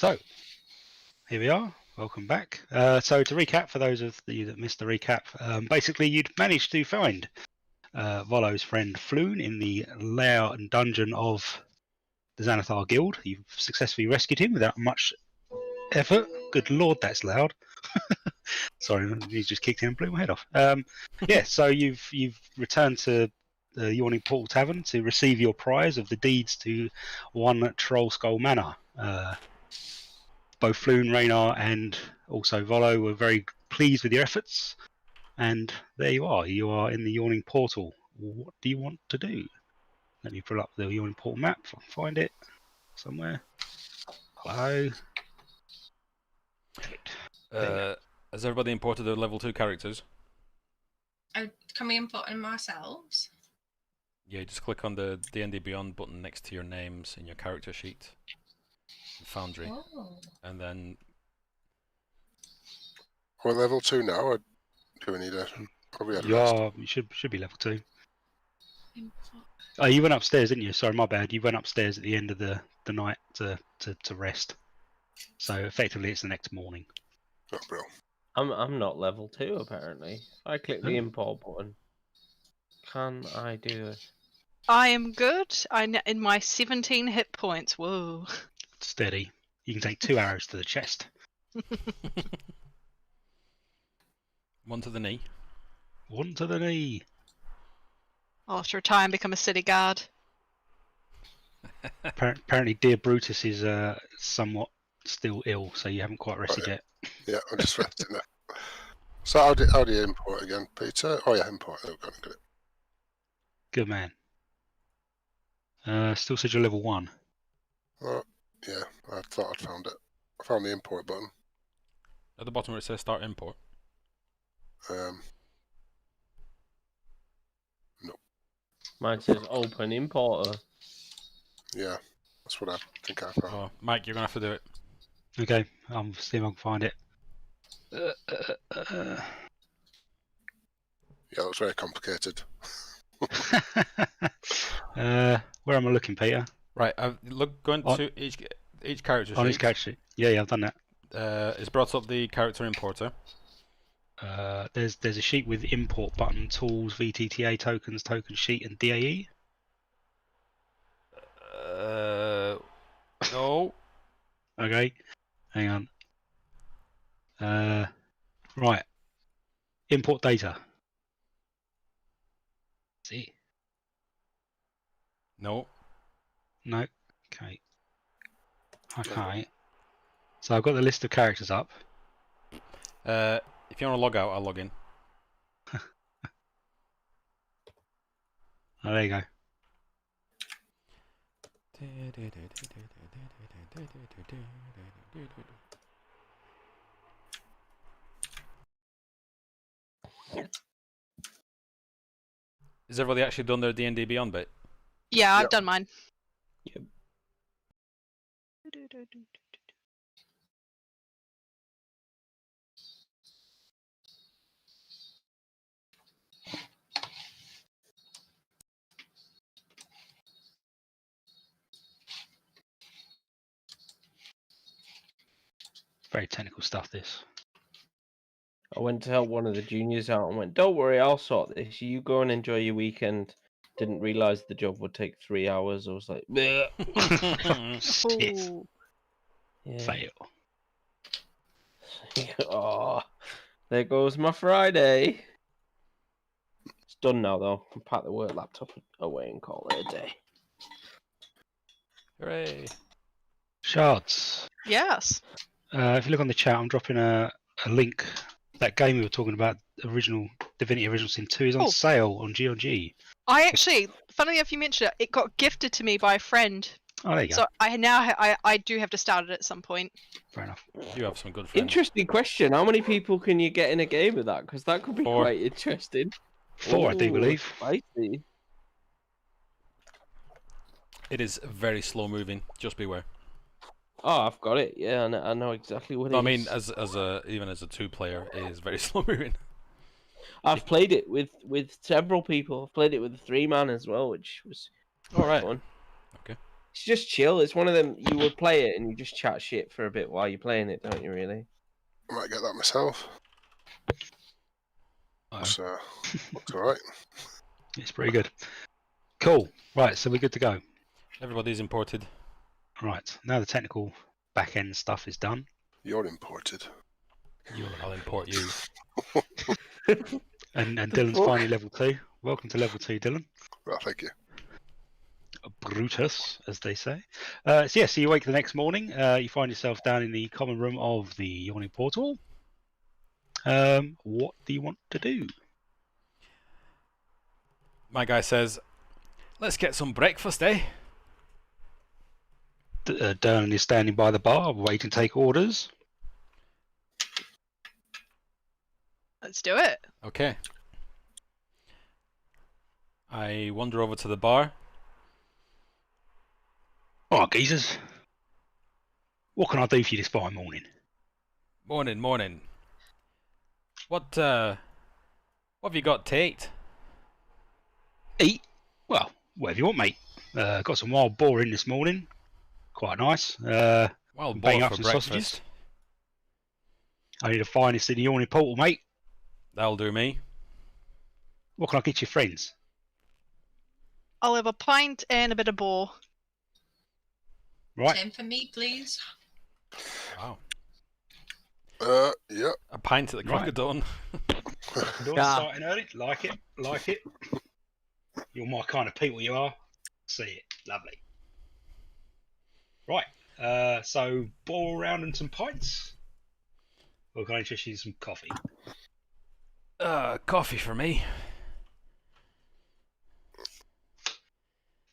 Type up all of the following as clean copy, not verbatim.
So, here we are. Welcome back. So to recap, for those of you that missed the recap, basically you'd managed to find Volo's friend Floon in the lair and dungeon of the Xanathar Guild. You've successfully rescued him without much effort. Good lord, that's loud. Sorry, he just kicked in and blew my head off. Yeah, so you've returned to the Yawning Portal Tavern to receive your prize of the deeds to one Troll Skull Manor. Both Floon, Raynar, and also Volo were very pleased with your efforts. And there you are. You are in the Yawning Portal. What do you want to do? Let me pull up the Yawning Portal map. Find it somewhere. Hello. Has everybody imported their level 2 characters? Can we import them ourselves? Yeah, just click on the D&D Beyond button next to your names in your character sheet. Foundry. Oh. And then... We're level 2 now, or do we need a... Probably had a rest. You should be level 2. Import. Oh, you went upstairs, didn't you? Sorry, my bad. You went upstairs at the end of the night to rest. So effectively it's the next morning. Oh, bro. I'm not level 2 apparently. I click the import button. Can I do it? I am good. I'm in my 17 hit points. Whoa. Steady. You can take 2 arrows to the chest. One to the knee. One to the knee. I'll have to retire and become a city guard. Apparently, dear Brutus is somewhat still ill, so you haven't quite rested yet. Yeah, I'm just resting now. So how do you import again, Peter? Oh yeah, import. Oh, got it. Good man. Still said you're level 1. Oh, yeah, I thought I'd found it. I found the import button. At the bottom where it says start import. Nope. Mine says open importer. Yeah, that's what I think I found. Oh, Mike, you're going to have to do it. Okay, I'll see if I can find it. Yeah, it was very complicated. Where am I looking, Peter? Right, going to each character sheet. On each character sheet. Yeah, I've done that. It's brought up the character importer. There's a sheet with import button, tools, VTTA tokens, token sheet, and DAE. No. Okay, hang on. Right. Import data. See? No. No. Okay. Okay. So I've got the list of characters up. If you want to log out, I'll log in. Oh, there you go. Has everybody actually done their D&D Beyond bit? Yeah, I've Yep. done mine. Yep. Very technical stuff, this. I went to help one of the juniors out and went, "Don't worry, I'll sort this. You go and enjoy your weekend." Didn't realise the job would take 3 hours. I was like, "Bleh." Shit. Ooh. Yeah. Fail. Oh, there goes my Friday. It's done now though. I'll pack the work laptop away and call it a day. Hooray. Shards. Yes. If you look on the chat, I'm dropping a link. That game we were talking about, original Divinity Original Sin 2, is on Oh. sale on GOG. I actually, funnily enough, you mentioned it. It got gifted to me by a friend, Oh, there you go. so I now I do have to start it at some point. Fair enough. You have some good friends. Interesting question. How many people can you get in a game with that? Because that could be 4. quite interesting. 4, I do Ooh, believe. Spicy. It is very slow moving. Just beware. Oh, I've got it. Yeah, I know exactly what it No, I is. mean, even as a 2-player, it is very slow moving. I've played it with several people. I've played it with a 3-man as well, which was All right. fun. Okay. It's just chill. It's one of them. You would play it and you just chat shit for a bit while you're playing it, don't you? Really? I might get that myself. Uh-oh. Looks alright. It's pretty good. Cool. Right, so we're good to go. Everybody's imported. Right, now the technical back end stuff is done. You're imported. I'll import you. And The Dylan's fuck? finally level 2. Welcome to level 2, Dylan. Well, thank you. Brutus, as they say. So you wake the next morning. You find yourself down in the common room of the Yawning Portal. What do you want to do? My guy says, let's get some breakfast, eh? Dylan is standing by the bar, waiting to take orders. Let's do it. Okay. I wander over to the bar. Alright, geezers. What can I do for you this fine morning? Morning. What have you got to eat? Eat? Well, whatever you want, mate. Got some wild boar in this morning. Quite nice. Wild bang boar up for some breakfast. sausages. Only the finest in the Yawning Portal, mate. That'll do me. What can I get your friends? I'll have a pint and a bit of boar. Right. 10 for me, please. Wow. Yeah. A pint at the crack Right. of dawn. Doing Yeah. starting early. Like it. You're my kind of people, you are. See it. Lovely. Right. So boil around and some pints. Or can I interest you in some coffee? Coffee for me.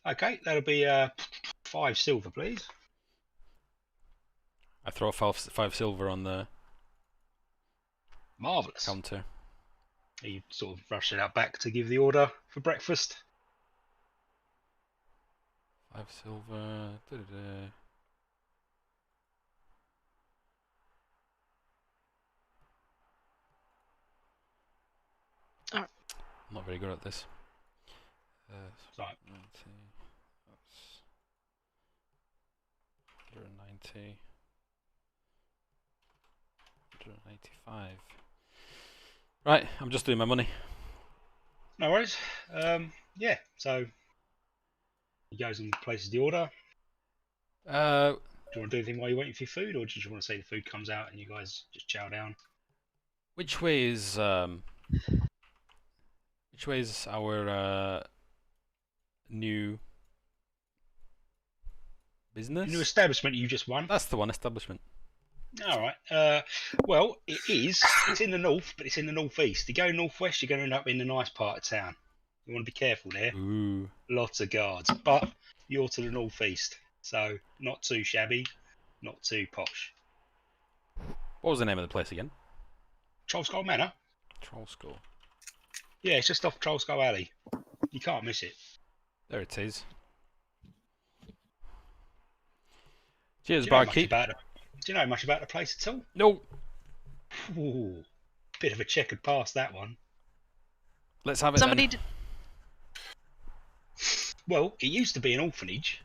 Okay, that'll be 5 silver, please. I throw five silver on the Marvellous. counter. You sort of rush it out back to give the order for breakfast. 5 silver. Da-da-da. Alright. I'm not very good at this. Right. 90. That's 190. 195. Right, I'm just doing my money. No worries. Yeah, so he goes and places the order. Uh, Do you want to do anything while you're waiting for your food, or do you just want to say the food comes out and you guys just chow down? which way is our new business? New establishment you just won. That's the one, establishment. All right. Well, it is. It's in the north, but it's in the northeast. You go northwest, you're going to end up in the nice part of town. You want to be careful there. Ooh. Lots of guards, but you're to the northeast, so not too shabby, not too posh. What was the name of the place again? Trollskull Manor. Troll School. Yeah, it's just off Trollskull Alley. You can't miss it. There it is. Cheers, Do you know much barkeep. about it? Do you know much about the place at all? No, Ooh, bit of a checkered past, that one. let's have it Somebody. then. Well, it used to be an orphanage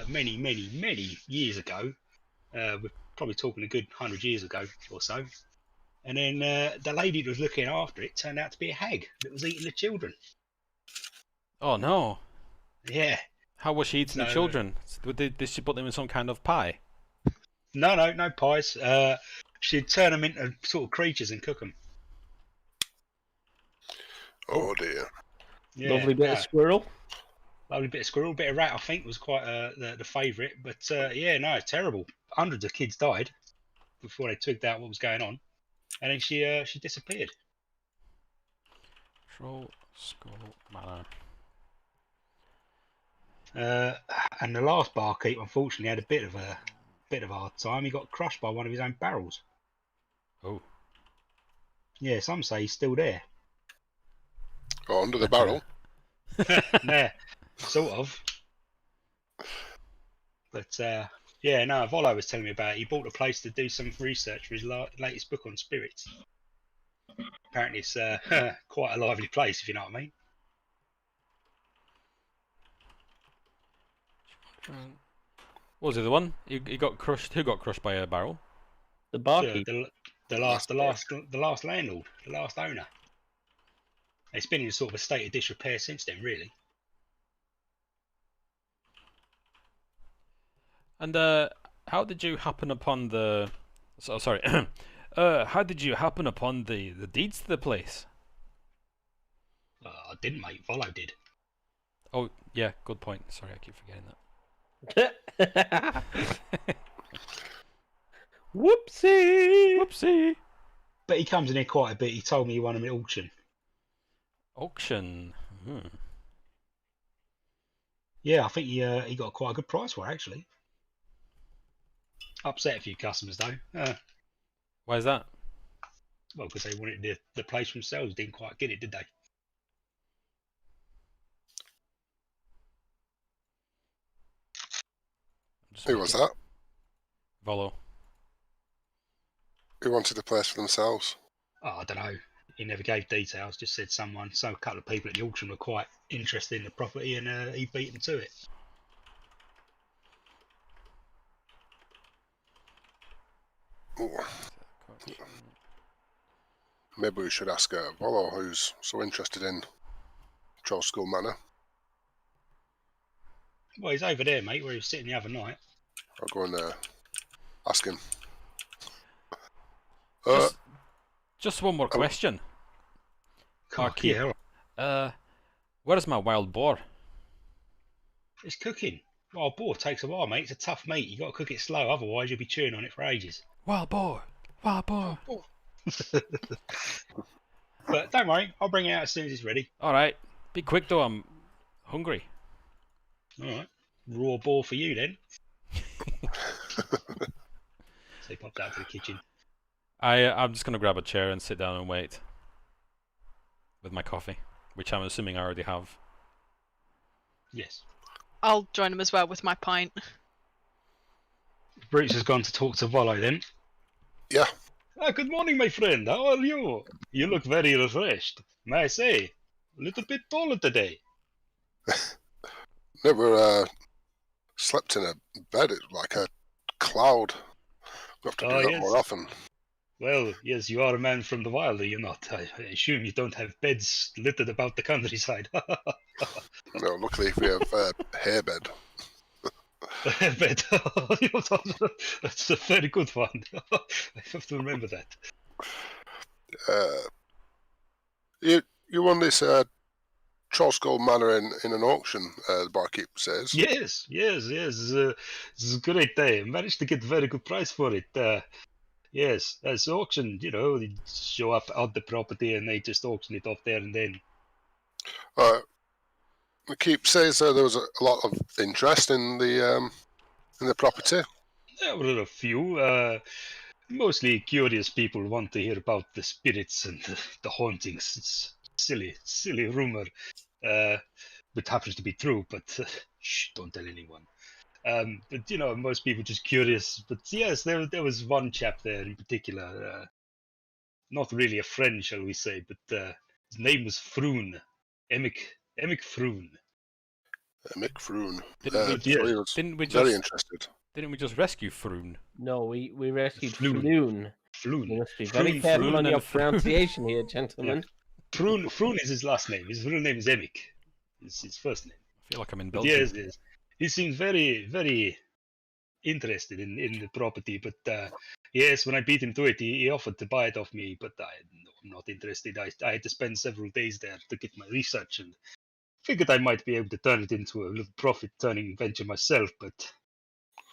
many, many, many years ago. We're probably talking a good 100 years ago or so. And then the lady that was looking after it turned out to be a hag that was eating the children. Oh no. Yeah. How was she eating the So- children? Did she put them in some kind of pie? No pies. She'd turn them into sort of creatures and cook them. Oh dear. Yeah, Lovely bit of no. squirrel. Lovely bit of squirrel, bit of rat. I think was quite the favourite. But yeah, no, it's terrible. Hundreds of kids died before they twigged out what was going on, and then she disappeared. Troll School Manor. And the last barkeep, unfortunately, had a bit of a hard time. He got crushed by one of his own barrels. Oh. Yeah, some say he's still there. Oh, under the barrel. Yeah, sort of. But yeah, no, Volo was telling me about it. He bought a place to do some research for his latest book on spirits. Apparently, it's quite a lively place, if you know what I mean. What was the other one? He got crushed. Who got crushed by a barrel? The barkeep. The last landlord, the last owner. It's been in sort of a state of disrepair since then, really. And how did you happen upon the? Sorry. How did you happen upon the deeds to the place? I didn't, mate. Volo did. Oh yeah, good point. Sorry, I keep forgetting that. Whoopsie! Whoopsie. But he comes in here quite a bit. He told me he won him at auction. Auction. Yeah, I think he got quite a good price for it, actually. Upset a few customers though. Why is that? Well, because they wanted the place themselves, didn't quite get it, did they? Who was that? Volo. Who wanted the place for themselves? Oh, I don't know. He never gave details. Just said a couple of people at the auction were quite interested in the property, and he beat them to it. Ooh. Maybe we should ask Volo, who's so interested in Troll School Manor. Well, he's over there, mate, where he was sitting the other night. I'll go and ask him. Just one more question. Barkeep. Yeah, Where's my wild boar? it's cooking. Wild boar takes a while, mate. It's a tough meat. You got to cook it slow, otherwise you'll be chewing on it for ages. Wild boar. Wild boar. But don't worry, I'll bring it out as soon as it's ready. All right. Be quick though. I'm hungry. All right, raw boar for you then. So he popped out to the kitchen. I'm just gonna grab a chair and sit down and wait with my coffee, which I'm assuming I already have. Yes. I'll join him as well with my pint. Bruce has gone to talk to Volo then. Yeah. Good morning, my friend. How are you? You look very refreshed. May I say, a little bit taller today. Never slept in a bed. It's like a cloud. We have to do that more often. Well, yes, you are a man from the wild, are you not? I assume you don't have beds littered about the countryside. No, luckily we have a hay bed. Bed. That's a very good one. I have to remember that. You won this Troll Skull Manor in an auction, the barkeep says. Yes. It's a great day. I managed to get a very good price for it. Yes, as auction, they show up on the property and they just auction it off there and then. The keep says there was a lot of interest in the property. There were a few. Mostly curious people want to hear about the spirits and the hauntings. It's silly rumor, but happens to be true. But shh, don't tell anyone. But most people just curious. But yes, there was one chap there in particular. Not really a friend, shall we say, but his name was Froon, Emic Froon. Mick Froon. Didn't we very just interested. Didn't we just rescue Froon? No, we rescued Floon. Floon. Floon. You must be very Floon, careful Floon, on and your Floon. pronunciation here, gentlemen. Froon is his last name. His real name is Emic. It's his first name. I feel like I'm in But Belgium. yes. He seems very, very interested in the property. But yes, when I beat him to it, he offered to buy it off me. But I'm not interested. I had to spend several days there to get my research and figured I might be able to turn it into a little profit-turning venture myself. But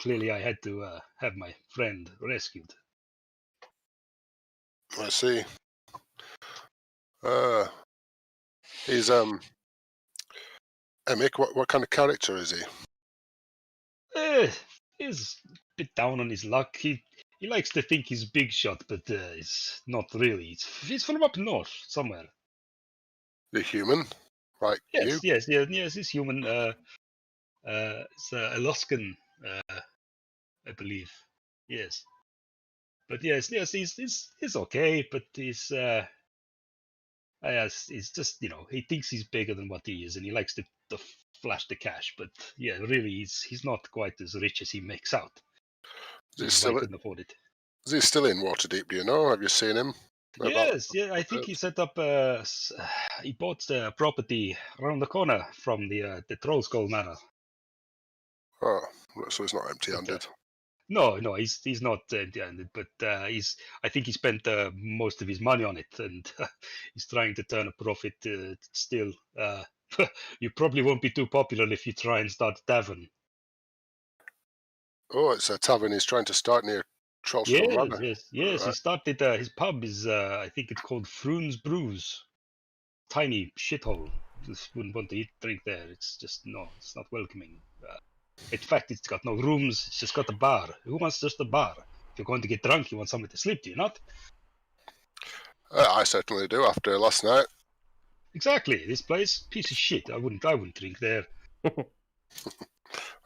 clearly, I had to have my friend rescued. I see. He's Emic. What kind of character is he? He's a bit down on his luck. He likes to think he's a big shot, but he's not really. He's from up north somewhere. The human, like you? Yes. He's human. It's Alaskan, I believe. Yes. But yes, he's okay. But he's. It's just, he thinks he's bigger than what he is, and he likes to flash the cash. But yeah, really, he's not quite as rich as he makes out. Which is why he couldn't afford it. Is he still in Waterdeep? Do you know? Have you seen him? Yes, yeah. I think he set up. He bought the property around the corner from the Trollskull Manor. Oh, so he's not empty-handed. No, he's not empty-handed, but I think he spent most of his money on it, and he's trying to turn a profit still. You probably won't be too popular if you try and start a tavern. Oh, it's a tavern he's trying to start near Trollskull Manor. Yes. Right. He started. His pub is, I think it's called Froon's Brews. Tiny shithole. Just wouldn't want to drink there. It's just it's not welcoming. In fact, it's got no rooms. It's just got a bar. Who wants just a bar? If you're going to get drunk, you want somewhere to sleep, do you not? I certainly do after last night. Exactly. This place, piece of shit. I wouldn't drink there.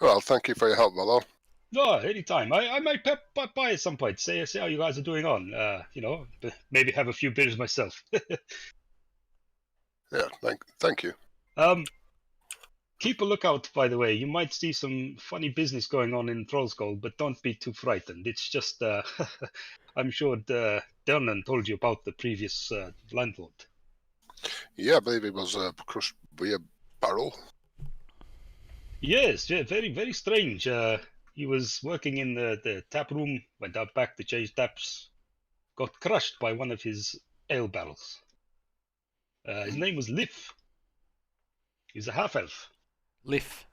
Well, thank you for your help, Valo. No, anytime. I might pop by at some point. Say how you guys are doing on. Maybe have a few beers myself. Yeah, thank you. Keep a lookout, by the way. You might see some funny business going on in Trollskull, but don't be too frightened. It's just, I'm sure Dernan told you about the previous landlord. Yeah, I believe he was crushed by a barrel. Yes, yeah, very, very strange. He was working in the tap room, went out back to change taps, got crushed by one of his ale barrels. His name was Liff. He's a half-elf. Liff.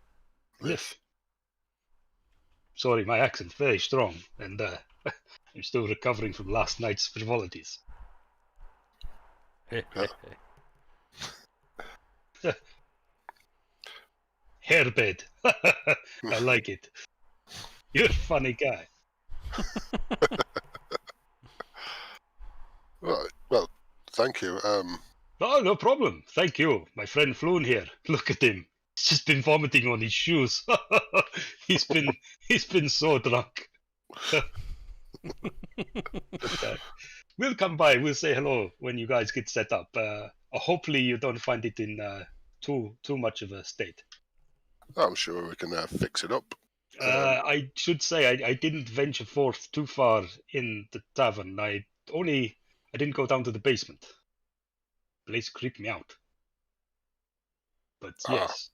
Sorry, my accent's very strong, and I'm still recovering from last night's frivolities. Hairbed. I like it. You're a funny guy. Well, thank you. Oh, no problem. Thank you. My friend Floon here. Look at him. He's just been vomiting on his shoes. he's been so drunk. We'll come by. We'll say hello when you guys get set up. Hopefully you don't find it in too much of a state. I'm sure we can fix it up. I should say I didn't venture forth too far in the tavern. I didn't go down to the basement. The place creeped me out. But yes,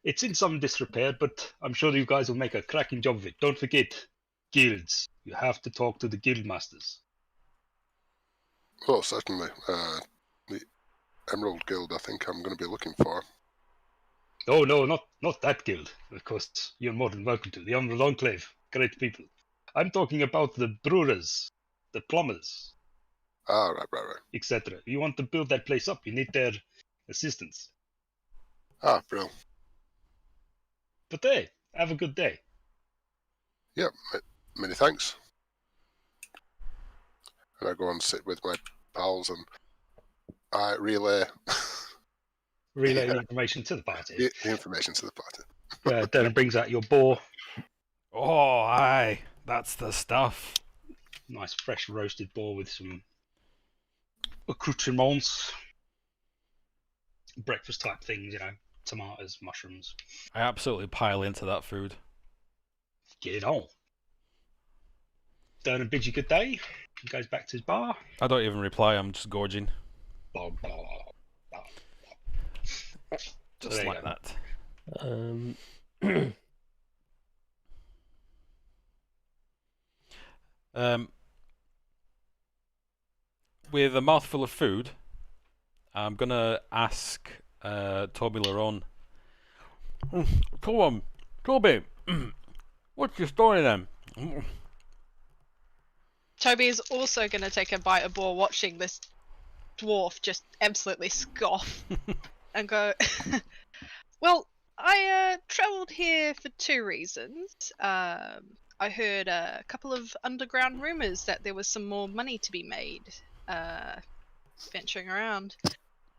it's in some disrepair, but I'm sure you guys will make a cracking job of it. Don't forget, guilds. You have to talk to the guild masters. Oh, certainly. The Emerald Guild, I think I'm going to be looking for. Oh, no, not that guild. Of course, you're more than welcome to. The Emerald Enclave. Great people. I'm talking about the brewers, the plumbers. Right. Etc. You want to build that place up, you need their assistance. Brill. But hey, have a good day. Yep, many thanks. And I go and sit with my pals and I relay The information to the party. the information to the party. Darren brings out your boar. Oh, aye. That's the stuff. Nice fresh roasted boar with some accoutrements. Breakfast type things, tomatoes, mushrooms. I absolutely pile into that food. Get it on. Darren bids you good day. He goes back to his bar. I don't even reply, I'm just gorging. Blah, blah, blah, blah. Just There you like go. that. With a mouthful of food, I'm gonna ask Toby Laron. Come on, Toby, what's your story then? Toby is also going to take a bite of boar watching this dwarf just absolutely scoff and go, well, I travelled here for two reasons. I heard a couple of underground rumours that there was some more money to be made venturing around.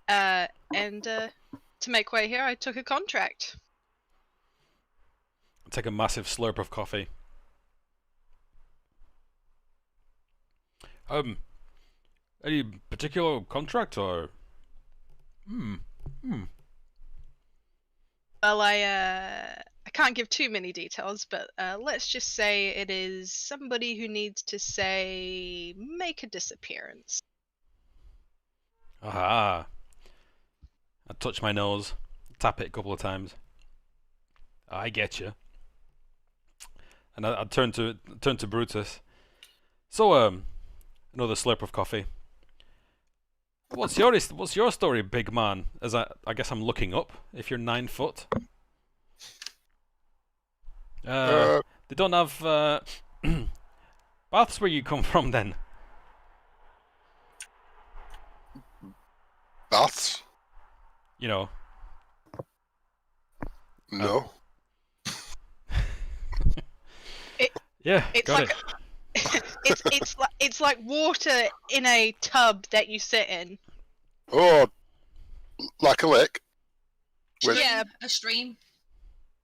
And to make way here, I took a contract. Take a massive slurp of coffee. Any particular contract or Hmm. Hmm. Well, I can't give too many details, but let's just say it is somebody who needs to say make a disappearance. Aha. I touch my nose, tap it a couple of times. I get you. And I turn to Brutus. So, another slurp of coffee. What's your story, big man? As I guess I'm looking up. If you're 9 foot. They don't have baths where you come from, then. Baths? You know. No. Yeah, It's got like it. it's like water in a tub that you sit in. Oh, like a lake? With- Yeah, A stream.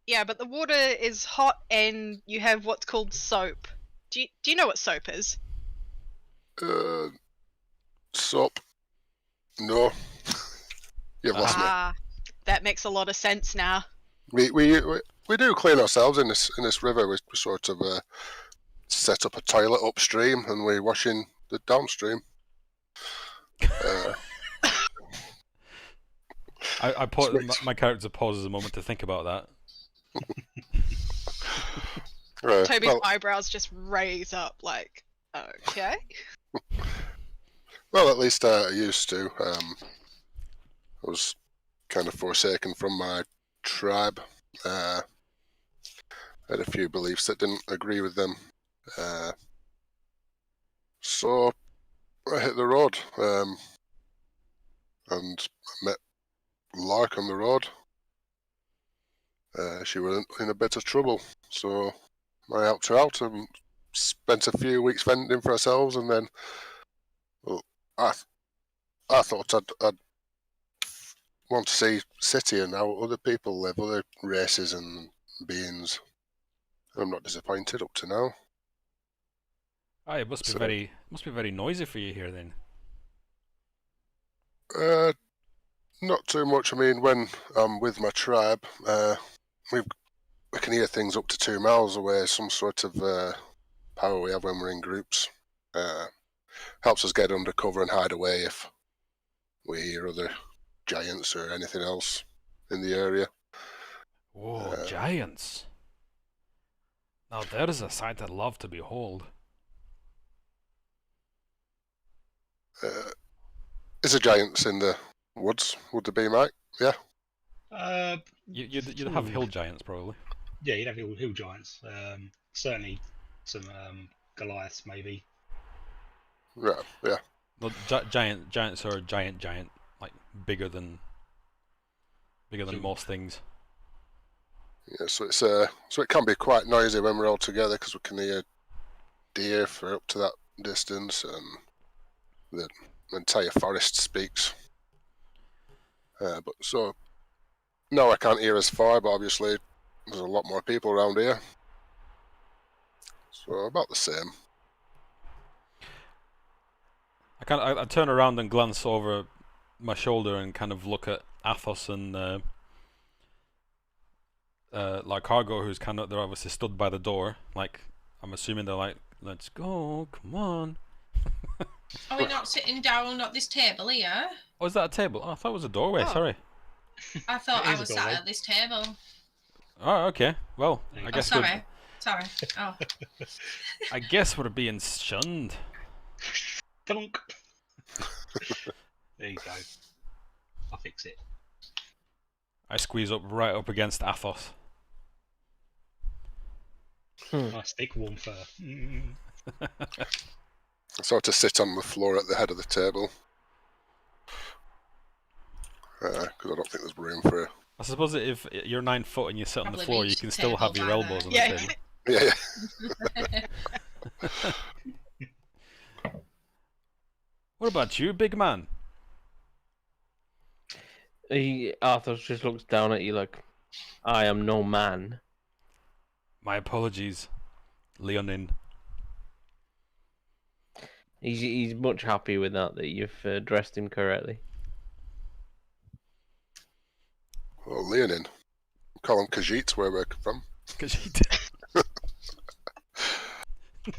yeah, but the water is hot and you have what's called soap. Do you know what soap is? Soap? No. You've lost me. Ah, that makes a lot of sense now. We do clean ourselves in this river. We sort of set up a toilet upstream and we wash in the downstream. I my character pauses a moment to think about that. Toby's well, eyebrows just raise up like, okay. well, at least I used to. I was kind of forsaken from my tribe. I had a few beliefs that didn't agree with them. So I hit the road and met Lark on the road. She was in a bit of trouble, so I helped her out and spent a few weeks fending for ourselves, and then I thought I'd want to see city and how other people live, other races and beings. I'm not disappointed up to now. Ah, it must be So- very noisy for you here then. Not too much. I mean, when I'm with my tribe, we can hear things up to 2 miles away. Some sort of power we have when we're in groups. Helps us get under cover and hide away if we hear other giants or anything else in the area. Whoa, giants! Now there is a sight I'd love to behold. Is there giants in the woods? Would there be, Mike? Yeah. You'd have hill giants probably. Yeah, you'd have hill giants. Certainly some Goliaths, maybe. Right. Yeah. No, giants are giant, like bigger than most things. Yeah. So it's so it can be quite noisy when we're all together because we can hear deer for up to that distance, and the entire forest speaks. But so no, I can't hear as far, but obviously there's a lot more people around here, so about the same. I turn around and glance over my shoulder and kind of look at Athos and like Cargo, who's they're obviously stood by the door. Like I'm assuming they're like, let's go, come on. Are we not sitting down at this table here? Oh, is that a table? Oh, I thought it was a doorway. Oh. Sorry. I thought It I is a was doorway. sat at this table. Oh, okay. Well, I Oh, guess sorry. Sorry. Oh. I guess we're being shunned. Donk. There you go. I'll fix it. I squeeze right up against Athos. Nice thick warm fur. I sort of sit on the floor at the head of the table because I don't think there's room for. I suppose that if you're 9 foot and you sit on the Probably floor, you reached can the still have table your by elbows on then. the Yeah. table. Yeah. What about you, big man? Arthur just looks down at you like, I am no man. My apologies, Leonin. He's much happy with that you've dressed him correctly. Oh, Leonin. Call him Khajiit, where we're from. Khajiit.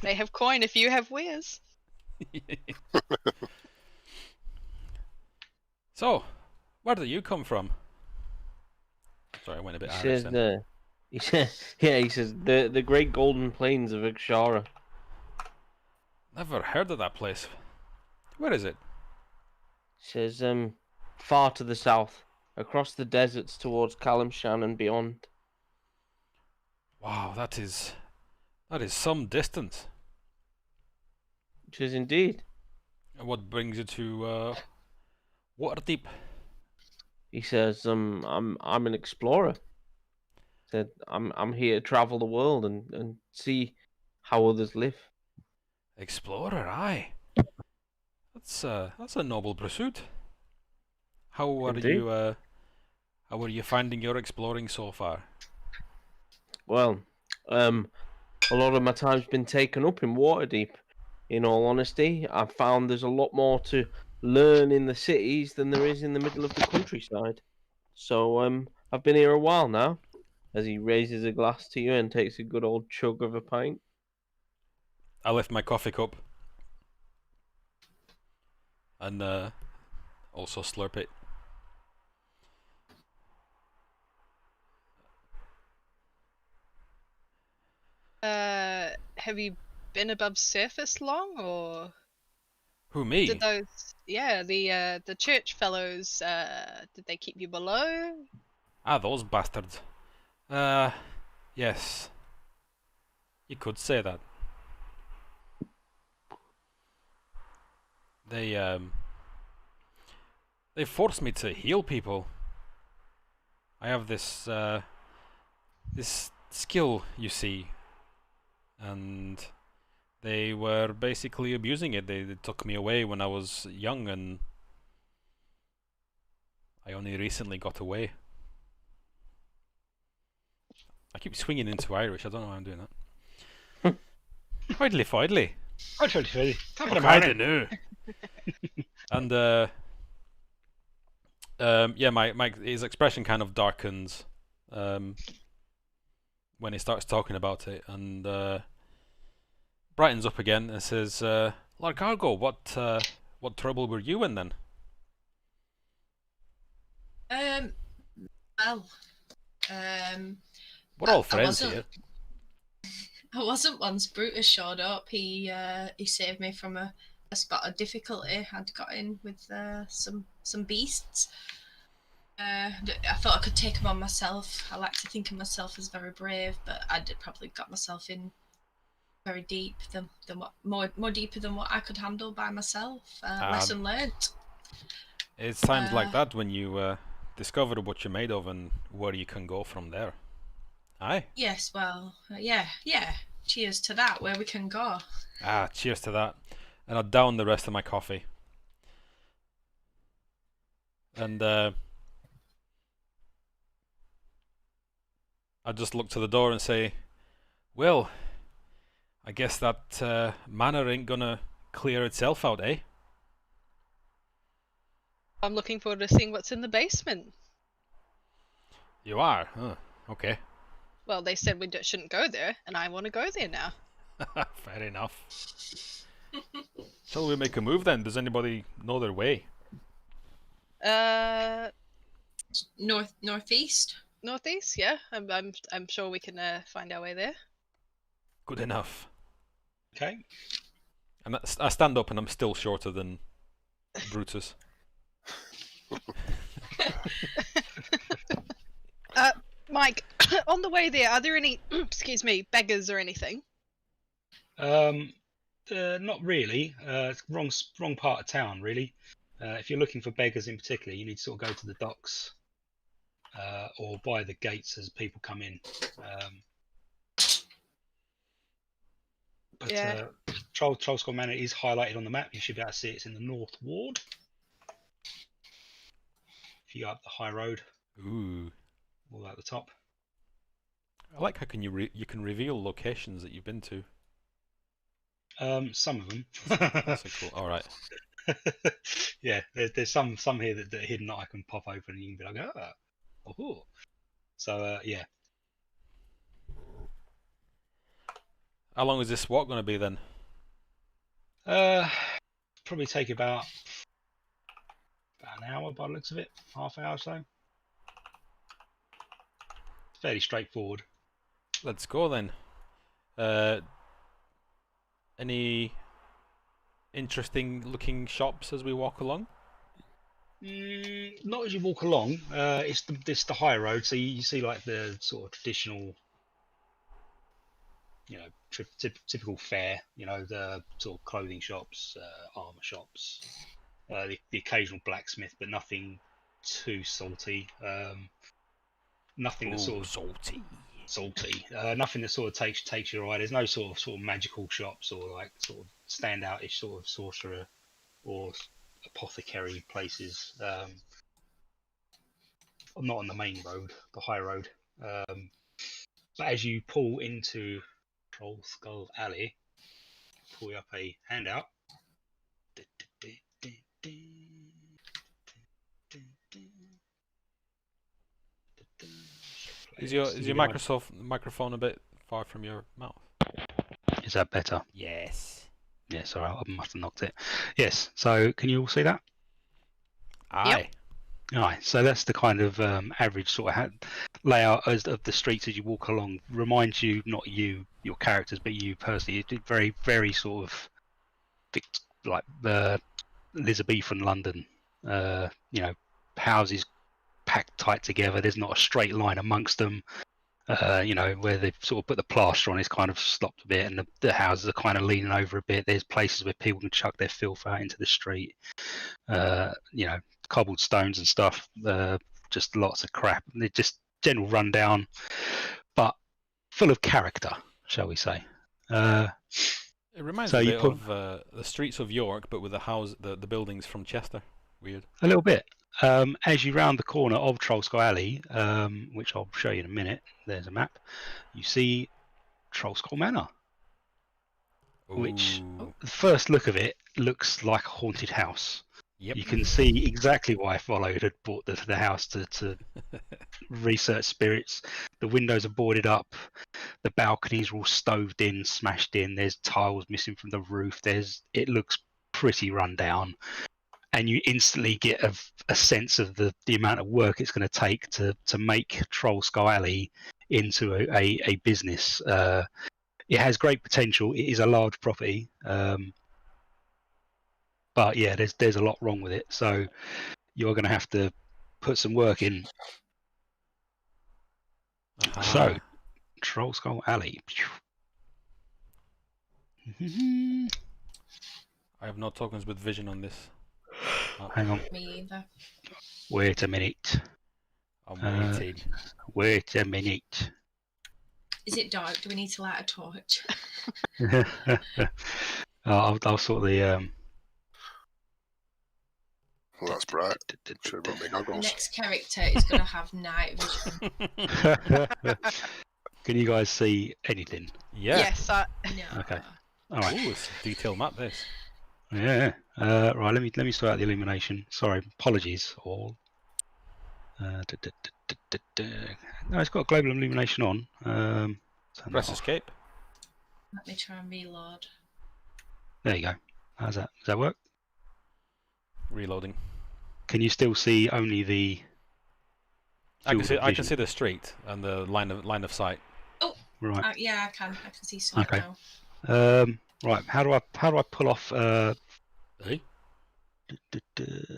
They have coin if you have wares. So, where do you come from? Sorry, I went a bit He Irish says, then. he says the Great Golden Plains of Ikshara. Never heard of that place. Where is it? He says, far to the south, across the deserts towards Kalimshan and beyond. Wow, that is some distance. Which is indeed. And what brings you to Waterdeep? He says, I'm an explorer. Said, I'm here to travel the world and see how others live. Explorer, aye. That's a noble pursuit. How are Indeed. you? How are you finding your exploring so far? Well, a lot of my time's been taken up in Waterdeep. In all honesty, I've found there's a lot more to learn in the cities than there is in the middle of the countryside. So, I've been here a while now. As he raises a glass to you and takes a good old chug of a pint. I lift my coffee cup and also slurp it. Have you been above surface long, or Who, me? did those? Yeah, the church fellows. Did they keep you below? Ah, those bastards. Yes. You could say that. They forced me to heal people. I have this this skill, you see, and they were basically abusing it. They took me away when I was young, and I only recently got away. I keep swinging into Irish. I don't know why I'm doing that. Hoidly foidly. I totally feel I don't know. And yeah, my his expression kind of darkens when he starts talking about it, and brightens up again and says, "Lord Cargo, what trouble were you in then?" Well, We're all I friends wasn't- here. I wasn't once Brutus showed up. He saved me from a spot of difficulty I'd got in with some beasts. I thought I could take them on myself. I like to think of myself as very brave, but I'd probably got myself in very deep than what more deeper than what I could handle by myself. Lesson learnt. It's times like that when you discover what you're made of and where you can go from there. Aye. Yes, well, yeah. Cheers to that. Where we can go. Ah, cheers to that. And I down the rest of my coffee. And I just look to the door and say, "Well, I guess that manor ain't gonna clear itself out, eh?" I'm looking forward to seeing what's in the basement. You are? Huh. Okay. Well, they said we shouldn't go there, and I want to go there now. Fair enough. Shall we make a move then? Does anybody know their way? Northeast. Northeast, yeah. I'm sure we can find our way there. Good enough. Okay. And I stand up and I'm still shorter than Brutus. Mike, on the way there, are there any, excuse me, beggars or anything? Not really. It's wrong part of town, really. If you're looking for beggars in particular, you need to sort of go to the docks or by the gates as people come in. But Yeah. Trollskull Manor is highlighted on the map. You should be able to see it's in the North Ward. If you go up the high road, Ooh. all at the top. I like how you can reveal locations that you've been to. Some of them. That's a cool. All right. Yeah, there's some here that are hidden that I can pop open and you can be like, ah. Oh. So yeah. How long is this walk going to be then? Probably take about an hour by the looks of it, half hour or so. Fairly straightforward. Let's go then. Any interesting looking shops as we walk along? Not as you walk along. It's the high road, so you see like the sort of traditional, typical fare. The sort of clothing shops, armor shops, the occasional blacksmith, but nothing too salty. Nothing that sort of salty. Nothing that sort of takes your eye. There's no sort of magical shops or like sort of standoutish sort of sorcerer or apothecary places. Not on the main road, the high road. But as you pull into Troll Skull Alley, pull up a handout. Is your microphone a bit far from your mouth? Is that better? Yes. Yeah, sorry, I must have knocked it. Yes, so can you all see that? Aye. Alright, so that's the kind of average sort of layout of the streets as you walk along. Reminds you, not you, your characters, but you personally. It's very, very sort of like Elizabethan London. Houses packed tight together. There's not a straight line amongst them. Where they've sort of put the plaster on is kind of stopped a bit, and the houses are kind of leaning over a bit. There's places where people can chuck their filth out into the street. Cobbled stones and stuff. Just lots of crap. They're just general rundown, but full of character, shall we say? It reminds me of the streets of York, but with the buildings from Chester. Weird. A little bit. As you round the corner of Troll Skull Alley, which I'll show you in a minute, there's a map, you see Troll Skull Manor. Which, the first look of it, looks like a haunted house. Yep. You can see exactly why Followed had bought the house to research spirits. The windows are boarded up. The balconies are all stoved in, smashed in. There's tiles missing from the roof. It looks pretty run down. And you instantly get a sense of the amount of work it's going to take to make Troll Skull Alley into a business. It has great potential. It is a large property, but yeah, there's a lot wrong with it. So you're going to have to put some work in. So, Troll Skull Alley. I have no tokens with vision on this. Hang on. Me either. Wait a minute. I'm waiting. Wait a minute. Is it dark? Do we need to light a torch? I'll sort the. Well, that's bright. Should have brought me The goggles. next character is going to have night vision. Can you guys see anything? Yeah. Yes, No. Okay. All right. Ooh, it's a detailed map. This. Yeah. Right. Let me sort out the illumination. Sorry. Apologies all. No, it's got global illumination on. Turn Press that off. escape. Let me try and reload. There you go. How's that? Does that work? Reloading. Can you still see only the? I can vision? see the street and the line of sight. Oh, Right. yeah, I can see some Okay. now. Right. How do I pull off? Hey.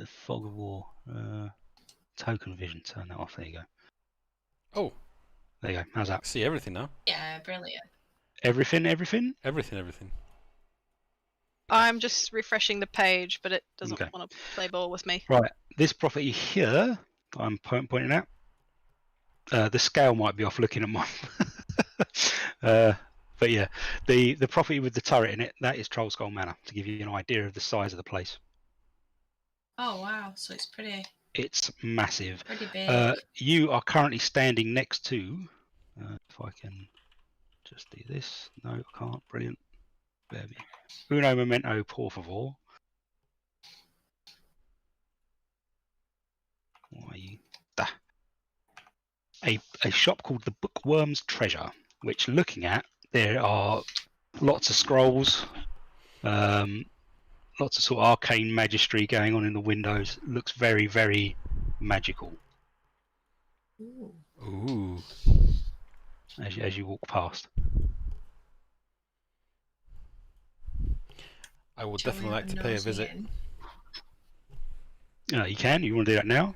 Fog of war. Token vision. Turn that off. There you go. Oh. There you go. How's that? See everything now. Yeah, brilliant. Everything. Everything. I'm just refreshing the page, but it doesn't Okay. want to play ball with me. Right. This property here, I'm pointing out. The scale might be off looking at mine. But yeah, the property with the turret in it, that is Troll Skull Manor, to give you an idea of the size of the place. Oh wow, so it's pretty It's massive. big. You are currently standing next to. If I can just do this. No, I can't. Brilliant. Bear me. Uno momento, por favor. Why are you? a shop called the Bookworm's Treasure, which looking at, there are lots of scrolls, lots of sort of arcane magistry going on in the windows. Looks very, very magical Ooh. Ooh. as you walk past. I would Shall we definitely have like to pay a nosy visit. in? You can. You want to do that now?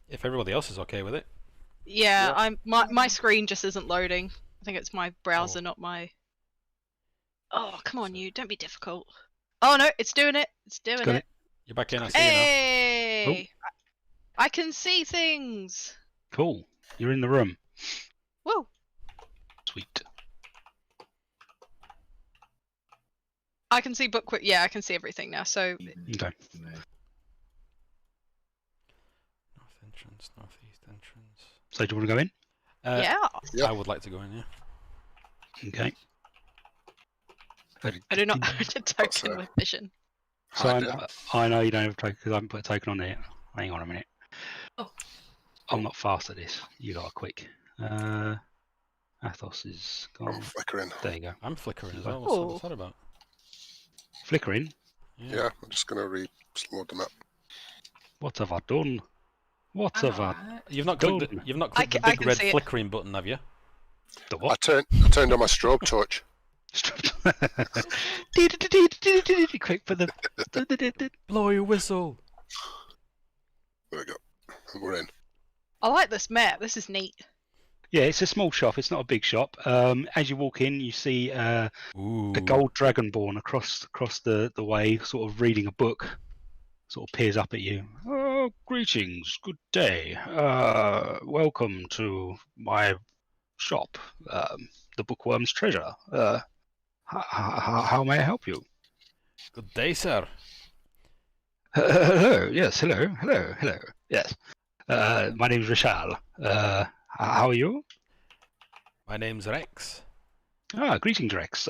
If everybody else is okay with it. Yeah, Yeah. my screen just isn't loading. I think it's my browser, Oh. not my. Oh, come on, So- you! Don't be difficult. Oh no, it's doing it. It's doing got it. it. You're back in, I see you now. Hey! I can see things. Cool. You're in the room. Whoa! Sweet. I can see book. Yeah, I can see everything now. So Okay. North entrance, northeast entrance. So do you want to go in? yeah, Yeah. I would like to go in, yeah. Okay. I do not own a token with vision. So I do. I know you don't have a token because I haven't put a token on there yet. Hang on a minute. Oh. I'm not fast at this. You lot are quick. Athos is I'm gone. flickering. There you go. I'm flickering as Oh. well. What's that about? Flickering. Yeah, I'm just going to re-load them up. What have I done? What I'm have I alright. You've not clicked. Done. You've not I clicked the ca- I big can red see it. flickering button, have you? the I what? turned on my strobe torch. Quick for the. Blow your whistle. There we go. And we're in. I like this map. This is neat. Yeah, it's a small shop. It's not a big shop. As you walk in, you see Ooh. a gold dragonborn across the way, sort of reading a book. Sort of peers up at you. Oh, greetings. Good day. Welcome to my shop, the Bookworm's Treasure. How may I help you? Good day, sir. Hello. Yes. Hello. Yes. My name's Rishal. How are you? My name's Rex. Greetings, Rex.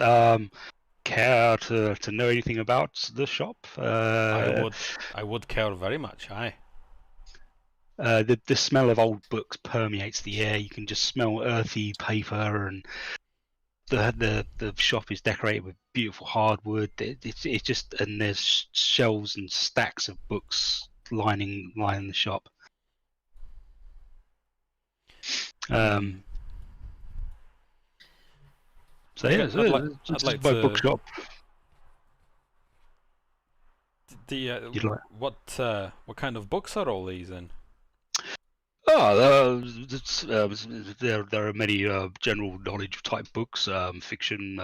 Care to know anything about the shop? I would care very much. Aye. The smell of old books permeates the air. You can just smell earthy paper, and the shop is decorated with beautiful hardwood. It's just, and there's shelves and stacks of books lining the shop. So yeah, I'd like- it's I'd like my to- bookshop. You'd like- What kind of books are all these in? There are many general knowledge type books, fiction,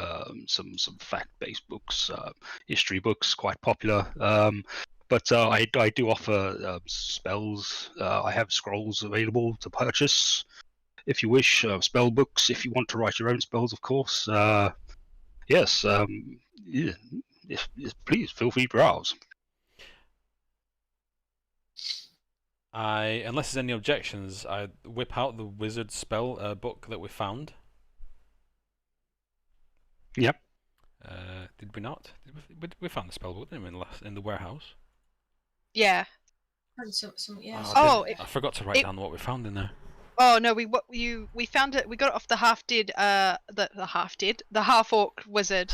some fact-based books, history books, quite popular. But I do offer spells. I have scrolls available to purchase if you wish. Spell books if you want to write your own spells, of course. Yes. Yeah, yes, please feel free to browse. Unless there's any objections, I whip out the wizard spell book that we found. Yep. Did we not? We found the spell book, didn't we, in the warehouse? Yeah. And yes. Oh, I forgot to write down what we found in there. Oh no, we found it. We got it off the half orc wizard.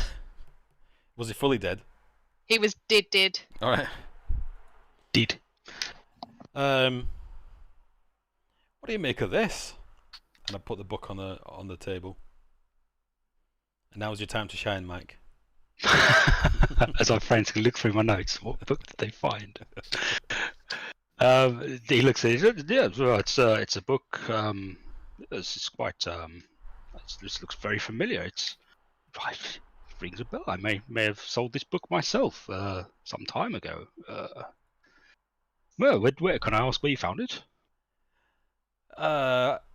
Was he fully dead? He was dead. All right. Did. What do you make of this? And I put the book on the table. And now's your time to shine, Mike. As I frantically look through my notes, what book did they find? He looks at it. Yeah, well, it's a book. It's quite. This looks very familiar. It rings a bell. I may have sold this book myself some time ago. Well, where can I ask where you found it?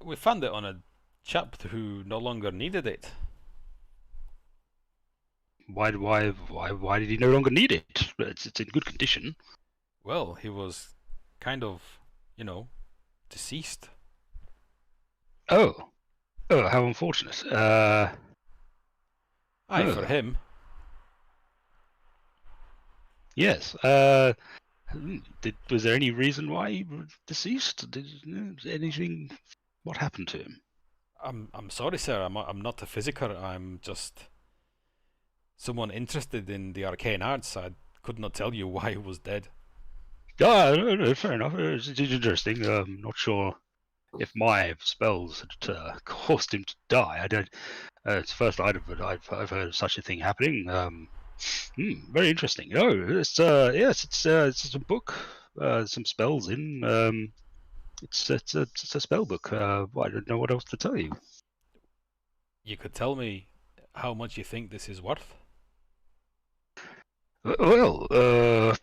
We found it on a chap who no longer needed it. Why did he no longer need it? It's in good condition. Well, he was kind of, deceased. Oh, how unfortunate. Aye, Oh. for him. Yes. Was there any reason why he was deceased? Anything? What happened to him? I'm sorry, sir. I'm not a physiker. I'm just someone interested in the arcane arts. I could not tell you why he was dead. No, fair enough. It's interesting. Not sure if my spells had caused him to die. I don't. It's the first I've heard of such a thing happening. Very interesting. Oh, yes, it's a book. Some spells in. It's a spell book. Well, I don't know what else to tell you. You could tell me how much you think this is worth? Well, let's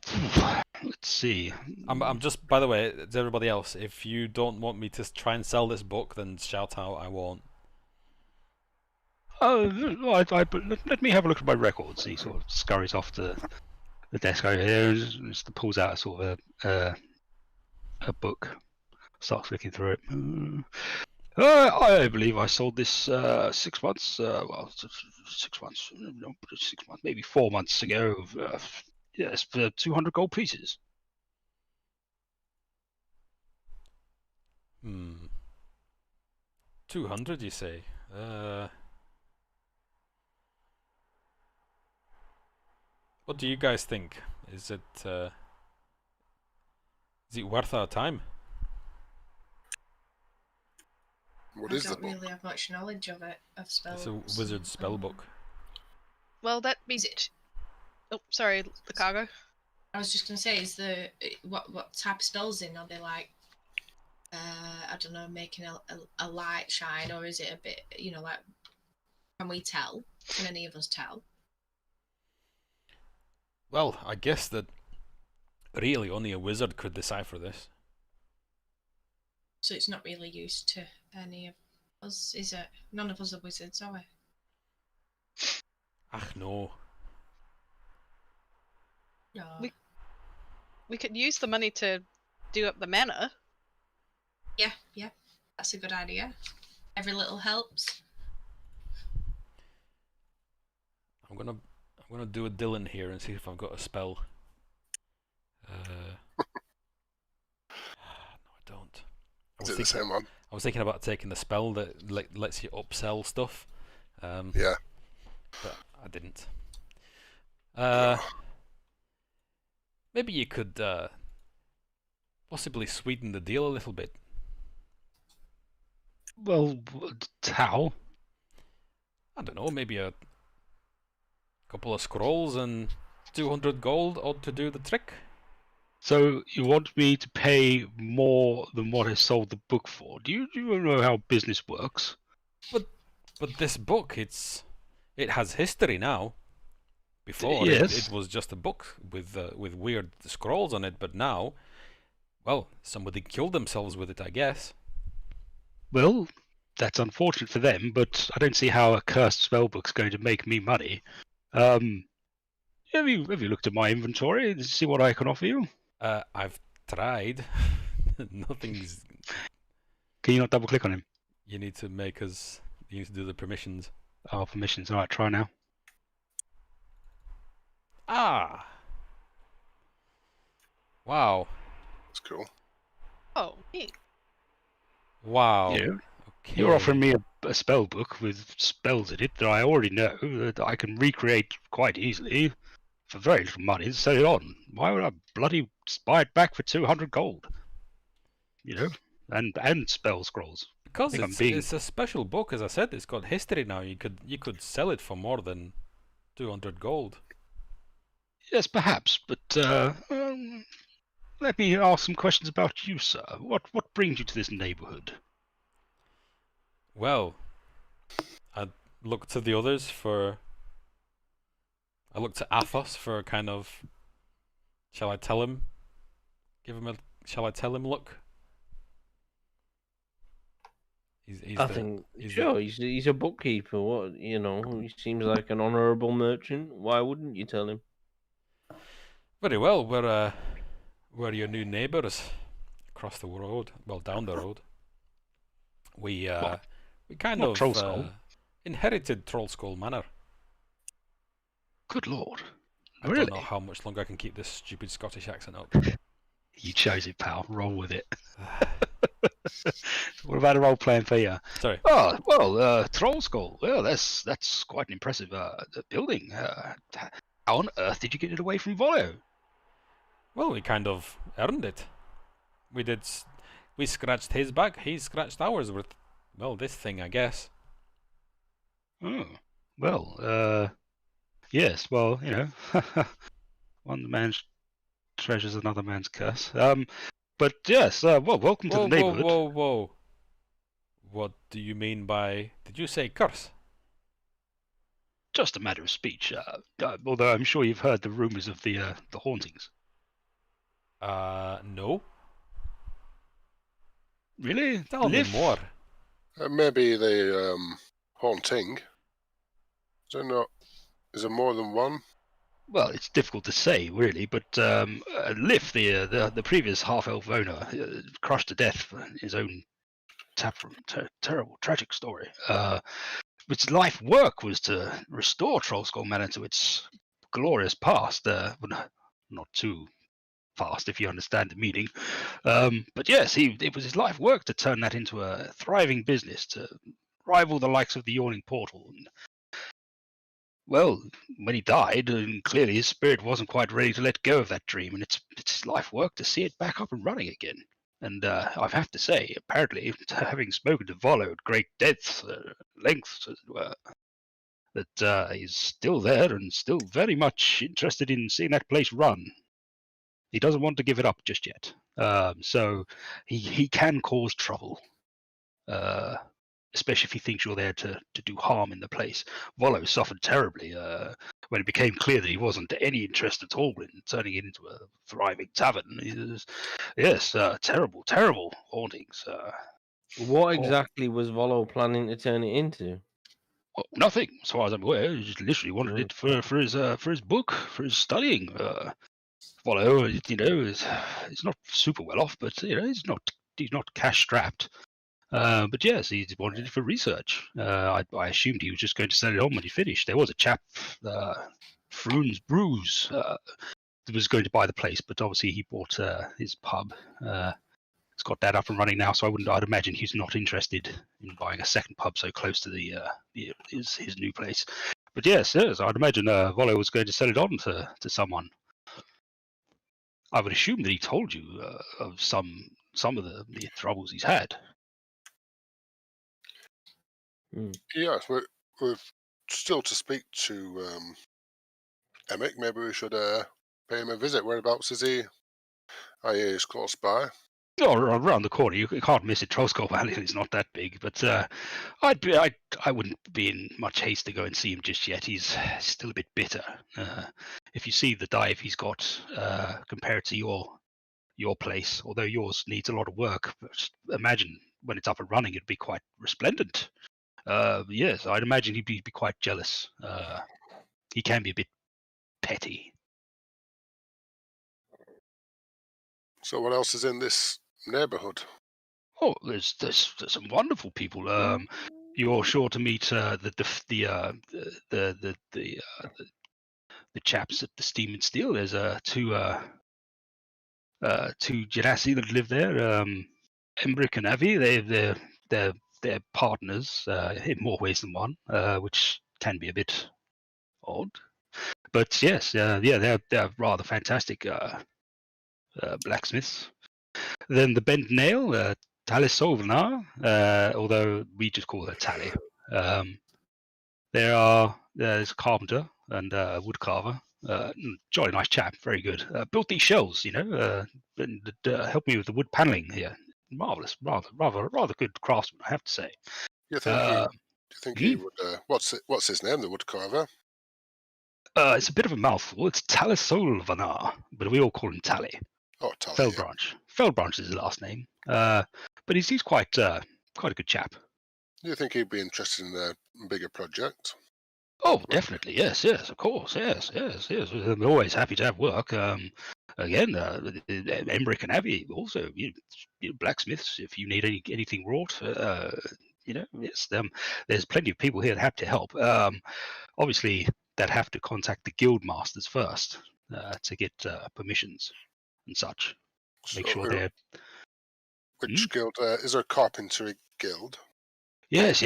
see. I'm just, by the way, to everybody else, if you don't want me to try and sell this book, then shout out, I won't. Let me have a look at my records. He sort of scurries off the desk over here and just pulls out a sort of a book. Starts flicking through it. I believe I sold this 6 months. 6 months. No, 6 months, maybe 4 months ago. Yes, for 200 gold pieces. 200, you say? What do you guys think? Is it worth our time? What I is the don't book? really have much knowledge of it, of spells. It's a wizard spell book. Well, that means Is it? Oh, sorry, the cargo. I was just gonna say, is the what type of spells in? Are they like, I don't know, making a light shine, or is it a bit, like, can we tell? Can any of us tell? Well, I guess that really only a wizard could decipher this. So it's not really used to any of us, is it? None of us are wizards, are we? Ach no. No. We could use the money to do up the manor. Yeah, that's a good idea. Every little helps. I'm gonna do a Dylan here and see if I've got a spell. No, I don't. Is it the same one? I was thinking about taking the spell that lets you upsell stuff. Yeah. But I didn't. Oh, Maybe you could possibly sweeten the deal a little bit. Well, how? I don't know, maybe a couple of scrolls and 200 gold ought to do the trick. So you want me to pay more than what I sold the book for? Do you know how business works? But this book, it has history now. Before Yes. it was just a book with weird scrolls on it, but now, well, somebody killed themselves with it, I guess. Well, that's unfortunate for them, but I don't see how a cursed spellbook's going to make me money. Have you looked at my inventory to see what I can offer you? I've tried. Nothing's. Can you not double click on him? You need to do the permissions. Oh, permissions. All right, try now. Ah. Wow. that's cool. Oh, neat. Wow. Yeah. Okay. You're offering me a spell book with spells in it that I already know that I can recreate quite easily for very little money and sell it on. Why would I bloody buy it back for 200 gold? And spell scrolls. Because think I'm it's being- it's a special book, as I said. It's got history now. You could sell it for more than 200 gold. Yes, perhaps, but let me ask some questions about you, sir. What brings you to this neighborhood? Well, I looked to the others for. I looked to Athos for a kind of. Shall I tell him? Shall I tell him? Look. He's He's a bookkeeper. What he seems like an honourable merchant. Why wouldn't you tell him? Very well. We're your new neighbours across the road. Well, down the road. We kind Not of Trollskull. inherited Trollskull Manor. Good lord. I Really? don't know how much longer I can keep this stupid Scottish accent up. You chose it, pal. Roll with it. What about a role playing for you? Sorry. Oh well, Troll Skull. Well, that's quite an impressive building. How on earth did you get it away from Volo? Well, we kind of earned it. We scratched his back, he scratched ours with, well, this thing, I guess. Oh, well, yes. Well, one man's treasure's another man's curse. But yes. Well, welcome to the neighborhood. Whoa. What do you mean by? Did you say curse? Just a matter of speech. Although I'm sure you've heard the rumors of the hauntings. No. Really? Tell me Liv? more. Maybe the haunting. Is there more than one? Well, it's difficult to say, really, but Lif, the previous half-elf owner, crushed to death for his own terrible, tragic story. Its life work was to restore Trollskull Manor to its glorious past. Well, not too fast, if you understand the meaning. But yes, it was his life work to turn that into a thriving business, to rival the likes of the Yawning Portal. And, well, when he died, and clearly his spirit wasn't quite ready to let go of that dream, and it's his life work to see it back up and running again. And I have to say, apparently, having spoken to Volo at great lengths, as it were, that he's still there and still very much interested in seeing that place run. He doesn't want to give it up just yet. So he can cause trouble. Especially if he thinks you're there to do harm in the place. Volo suffered terribly when it became clear that he wasn't any interest at all in turning it into a thriving tavern. Terrible hauntings. What exactly was Volo planning to turn it into? Well, nothing, as far as I'm aware. He just literally wanted it for his book, for his studying. Volo, is not super well off, but he's not cash strapped. But yes, he wanted it for research. I assumed he was just going to sell it on when he finished. There was a chap, Froon's Brews, that was going to buy the place, but obviously he bought his pub. It's got that up and running now, so I'd imagine he's not interested in buying a second pub so close to his new place. But yes, I'd imagine Volo was going to sell it on to someone. I would assume that he told you of some of the troubles he's had. Yes, we're still to speak to Emic. Maybe we should pay him a visit. Whereabouts is he? I hear he's close by. Oh, around the corner. You can't miss it. Trollskull Valley is not that big, but I wouldn't be in much haste to go and see him just yet. He's still a bit bitter. If you see the dive he's got compared to your place, although yours needs a lot of work, just imagine when it's up and running, it'd be quite resplendent. Yes, I'd imagine he'd be quite jealous. He can be a bit petty. So what else is in this neighbourhood? Oh, there's some wonderful people. You're sure to meet the chaps at the Steam and Steel. There's two Genasi that live there. Embrick and Avi. They're partners in more ways than one, which can be a bit odd. But yes, they're rather fantastic blacksmiths. Then the Bent Nail, Tali Sovna, although we just call her Tali. There's a carpenter and a wood carver. Jolly nice chap, very good. Built these shelves, and helped me with the wood paneling here. Marvelous, rather good craftsman, I have to say. Do you think he would? What's his name? The woodcarver. It's a bit of a mouthful. It's Talisolvanar, but we all call him Tali. Oh, Tali. Feldbranch. Feldbranch is his last name. But he's quite a good chap. Do you think he'd be interested in a bigger project? Oh, definitely. Yes, of course. Yes. We're always happy to have work. Again, Embrick and Abbey also, blacksmiths, if you need anything wrought, yes, there's plenty of people here that have to help. Obviously, they'd have to contact the guild masters first to get permissions and such. Make sure they're. Which guild? Is there a carpentry guild? Yes.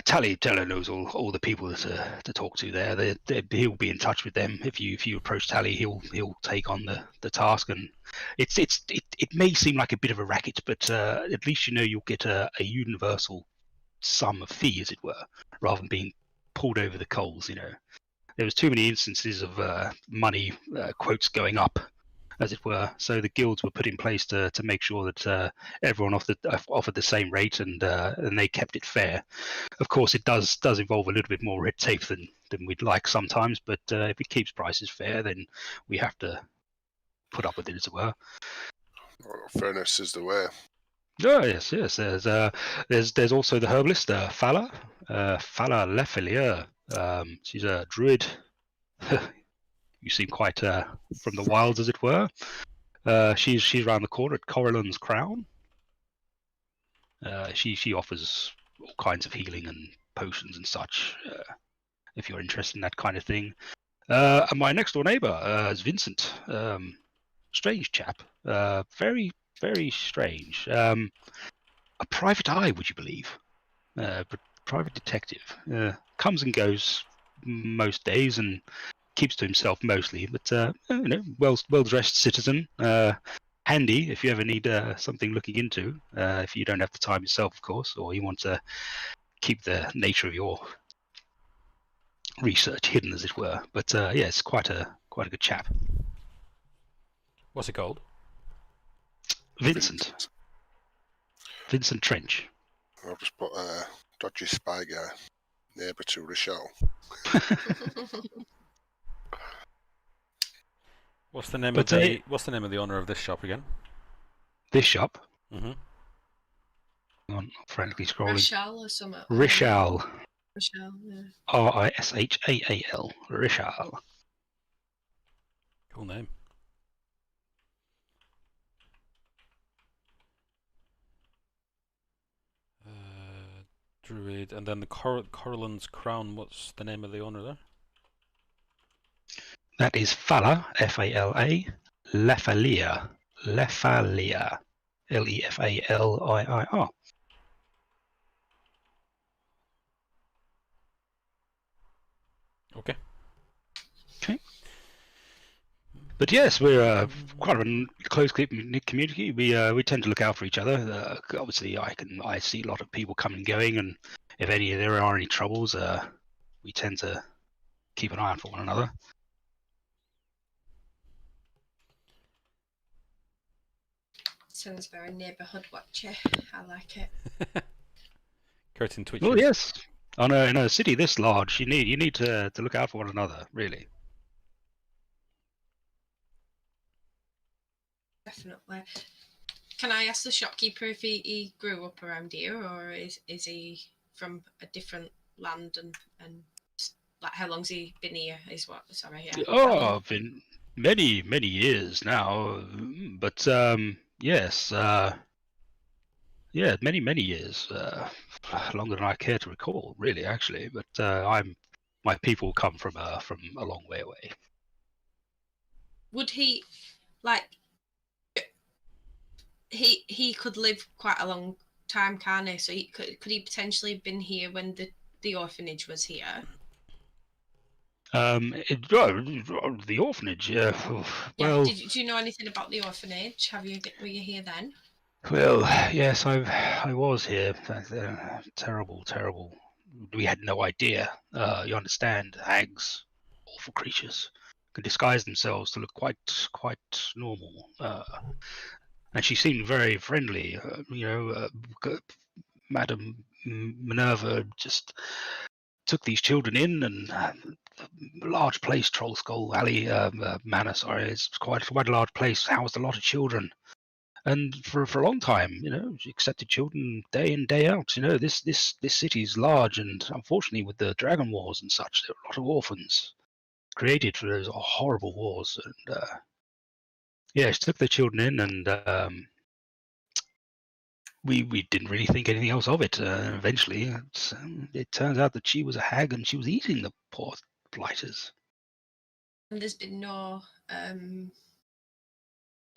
Tally Teller knows all the people to talk to there. He'll be in touch with them. If you approach Tally, he'll take on the task. And it may seem like a bit of a racket, but at least you'll get a universal sum of fee, as it were, rather than being pulled over the coals. There was too many instances of money quotes going up, as it were. So the guilds were put in place to make sure that everyone offered the same rate, and they kept it fair. Of course, it does involve a little bit more red tape than we'd like sometimes, but if it keeps prices fair, then we have to put up with it, as it were. Well, fairness is the way. Oh, yes. There's also the herbalist, Fala Lefelier. She's a druid. You seem quite from the wilds, as it were. She's around the corner at Corellan's Crown. She offers all kinds of healing and potions and such, if you're interested in that kind of thing. And my next door neighbour is Vincent. Strange chap. Very, very strange. A private eye, would you believe? But private detective. Comes and goes most days and keeps to himself mostly, but well dressed citizen. Handy if you ever need something looking into. If you don't have the time yourself, of course, or you want to keep the nature of your research hidden, as it were. But it's quite a good chap. What's it called? Vincent Trench. I've just put dodgy spy guy, neighbour to Rochelle. What's the name of the owner of this shop again? This shop. Mm-hmm. I'm frantically scrolling. Rishal or something. Rishal. Rishal, yeah. Rishaal. Rishal. Cool name. Druid, and then the Corellan's Crown. What's the name of the owner there? That is Fala, F-A-L-A, Lefalier, Lefaliir. Okay. But yes, we're quite a close community. We tend to look out for each other. Obviously, I see a lot of people coming and going, and if there are any troubles, we tend to keep an eye out for one another. Sounds very neighbourhood watchy. I like it. Curtain twitches. Well, yes. In a city this large, you need to look out for one another, really. Definitely. Can I ask the shopkeeper if he grew up around here, or is he from a different land, and like how long's he been here? Yeah. Oh, been many years now, but yes, many years, longer than I care to recall, really, actually. But my people come from a long way away. Would he he could live quite a long time, can't he? So could he potentially have been here when the orphanage was here? The orphanage, yeah. Well, do you know anything about the orphanage? Were you here then? Well, yes, I was here. Terrible. We had no idea. You understand, hags, awful creatures, can disguise themselves to look quite normal. And she seemed very friendly. Madam Minerva just took these children in, and large place, Troll Skull Alley Manor. Sorry, it's quite a large place. Housed a lot of children. And for a long time, she accepted children day in, day out. This city's large, and unfortunately, with the Dragon Wars and such, there are a lot of orphans created for those horrible wars. And she took the children in, and we didn't really think anything else of it. Eventually, it turns out that she was a hag, and she was eating the poor blighters. And there's been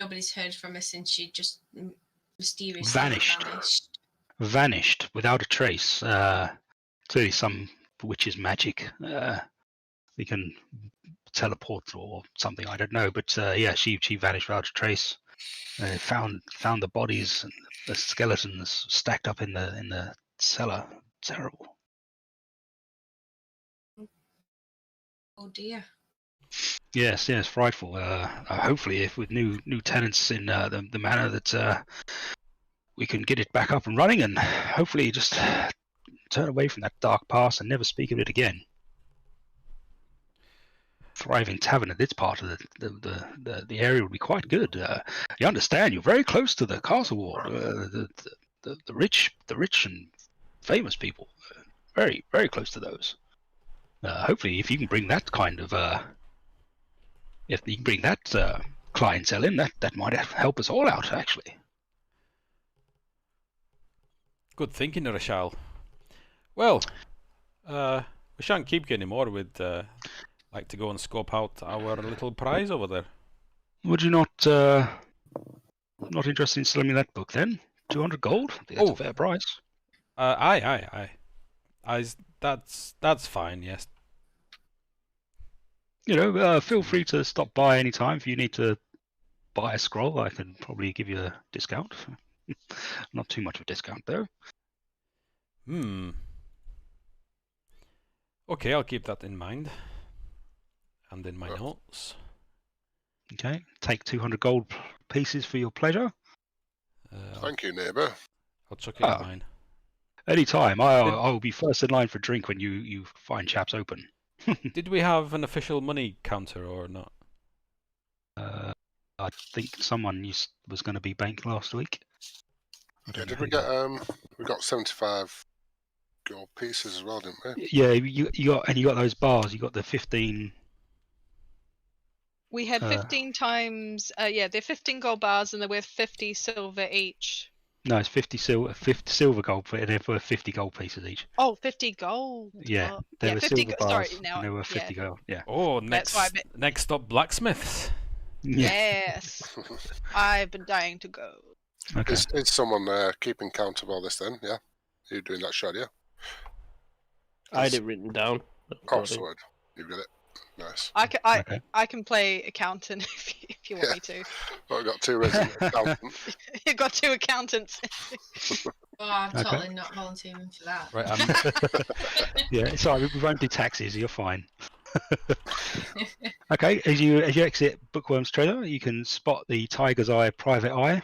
nobody's heard from her since she just mysteriously Vanished without a trace. Clearly some witch's magic. We can teleport or something, I don't know. But she vanished without a trace. Found the bodies and the skeletons stacked up in the cellar. Terrible. Oh dear. Yes, frightful. Hopefully, if with new tenants in the manor, that we can get it back up and running, and hopefully just turn away from that dark past and never speak of it again. Thriving tavern at this part of the area would be quite good. You understand? You're very close to the castle ward. The rich and famous people, very very close to those. Hopefully, if you can bring that kind of clientele in, that might help us all out, actually. Good thinking, Rachel. Well, we shan't keep you anymore. We'd like to go and scope out our little prize over there. Would you not interested in selling me that book then? 200 gold? I think that's a fair price. Aye. That's fine. Yes. Feel free to stop by any time if you need to buy a scroll. I can probably give you a discount. Not too much of a discount though. Okay, I'll keep that in mind. And in my notes. Okay, take 200 gold pieces for your pleasure. Thank you, neighbour. I'll chuck it in mine. Any time. I'll be first in line for a drink when you find chaps open. Did we have an official money counter or not? I think someone was going to be banked last week. Did we get we got 75 gold pieces as well, didn't we? Yeah, you got those bars. You got the 15. We had 15 times. They're 15 gold bars, and they're worth 50 silver each. No, it's 50 silver gold, and they're worth 50 gold pieces each. Oh, 50 gold. Yeah, they were 50 silver bars, sorry, now and they were 50 gold. Yeah. Oh, next up, blacksmiths. Yeah. Yes, I've been dying to go. Okay. Is someone keeping count of all this then? Yeah, you're doing that, Shad, yeah? I had it written down. Oh, sorry, you've got it. Nice. I can play accountant if you want me to. Well, I've got two resident accountants. You've got two accountants. Oh, I'm totally not volunteering for that. Right. Yeah, it's alright. We won't do taxes. You're fine. Okay. As you exit Bookworm's Treasure, you can spot the Tiger's Eye private eye,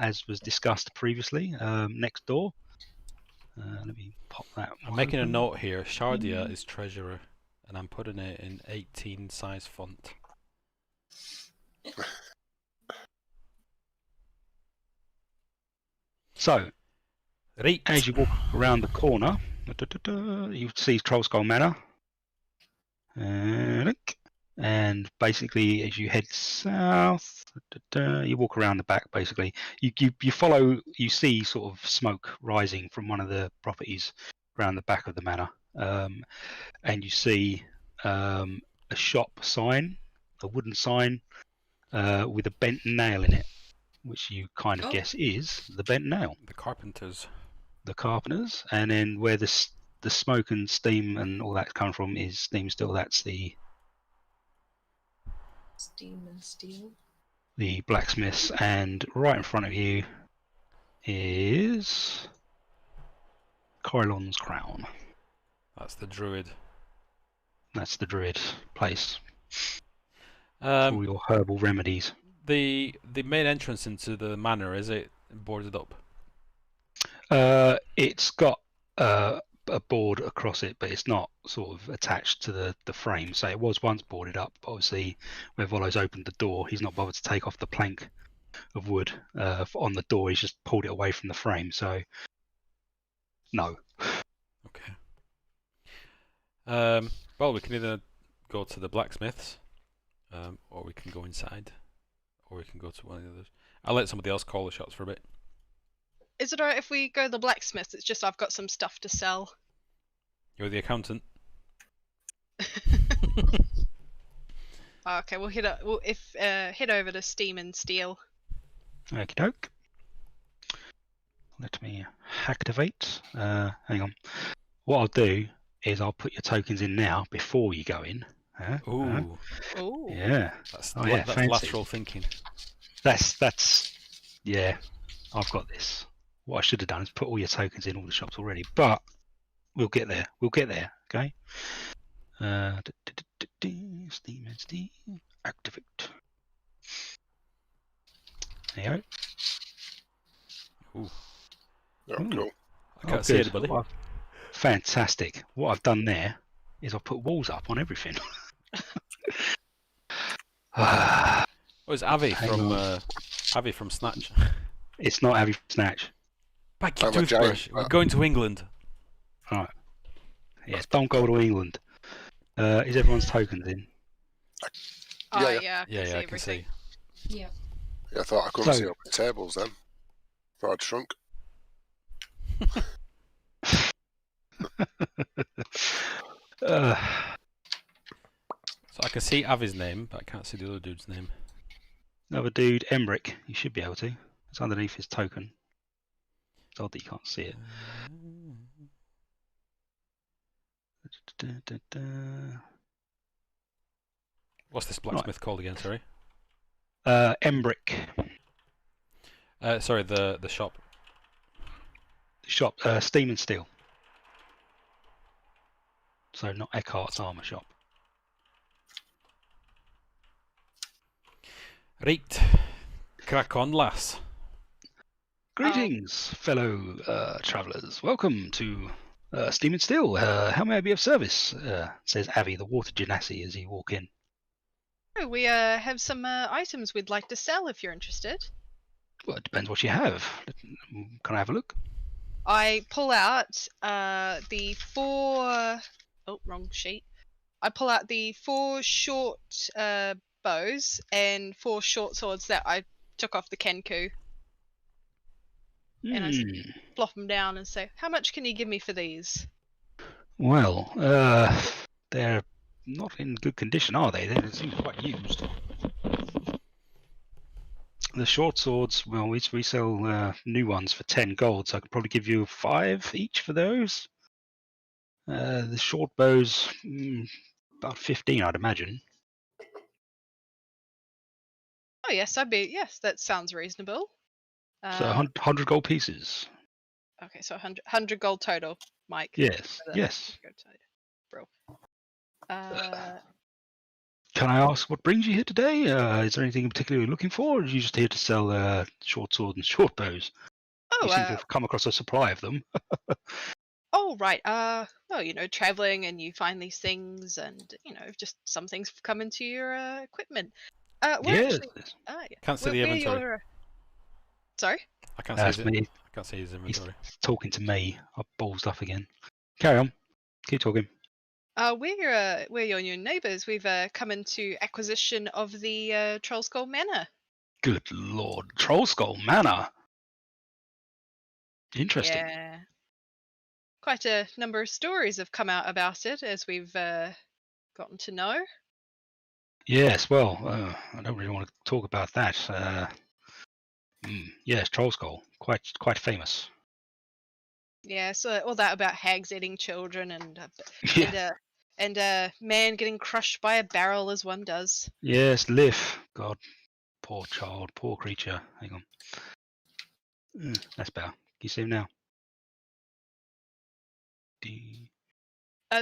as was discussed previously, next door. Let me pop that. I'm making a note here. Shardia is treasurer, and I'm putting it in 18 size font. So, right. as you walk around the corner, you see Trollskull Manor. And basically, as you head south, you walk around the back. Basically, you follow. You see sort of smoke rising from one of the properties around the back of the manor, and you see a shop sign, a wooden sign, with a bent nail in it, which you kind of guess is the bent nail. The carpenters. The carpenters, and then where the smoke and steam and all that come from is steam still. That's the Steam and steel. The blacksmiths, and right in front of you is Corylon's Crown. That's the druid. That's the druid place. All your herbal remedies. The main entrance into the manor, is it boarded up? It's got a board across it, but it's not sort of attached to the frame. So it was once boarded up. Obviously, where Volo's opened the door, he's not bothered to take off the plank of wood on the door. He's just pulled it away from the frame. So no. Okay. Well, we can either go to the blacksmiths, or we can go inside, or we can go to one of the others. I'll let somebody else call the shots for a bit. Is it alright if we go to the blacksmith? It's just I've got some stuff to sell. You're the accountant. Okay, we'll head over to Steam and Steel. Okie doke. Let me activate. Hang on. What I'll do is I'll put your tokens in now before you go in. Ooh, Ooh. Yeah. that's Oh yeah, that's fancy. lateral thinking. That's yeah. I've got this. What I should have done is put all your tokens in all the shops already, but we'll get there. We'll get there. Okay. Steam and Steam. Activate. There you go. Ooh, Oh, Ooh. cool. I can't Oh, see good. anybody. Fantastic. What I've done there is I've put walls up on everything. Oh, it's Avi Hang from on. Avi from Snatch. It's not Abby Snatch. Pack your I'm a giant, toothbrush. We're going to England. Right. Yeah, don't go to England. Is everyone's tokens in? Oh, Yeah, yeah. Yeah, I can everything. see. Yeah. Yeah, I thought I couldn't So- see up the tables then. Thought I'd shrunk. Uh, So I can see Avi's name, but I can't see the other dude's name. another dude, Emric. You should be able to. It's underneath his token. It's odd that you can't see it. What's this blacksmith called again? Sorry. Emric. Sorry, the shop. Shop. Steam and Steel. So not Eckhart's armor shop. Right. Crack on, lass. Greetings, fellow travellers. Welcome to Steam and Steel. How may I be of service? Says Avi, the water genasi, as you walk in. Oh, we have some items we'd like to sell if you're interested. Well, it depends what you have. Can I have a look? I pull out the 4. Oh, wrong sheet. I pull out the 4 short bows and 4 short swords that I took off the Kenku. And I flop them down and say, "How much can you give me for these?" Well, they're not in good condition, are they? They seem quite used. The short swords, well, we sell new ones for 10 gold, so I could probably give you 5 each for those. The short bows, about 15, I'd imagine. Oh yes, yes, that sounds reasonable. So 100 gold pieces. Okay, so 100 gold total, Mike. Yes, For the- yes. Bro. Can I ask what brings you here today? Is there anything in particular you're looking for, or are you just here to sell short sword and short bows? You seem to have come across a supply of them. Oh, right. Well, traveling and you find these things, and just some things come into your equipment. Yes. Yeah. Can't see the Where inventory. you're- Sorry. I can't That's see me. I can't see his inventory. Talking to me. I ballsed up again. Carry on. Keep talking. We're your new neighbours. We've come into acquisition of the Troll Skull Manor. Good lord. Troll Skull Manor. Interesting. Yeah. Quite a number of stories have come out about it as we've gotten to know. Yes, well, I don't really want to talk about that. Yes, Troll Skull. Quite famous. Yeah, so all that about hags eating children Yeah. and a man getting crushed by a barrel as one does. Yes, Liv. God. Poor child. Poor creature. Hang on. That's better. Can you see him now?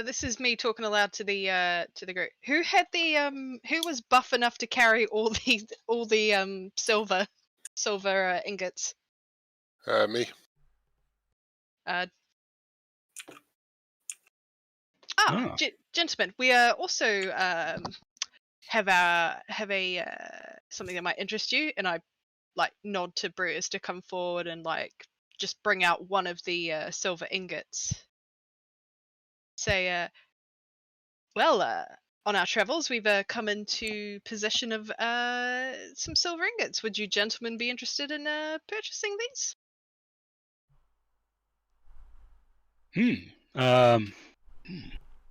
This is me talking aloud to the group. Who had who was buff enough to carry all the silver ingots? Me. Oh. Gentlemen, we also have a something that might interest you, and I nod to Brutus to come forward and just bring out one of the silver ingots. Say, on our travels, we've come into possession of some silver ingots. Would you gentlemen be interested in purchasing these?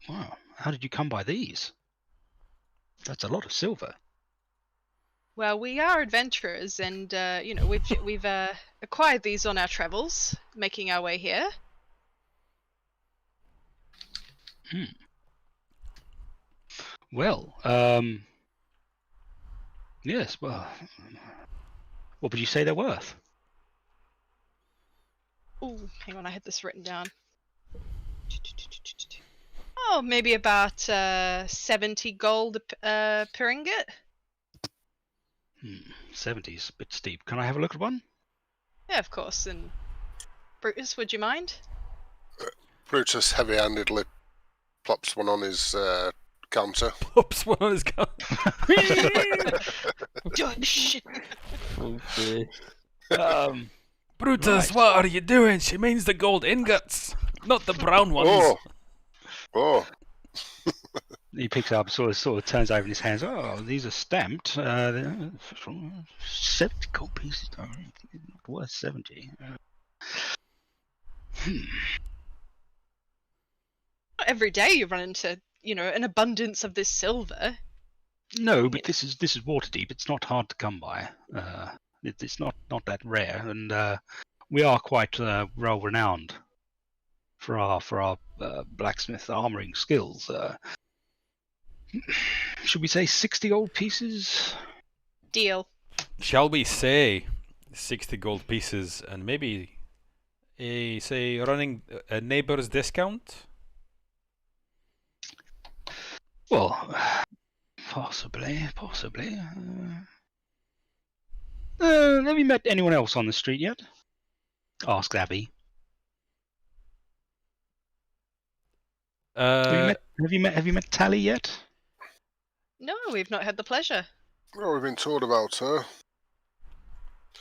Wow. How did you come by these? That's a lot of silver. Well, we are adventurers, and we've acquired these on our travels, making our way here. Well, yes. Well, what would you say they're worth? Oh, hang on, I had this written down. Oh, maybe about 70 gold per ingot. 70's a bit steep. Can I have a look at one? Yeah, of course. And Brutus, would you mind? Brutus heavy-handedly plops one on his counter. Oops, one on his gun. Shit. Okay. Brutus, Right. what are you doing? She means the gold ingots, not the brown ones. Oh, He picks up, sort of turns over in his hands. Oh, these are stamped. They're 70 gold pieces. Not worth 70. Not every day you run into, an abundance of this silver. No, but this is Waterdeep. It's not hard to come by. It's not that rare, and we are quite well renowned for our blacksmith armoring skills. Should we say 60 gold pieces? Deal. Shall we say 60 gold pieces and maybe running a neighbor's discount? Well, possibly. Have you met anyone else on the street yet? Asked Abby. Have you met Tally yet? No, we've not had the pleasure. well, we've been told about her.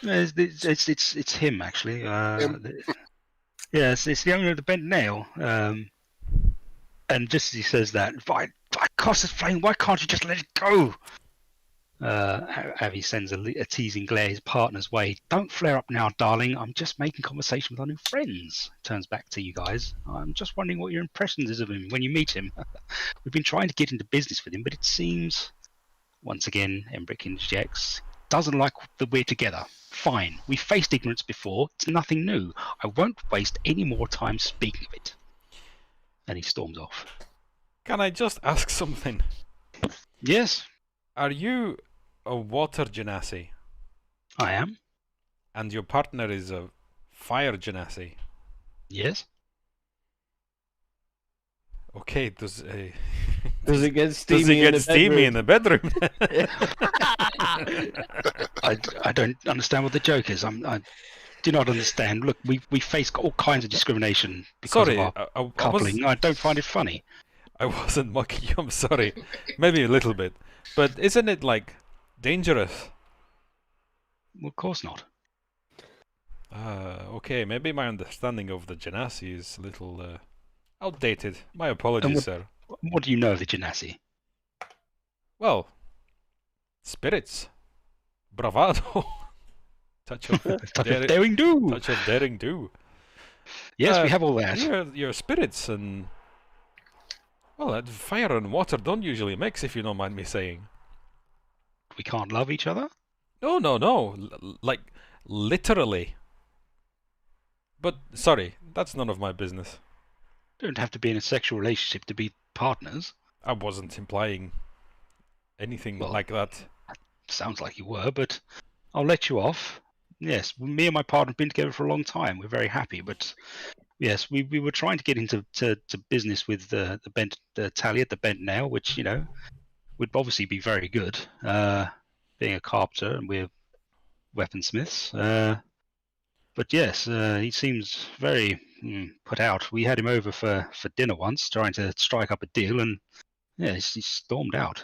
It's him actually. Him? Yes, it's the owner of the Bent Nail. And just as he says that, by Costas Flame, why can't you just let it go? Abby sends a teasing glare his partner's way. Don't flare up now, darling. I'm just making conversation with our new friends. Turns back to you guys. I'm just wondering what your impressions is of him when you meet him. We've been trying to get into business with him, but it seems, once again, Embrick interjects, doesn't like that we're together. Fine. We faced ignorance before. It's nothing new. I won't waste any more time speaking of it. And he storms off. Can I just ask something? Yes, Are you a water genasi I am. and your partner is a fire genasi? Yes. Okay, Does it get steamy? does it get steamy in the bedroom? I don't understand what the joke is. I do not understand. Look, we face all kinds of discrimination because Sorry, of our I was, coupling. I don't find it funny. I wasn't mocking you, I'm sorry. Maybe a little bit. But isn't it, like, dangerous? Well, of course not. Okay, maybe my understanding of the genasi is a little outdated. My apologies, sir. What do you know of the Genasi? Well, spirits. Bravado. Touch of Touch of daring do. Touch of daring do. Yes, we have all that. Your spirits and... Well, fire and water don't usually mix, if you don't mind me saying. We can't love each other? No. Like, literally. But, sorry, that's none of my business. Don't have to be in a sexual relationship to be partners. I wasn't implying anything Well, like that. Sounds like you were, but I'll let you off. Yes, me and my partner have been together for a long time. We're very happy, but yes, we were trying to get into to business with the Tally at the Bent Nail, which, you know, would obviously be very good, being a carpenter and we're weaponsmiths. But yes, he seems very put out. We had him over for dinner once, trying to strike up a deal, and yeah, he stormed out.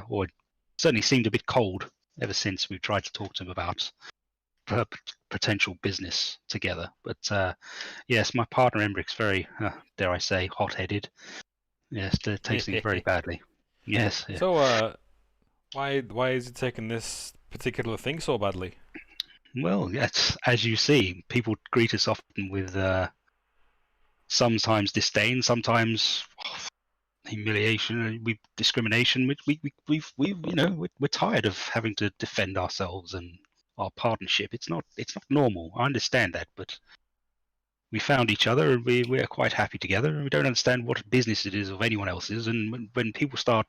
Or certainly seemed a bit cold ever since we've tried to talk to him about potential business together. But yes, my partner Embrick's very, dare I say, hot-headed. Yes, takes things very badly. Yes. Yeah. So, why is it taking this particular thing so badly? Well, yes, as you see, people greet us often with sometimes disdain, sometimes humiliation, discrimination. We're tired of having to defend ourselves and our partnership. It's not normal. I understand that, but we found each other and we're quite happy together, and we don't understand what business it is of anyone else's. And when people start,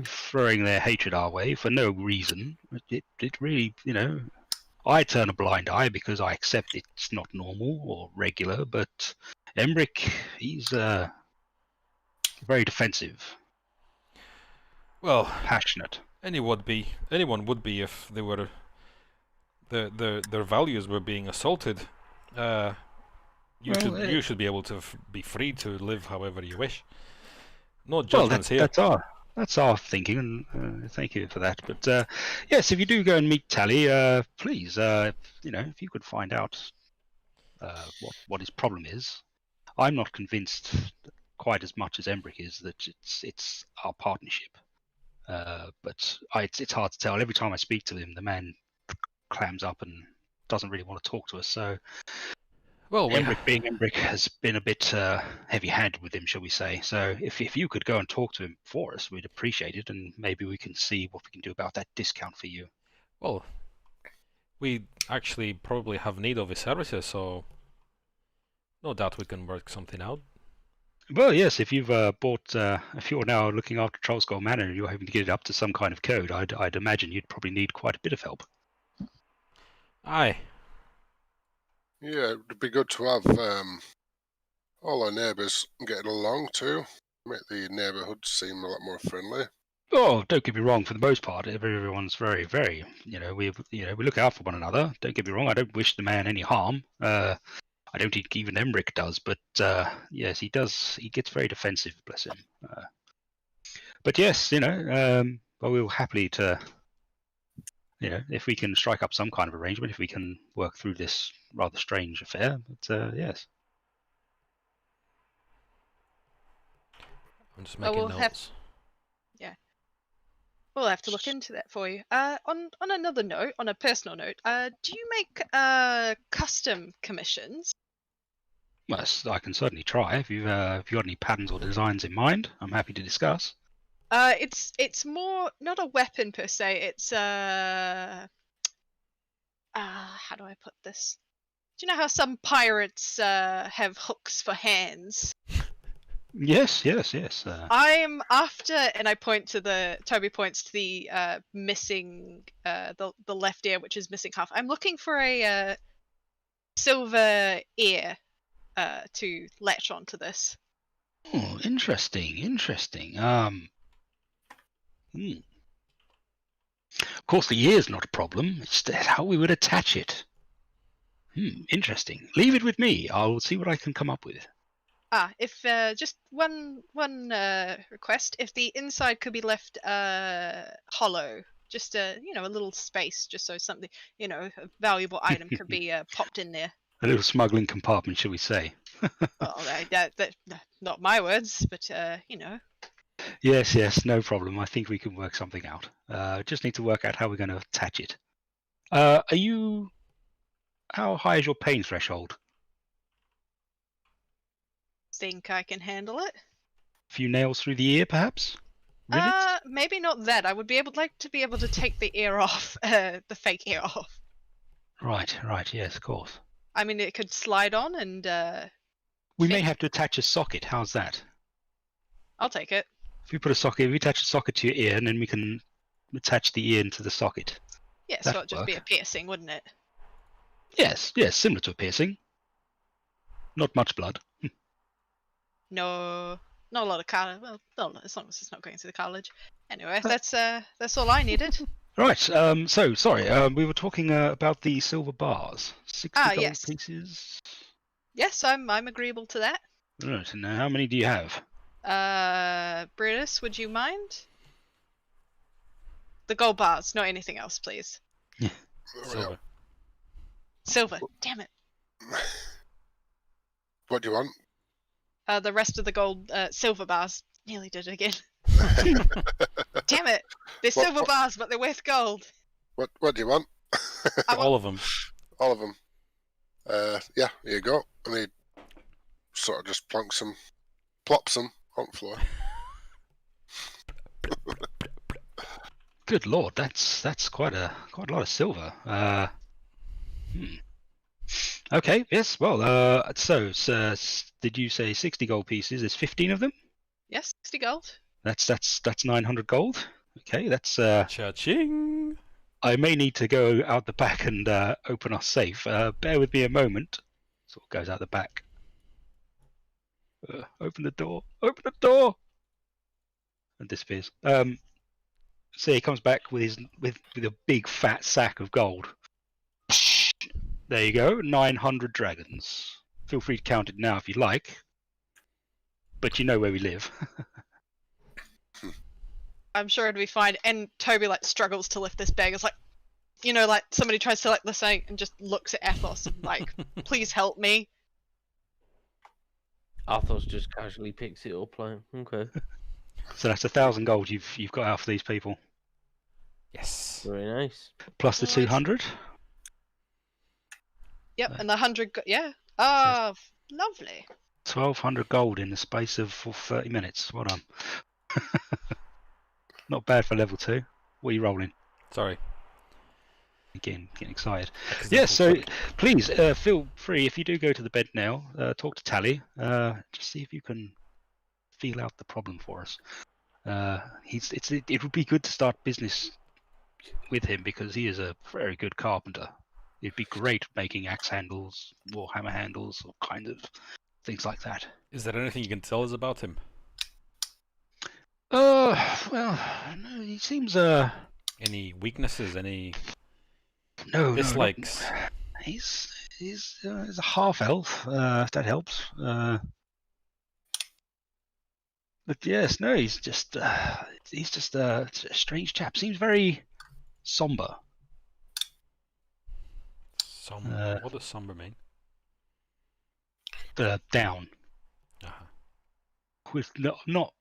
throwing their hatred our way for no reason, it really, I turn a blind eye because I accept it's not normal or regular. But Emric, he's very defensive, Well, passionate. anyone would be if they were their values were being assaulted. You should be able to be free to live however you wish. No judgments here. That's our thinking, and thank you for that. But yes, if you do go and meet Tally, please, if you could find out what his problem is. I'm not convinced quite as much as Embrick is that it's our partnership. But it's hard to tell. Every time I speak to him, the man clams up and doesn't really want to talk to us. So, Well, Embrick being Embrick has been a bit heavy-handed with him, shall we say. So if you could go and talk to him for us, we'd appreciate it, and maybe we can see what we can do about that discount for you. well, we actually probably have need of his services, so no doubt we can work something out. Well, yes, if you've if you're now looking after Trollskull Manor and you're hoping to get it up to some kind of code, I'd imagine you'd probably need quite a bit of help. Aye. Yeah, it'd be good to have all our neighbours getting along too. Make the neighbourhood seem a lot more friendly. Oh, don't get me wrong. For the most part, everyone's very, very. We look out for one another. Don't get me wrong. I don't wish the man any harm. I don't think even Emric does, but yes, he does. He gets very defensive, bless him. But yes, we'll happily to, if we can strike up some kind of arrangement, if we can work through this rather strange affair. But yes. I'm just making notes. We'll have to look into that for you. On another note, on a personal note, do you make custom commissions? Yes, I can certainly try. If you've got any patterns or designs in mind, I'm happy to discuss. It's more not a weapon per se. It's how do I put this? Do you know how some pirates have hooks for hands? Yes. I'm after, and Toby points to the missing the left ear, which is missing half. I'm looking for a silver ear to latch onto this. Oh, interesting. Of course, the ear's not a problem. It's how we would attach it. Interesting. Leave it with me. I'll see what I can come up with. If just one request, if the inside could be left hollow, just a little space, just so something a valuable item could be popped in there. A little smuggling compartment, shall we say? Well, that not my words, but Yes, no problem. I think we can work something out. Just need to work out how we're going to attach it. How high is your pain threshold? Think I can handle it. A few nails through the ear, perhaps? Rivets? Maybe not that. I would like to be able to take the ear off, the fake ear off. Right. Yes, of course. I mean, it could slide on and. We may have to attach a socket. How's that? I'll take it. If we attach a socket to your ear, and then we can attach the ear into the socket. Yeah, so it'd just be a piercing, wouldn't it? Yes, similar to a piercing. Not much blood. No, not a lot of cartilage. Well, as long as it's not going to the cartilage. Anyway, that's all I needed. Right. So sorry. We were talking about the silver bars. 60 gold yes. pieces. Yes, I'm agreeable to that. Right. And how many do you have? Brutus, would you mind? The gold bars, not anything else, please. Silver. Silver. Damn it. What do you want? The rest of the gold, silver bars. Nearly did it again. Damn it! They're silver bars, but they're worth gold. What do you want? All of them. All of them. Yeah, here you go. And he sort of just plops them on the floor. Good lord, that's quite a lot of silver. Okay, yes. Well, so did you say 60 gold pieces? There's 15 of them. Yes, 60 gold. That's 900 gold. Okay, that's Cha-ching! I may need to go out the back and open our safe. Bear with me a moment. Sort of goes out the back. Open the door. Open the door. And disappears. So he comes back with with a big fat sack of gold. There you go, 900 dragons. Feel free to count it now if you like. But you know where we live. I'm sure it'll be fine. And Toby like struggles to lift this bag. It's like, you know, like somebody tries to like the thing and just looks at Athos and like, please help me. Athos just casually picks it up, like, okay. So that's 1,000 gold you've got out for these people. Yes. Very nice. Plus the Nice. 200. Yep, and the 100. Yeah. Ah, lovely. 1,200 gold in the space of 30 minutes. Well done. Not bad for level 2. What are you rolling? Sorry. Getting excited. Accidental Yes, so click. please feel free, if you do go to the bed now, talk to Tally. Just see if you can feel out the problem for us. It would be good to start business with him because he is a very good carpenter. It'd be great making axe handles, warhammer handles, all kinds of things like that. Is there anything you can tell us about him? Well, no, he seems Any weaknesses? Any no dislikes? No, he's a half elf. If that helps. But yes, no, he's just a strange chap. Seems very somber. What does somber mean? Down, Uh-huh. with not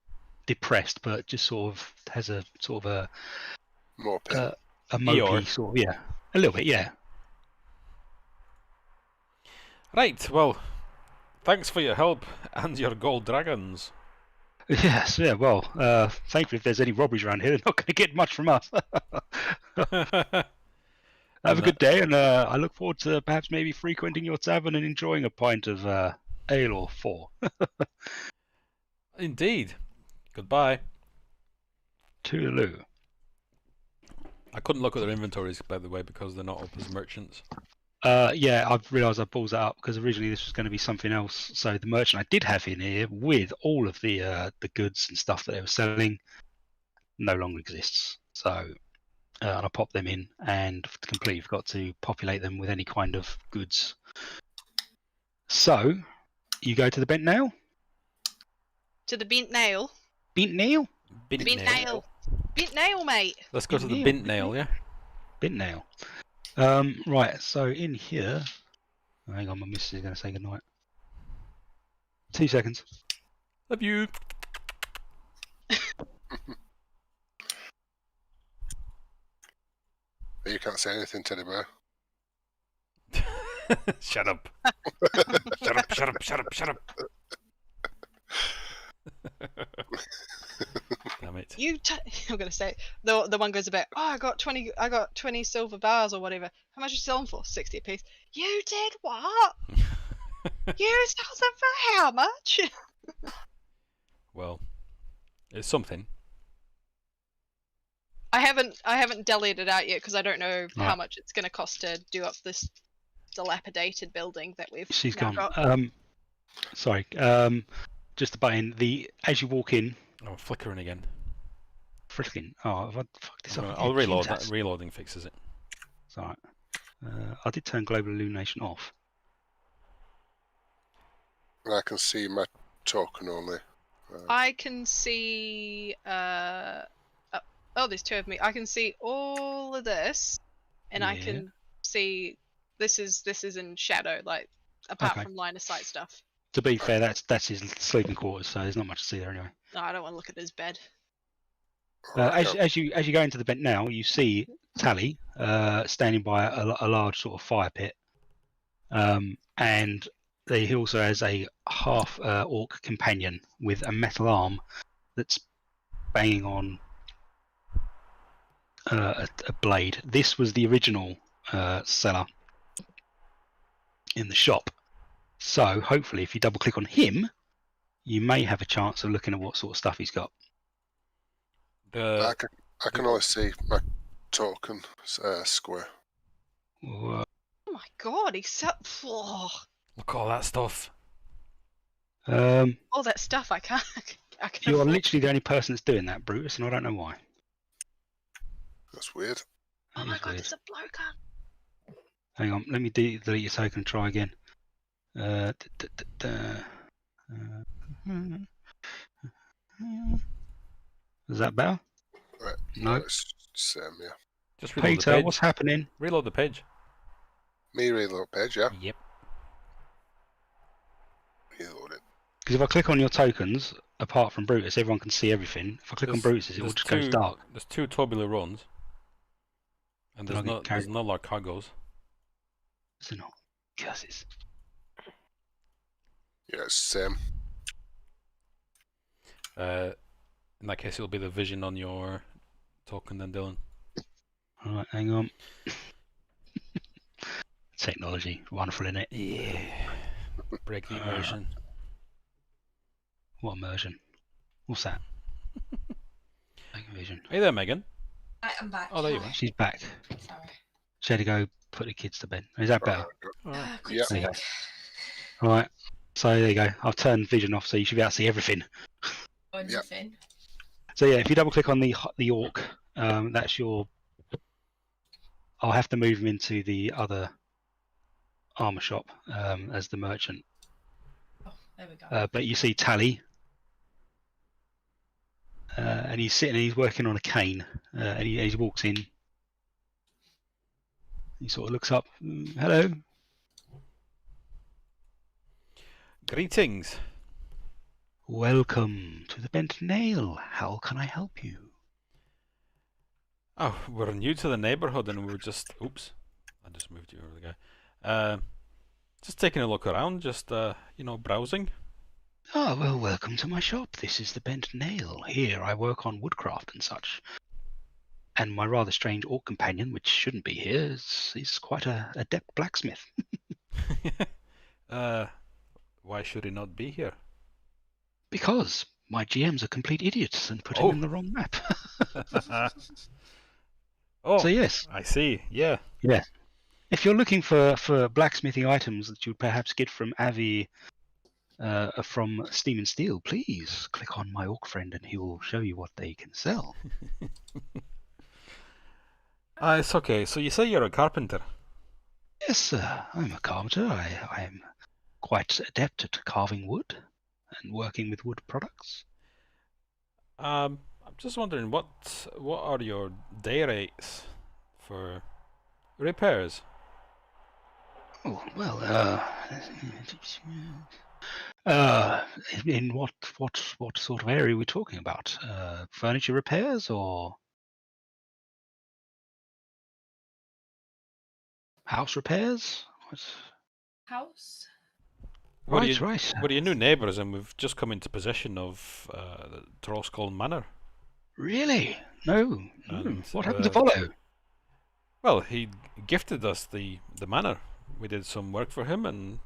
depressed, but just sort of has a sort of More pin. a mopey Eeyore. sort of, yeah, a little bit, yeah. Right, well, thanks for your help and your gold dragons. Yes, yeah. Well, thankfully, if there's any robberies around here, they're not going to get much from us. Have a good day, and I look forward to perhaps maybe frequenting your tavern and enjoying a pint of ale or 4. Indeed. Goodbye. Toodaloo. I couldn't look at their inventories, by the way, because they're not up as merchants. Yeah, I've realised I balls that up because originally this was going to be something else. So the merchant I did have in here with all of the goods and stuff that they were selling no longer exists. So I popped them in and completely forgot to populate them with any kind of goods. So you go to the bent nail. To the bent nail. Bent nail. Bint Bent nail. nail. Bent nail, mate. Let's go to the bint nail, yeah? Bent nail. Right, so in here, hang on, my missus is going to say goodnight. 2 seconds. Love you. You can't say anything, Teddy Bear. Shut up. Shut up, shut up, shut up, shut up. Damn it. I'm gonna say the one goes about. Oh, I got 20 silver bars or whatever. How much are you selling for? 60 a piece. You did what? You sold them for how much? Well, it's something. I haven't dellied it out yet because I don't know how Right. much it's gonna cost to do up this dilapidated building that we've She's now gone. got. Sorry. Just to butt in, as you walk in, Oh, flickering again. freaking. Oh, have I fucked this up? I'll again? reload Jesus. that. Reloading fixes it. It's alright. I did turn global illumination off. I can see my token only. I can see. Oh, there's 2 of me. I can see all of this, and I Yeah. can see this is in shadow, like apart Okay. from line of sight stuff. To be fair, that's his sleeping quarters, so there's not much to see there anyway. No, I don't want to look at his bed. As you go into the bent now, you see Tally standing by a large sort of fire pit, and he also has a half orc companion with a metal arm that's banging on a blade. This was the original seller in the shop. So hopefully, if you double click on him, you may have a chance of looking at what sort of stuff he's got. I can only see my token square. Whoa. Oh my god, he's so. Oh, Look at all that stuff. all that stuff I can't. I can You are afford. literally the only person that's doing that, Brutus, and I don't know why. That's weird. Oh That my is god, weird. there's a blowgun. Hang on, let me delete your token and try again. Is that better? Right. No. It's same, yeah. Just reload the Peter, page. what's happening? Reload the page. Me reload page, yeah. Yep. Reload it. Because if I click on your tokens, apart from Brutus, everyone can see everything. If I click on Brutus, it all just goes dark. There's 2 tubular runs. And Then I'll get there's carried. no like cargoes. Is it not? Curses. Yeah, it's same. In that case, it'll be the vision on your token then, Dylan. Alright, hang on. Technology, wonderful, isn't it? Yeah. Break the immersion. What immersion? What's that? Vision. Hey there, Megan. Right, I'm back. Oh, there you Hi. are. She's back. Sorry. She had to go put the kids to bed. Is that better? Quick Yeah. There you sec. go. Right. So there you go. I've turned vision off, so you should be able to see everything. Or Yep. nothing. So yeah, if you double click on the orc, that's your. I'll have to move him into the other armor shop as the merchant. Oh, there we go. But you see Tally, and he's sitting and he's working on a cane, and he walks in. He sort of looks up. Hello. Greetings. Welcome to the Bent Nail. How can I help you? Oh, we're new to the neighborhood and we were just... Oops. I just moved you over the guy. Just taking a look around, just, browsing. Ah, well, welcome to my shop. This is the Bent Nail. Here I work on woodcraft and such. And my rather strange orc companion, which shouldn't be here, is quite a adept blacksmith. Why should he not be here? Because my GM's are complete idiots and put him Oh. in the wrong map. Oh, So yes, I see. Yeah. if you're looking for blacksmithing items that you'd perhaps get from Avi from Steam and Steel, please click on my orc friend and he will show you what they can sell. It's okay. So you say you're a carpenter? Yes, sir. I'm a carpenter. I am quite adept at carving wood and working with wood products. I'm just wondering what are your day rates for repairs? Oh well, in what sort of area are we talking about? Furniture repairs or house repairs? House? Right. We're your new neighbours and we've just come into possession of the Trollskull Manor. Really? No. And, What happened to Volo? Well, he gifted us the manor. We did some work for him and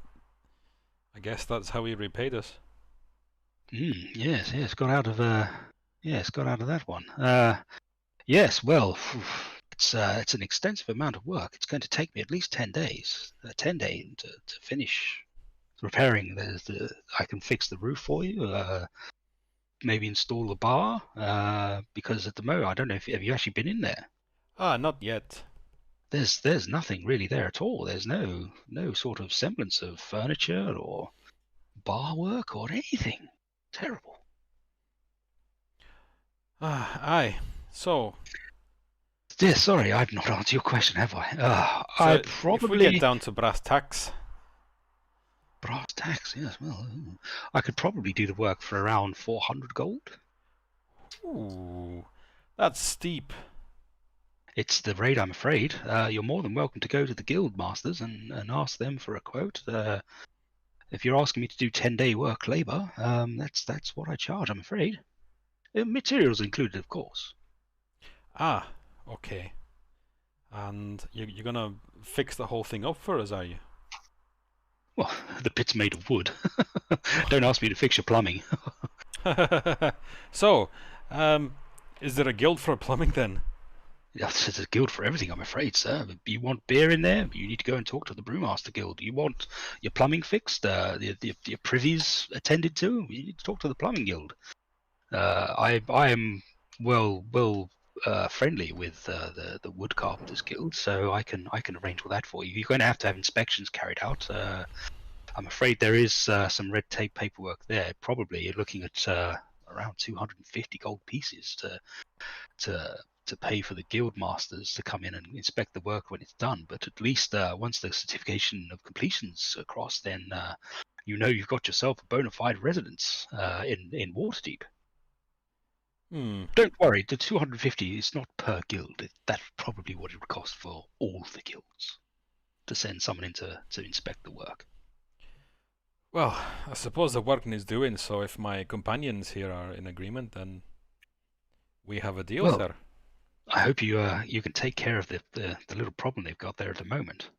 I guess that's how he repaid us. Yes, got out of got out of that one. Yes, well, it's an extensive amount of work. It's going to take me at least 10 days. 10 days to finish repairing. I can fix the roof for you. Maybe install the bar. Because at the moment, I don't know if have you actually been in there. Not yet. There's nothing really there at all. There's no sort of semblance of furniture or bar work or anything. Terrible. Aye. So, Yeah, sorry, I've not answered your question, have I? I if we probably get down to brass tacks, brass tacks. Yes, well, I could probably do the work for around 400 gold. ooh, that's steep. It's the rate, I'm afraid. You're more than welcome to go to the guild masters and ask them for a quote. if you're asking me to do 10-day work labour, that's what I charge, I'm afraid. Materials included, of course. Ah, okay. And you're gonna fix the whole thing up for us, are you? Well, the pit's made of wood. Don't ask me to fix your plumbing. So, is there a guild for plumbing then? There's a guild for everything, I'm afraid, sir. You want beer in there? You need to go and talk to the Brewmaster Guild. You want your plumbing fixed? Your privies attended to? You need to talk to the Plumbing Guild. I am well friendly with the Wood Carpenters Guild, so I can arrange all that for you. You're going to have inspections carried out. I'm afraid there is some red tape paperwork there. Probably you're looking at around 250 gold pieces to pay for the guild masters to come in and inspect the work when it's done. But at least once the certification of completion's across, then you've got yourself a bona fide residence in Waterdeep. Don't worry, the 250 is not per guild. That's probably what it would cost for all the guilds to send someone in to inspect the work. Well, I suppose the work needs doing, so if my companions here are in agreement, then we have a deal, Well, sir. I hope you can take care of the little problem they've got there at the moment.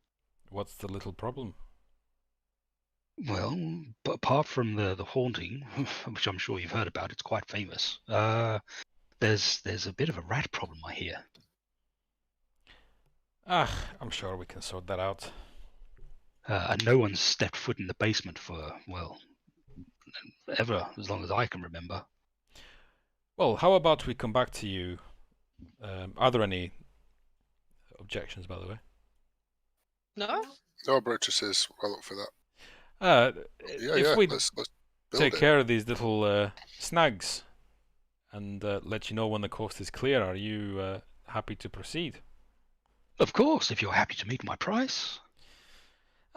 What's the little problem? Well, but apart from the haunting, which I'm sure you've heard about, it's quite famous. There's a bit of a rat problem, I hear. I'm sure we can sort that out. And no one's stepped foot in the basement for, well, ever, as long as I can remember. Well, how about we come back to you? Are there any objections, by the way? No? No, Brutus is well up for that. If we let's build take it. care of these little snags and let you know when the coast is clear, are you happy to proceed? Of course, if you're happy to meet my price.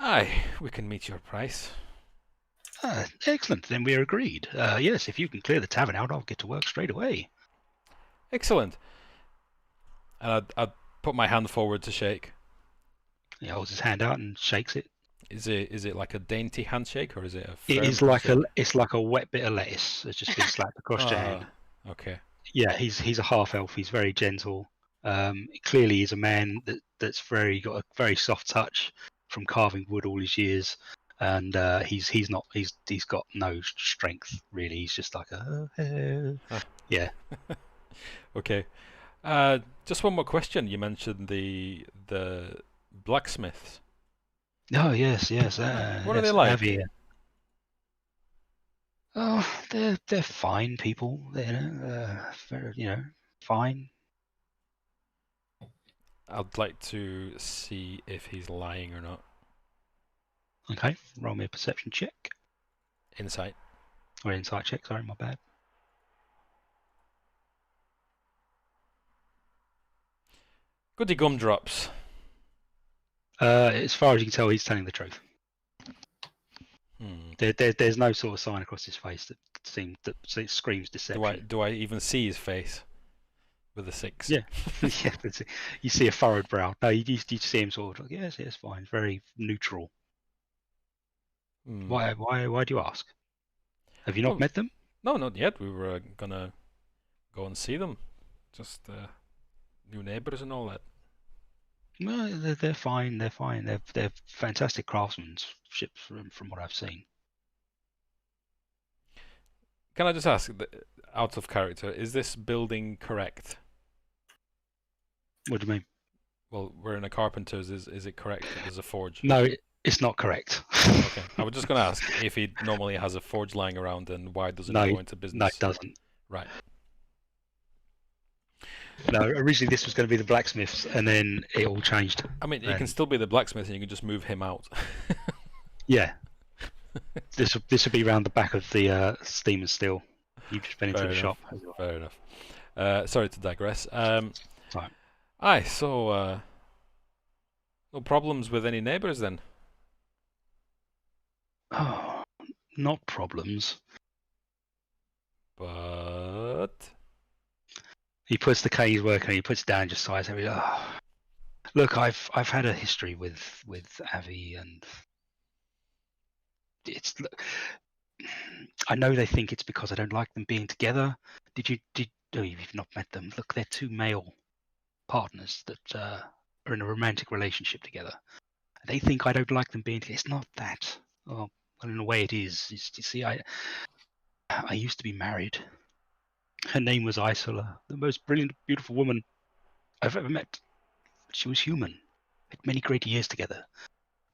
Aye, we can meet your price. Excellent, then we're agreed. Yes, if you can clear the tavern out, I'll get to work straight away. Excellent. And I'd put my hand forward to shake. He holds his hand out and shakes it. Is it like a dainty handshake, or is it a It firm is like handshake? like a wet bit of lettuce that's just been slapped across your hand. Okay. Yeah, he's a half elf. He's very gentle. Clearly, he's a man that's got a very soft touch from carving wood all his years, and he's got no strength really. He's just like yeah. Okay. Just one more question. You mentioned the blacksmiths. Oh yes. What are they like? Oh, they're fine people. Very, fine. I'd like to see if he's lying or not. Okay, roll me a perception check. Insight. Or insight check, sorry, my bad. Goody gumdrops. As far as you can tell, he's telling the truth. Hmm. There's no sort of sign across his face that screams deception. Do I even see his face with a 6? Yeah, yeah. You see a furrowed brow. No, you see him sort of like, yes, fine. Very neutral. Hmm. Why do you ask? Have you not met them? No, not yet. We were gonna go and see them. Just new neighbours and all that. No, they're fine. They're fine. They're fantastic craftsmanship from what I've seen. Can I just ask, out of character, is this building correct? What do you mean? Well, we're in a carpenter's. Is it correct that there's a forge? No, it's not correct. Okay, I was just going to ask if he normally has a forge lying around, and why doesn't he go into business? No, it doesn't. Right. No, originally this was going to be the blacksmiths, and then it all changed. I mean, it can still be the blacksmith, and you can just move him out. Yeah. This would be around the back of the steam and steel. You've just been into the shop. Fair enough. Sorry to digress. Right. Aye, so no problems with any neighbours then? Oh, not problems. But He puts the cane he's working on, he puts it down, just sighs. Look, I've had a history with Avi, and it's. I know they think it's because I don't like them being together. Oh, you've not met them. Look, they're two male partners that are in a romantic relationship together. They think I don't like them being together. It's not that. Well, in a way, it is. You see, I used to be married. Her name was Isola, the most brilliant, beautiful woman I've ever met. She was human. We had many great years together.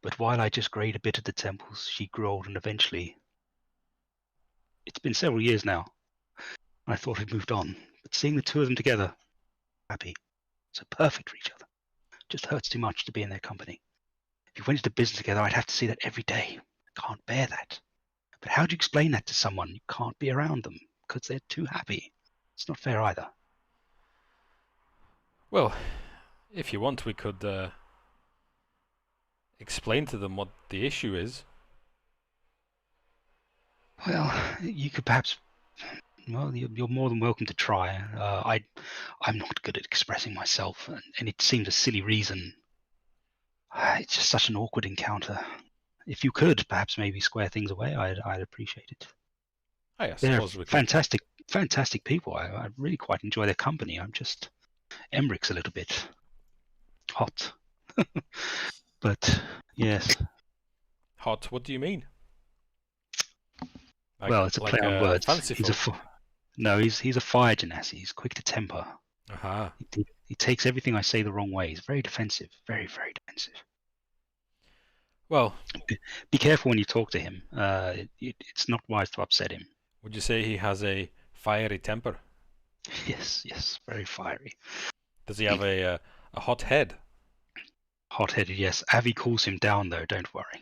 But while I just grayed a bit at the temples, she grew old, and eventually, it's been several years now. I thought I'd moved on, but seeing the two of them together, happy, so perfect for each other, just hurts too much to be in their company. If we went into business together, I'd have to see that every day. I can't bear that. But how do you explain that to someone? You can't be around them because they're too happy. It's not fair either. Well, if you want, we could explain to them what the issue is. Well, you could perhaps. Well, you're more than welcome to try. I'm not good at expressing myself, and it seems a silly reason. It's just such an awkward encounter. If you could, perhaps maybe square things away, I'd appreciate it. I They're suppose we could. fantastic people. I really quite enjoy their company. I'm just Emrick's a little bit hot, but yes. Hot? What do you mean? Like, Well, it's a play on words. Fanciful. He's a fire genasi. He's quick to temper. Aha. He takes everything I say the wrong way. He's very defensive. Very, very defensive. Well, Be careful when you talk to him. It's not wise to upset him. would you say he has a fiery temper? Yes, very fiery. Does he have a hot head? Hot-headed, yes. Avi calls him down, though. Don't worry.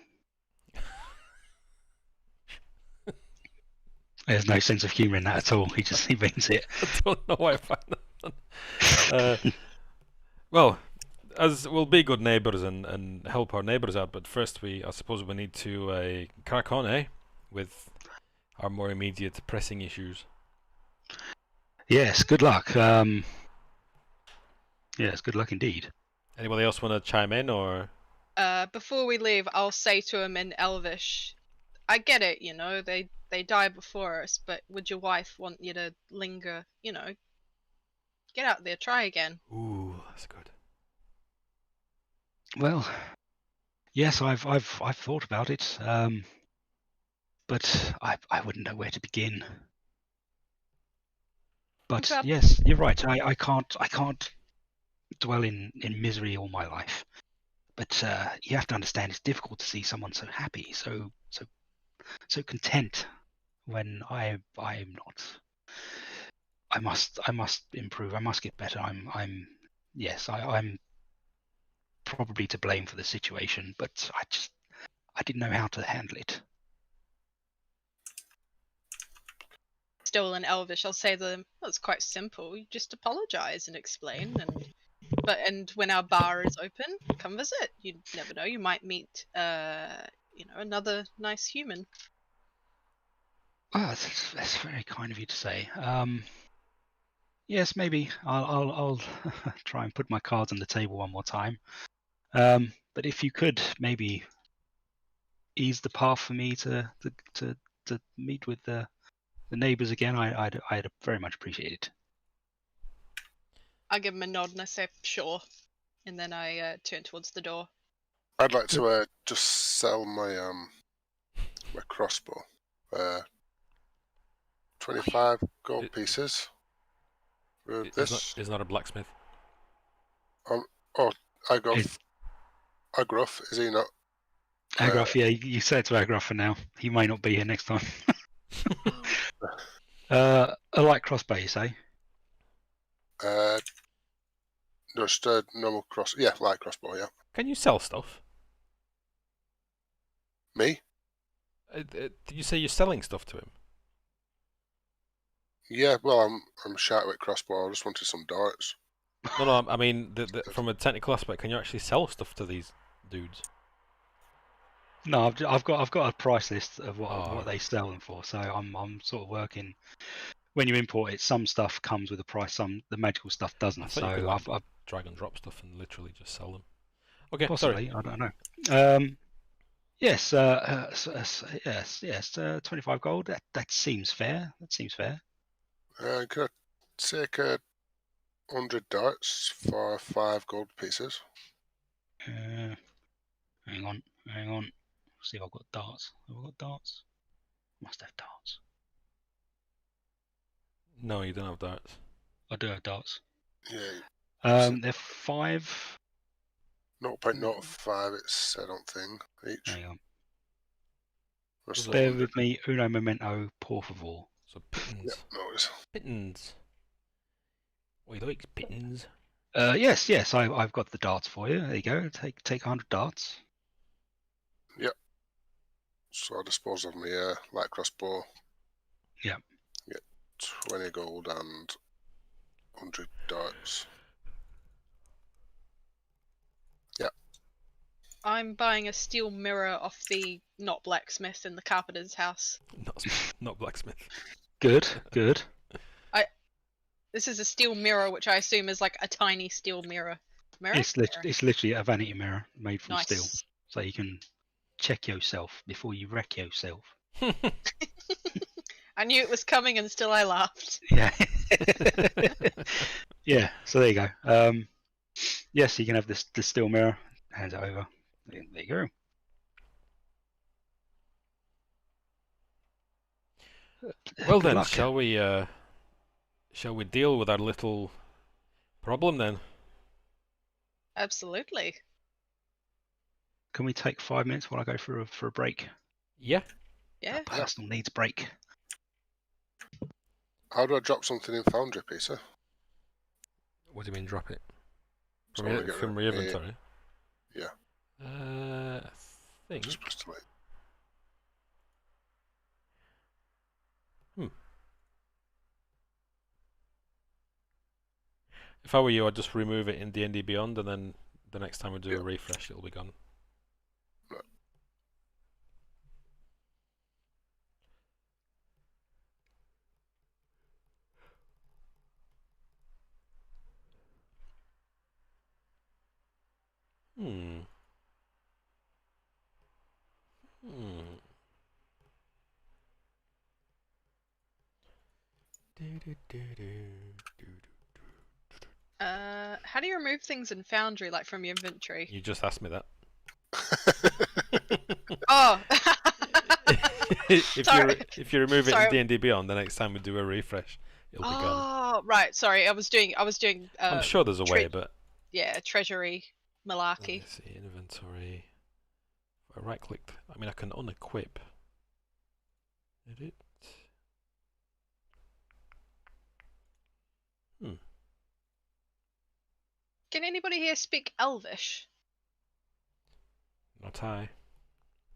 There's no sense of humour in that at all. He means it. I don't know why I find that. Well, as we'll be good neighbours and help our neighbours out, but first I suppose we need to crack on, with our more immediate pressing issues. Yes, good luck. Yes, good luck indeed. Anybody else want to chime in, or? Before we leave, I'll say to him in Elvish, I get it, they died before us, but would your wife want you to linger, get out there, try again. Ooh, that's good. Well, yes, I've thought about it, but I wouldn't know where to begin. But Perhaps- yes, you're right. I can't dwell in misery all my life. But you have to understand, it's difficult to see someone so happy, so content, when I'm not. I must improve. I must get better. I'm probably to blame for the situation, but I didn't know how to handle it. Still in Elvish, I'll say to them, well, it's quite simple. You just apologise and explain, and when our bar is open, come visit. You never know, you might meet another nice human. Oh, that's very kind of you to say. Yes, maybe I'll try and put my cards on the table one more time. But if you could maybe ease the path for me to meet with the neighbours again, I'd very much appreciate it. I give him a nod and I say, sure. And then I turn towards the door. I'd like to just sell my my crossbow. 25 gold pieces. For this. Is not a blacksmith. Agruff, is he not? Agraf, yeah, you said it to Agraf for now. He may not be here next time. A light crossbow, you say? Just a normal light crossbow, yeah. Can you sell stuff? Me? Did you say you're selling stuff to him? Yeah, well, I'm sharp with crossbow. I just wanted some darts. No, I mean, from a technical aspect, can you actually sell stuff to these dudes? No, I've got a price list of what Oh. they sell them for. So I'm sort of working. When you import it, some stuff comes with a price, the magical stuff I doesn't. thought So you could I've drag and drop stuff and literally just sell them. Okay, possibly, sorry. I don't know. Yes, yes. 25 gold. That seems fair. That seems fair. Could I take 100 darts for 5 gold pieces? Hang on. See if I've got darts. Have I got darts? Must have darts. No, you don't have darts. I do have darts. Yeah. They're 5. 0.05 it said on thing each. Hang on. That's Bear 100. with me. Uno momento, por favor. So pittance. Yeah, no worries. Pittance. We like pittance. Yes. I've got the darts for you. There you go. Take 100 darts. So I dispose of my light crossbow. Yeah. Get 20 gold and 100 darts. I'm buying a steel mirror off the not blacksmith in the carpenter's house. Not blacksmith. Good. This is a steel mirror, which I assume is like a tiny steel mirror. Mirror? It's literally a vanity mirror made from Nice. steel, so you can check yourself before you wreck yourself. I knew it was coming and still I laughed. Yeah. Yeah. So there you go. Yes, you can have this steel mirror. Hand it over. There you go. Well Good then, luck. shall we deal with our little problem then? Absolutely. Can we take 5 minutes while I go for a break? Yeah. Yeah. A personal needs break. How do I drop something in Foundry, Peter? What do you mean drop it? So From I your, get from rid your of- inventory? Yeah. I think. Just press delete. If I were you, I'd just remove it in D&D Beyond, and then the next time we do Yeah. a refresh, it'll be gone. Right. Hmm. How do you remove things in Foundry, like from your inventory? You just asked me that. Oh! if Sorry. you remove it Sorry. in D&D Beyond, the next time we do a refresh, it'll be gone. Oh, right. Sorry, I was doing. I'm sure there's a way, but Yeah, treasury malarkey. let's see, inventory. If I right click, I mean I can unequip. Edit. Can anybody here speak Elvish? Not I. I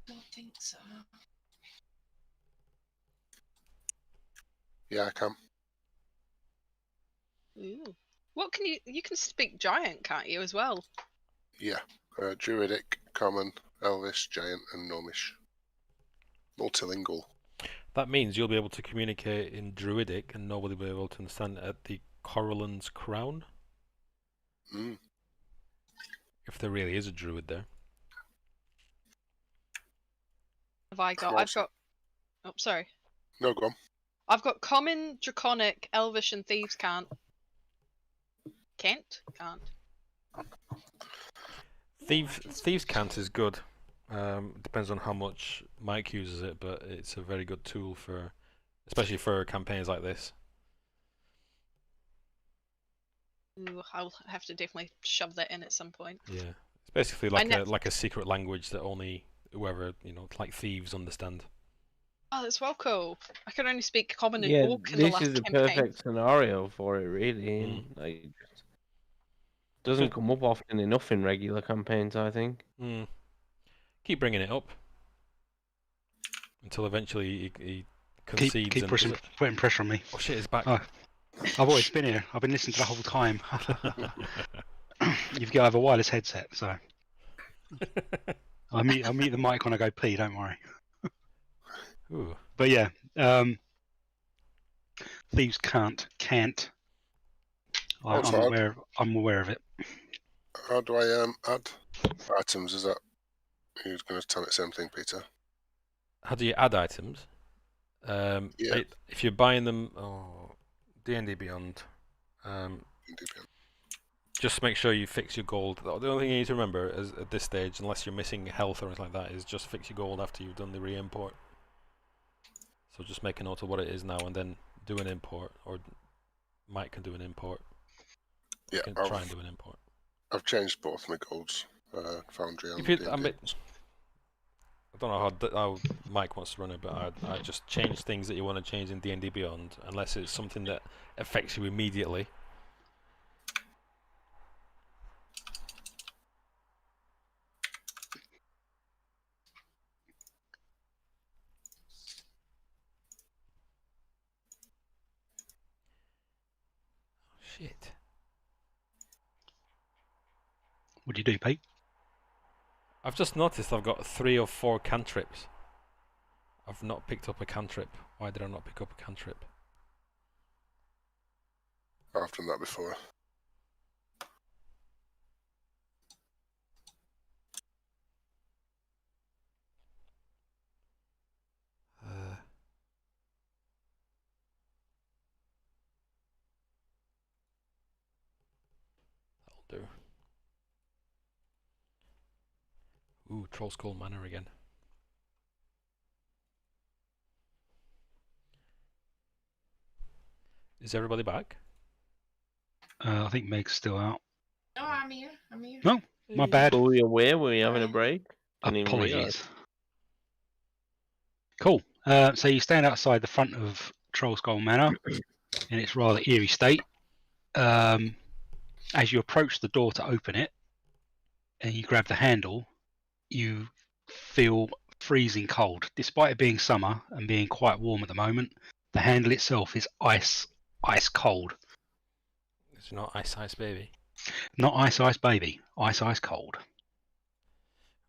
don't think so. Yeah, I can. Ooh. What can you? You can speak Giant, can't you, as well? Yeah. Druidic, Common, Elvish, Giant, and Gnomish. Multilingual. That means you'll be able to communicate in Druidic, and nobody will be able to understand at the Corallan's Crown. Mm. If there really is a druid there. Have I got? I've got. Oh, sorry. No, go on. I've got Common, Draconic, Elvish, and Thieves can't. Can't? Thieves Cant is good. Depends on how much Mike uses it, but it's a very good tool for, especially for campaigns like this. Ooh, I'll have to definitely shove that in at some point. Yeah, it's basically like a secret language that only whoever like thieves understand. Oh, that's well cool. I can only speak Common and Yeah, Orc in the this last is the campaign. perfect scenario for it, really. And, like, doesn't come up often enough in regular campaigns, I think. Keep bringing it up until eventually he concedes. Keep and putting pressure on me. Oh shit, it's back. Oh, I've always been here. I've been listening to the whole time. You've got to have a wireless headset, so I'll mute the mic when I go pee. Don't worry. Ooh. But yeah, thieves can't. Also, I'm aware of it. How do I add items? Is that He was going to tell me the same thing, Peter. How do you add items? Yeah. If you're buying them, D&D Beyond, just make sure you fix your gold. The only thing you need to remember is at this stage, unless you're missing health or anything like that, is just fix your gold after you've done the re-import. So just make a note of what it is now and then do an import, or Mike can do an import. Yeah, You can try and do an import. I've changed both my golds, Foundry and I D&D. don't know how Mike wants to run it, but I just change things that you want to change in D&D Beyond, unless it's something that affects you immediately. Shit. What do you do, Pete? I've just noticed I've got 3 or 4 cantrips. I've not picked up a cantrip. Why did I not pick up a cantrip? I've done that before. That'll do. Ooh, Troll Skull Manor again. Is everybody back? I think Meg's still out. No, I'm here. I'm here. No, my bad. Were we away? Were we having a break? Didn't even realise. Apologies. Cool. So you stand outside the front of Troll Skull Manor in its rather eerie state. As you approach the door to open it, and you grab the handle, you feel freezing cold. Despite it being summer and being quite warm at the moment, the handle itself is ice cold. It's not Ice Baby. Not ice baby, ice cold.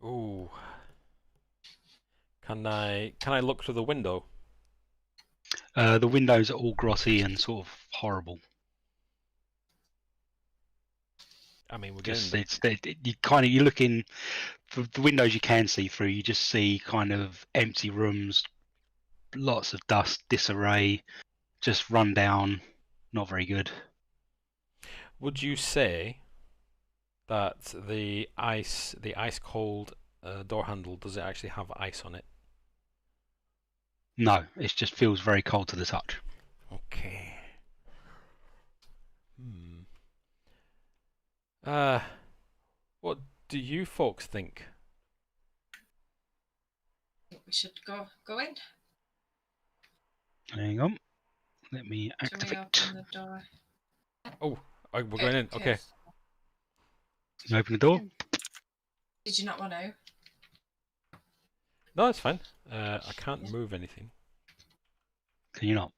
Ooh. Can I look through the window? The windows are all glossy and sort of horrible. I mean, we're Just getting you look in for the windows you can see through. You just see kind of empty rooms, lots of dust, disarray, just run down. Not very good. Would you say that the ice cold door handle, does it actually have ice on it? No, it just feels very cold to the touch. Okay. What do you folks think? I think we should go in. Hang on, let me Should we activate. open the door? Oh, we're going in. Okay. You open the door. Did you not want to? No, it's fine. I can't move anything. Can you not?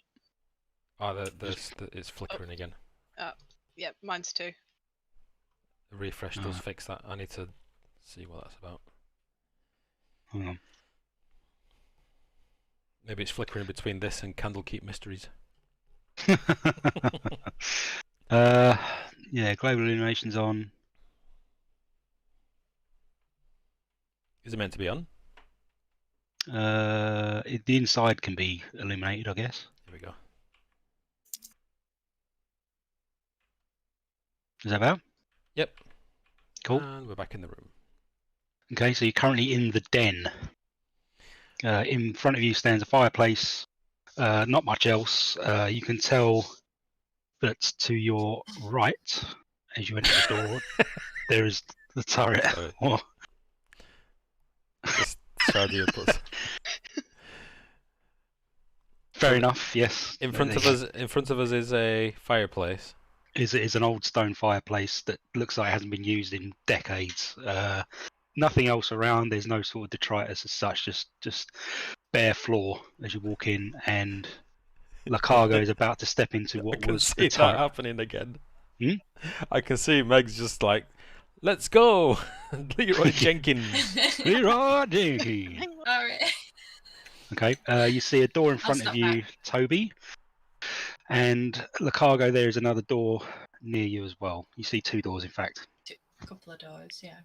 Oh, it's flickering again. Yep, mine's too. The refresh does fix that. I need to see what that's about. Hang on. Maybe it's flickering between this and Candlekeep Mysteries. Yeah, global illumination's on. Is it meant to be on? The inside can be illuminated, I guess. Here we go. Is that better? Yep. Cool. And we're back in the room. Okay, so you're currently in the den. In front of you stands a fireplace. Not much else. You can tell that to your right, as you enter the door, there is the turret. Sorry. Just started the inputs. Fair enough. Yes. In front of us is a fireplace. Is an old stone fireplace that looks like it hasn't been used in decades. Nothing else around. There's no sort of detritus as such. Just bare floor as you walk in, and Lacargo is about to step into what was the I can see that happening again. I can see Meg's just like, let's go, Leroy Jenkins. Leroy Jenkins. All right. Okay. You see a door in front of you, Toby, and Lacargo. There is another door near you as well. You see 2 doors, in fact. A couple of doors, yeah.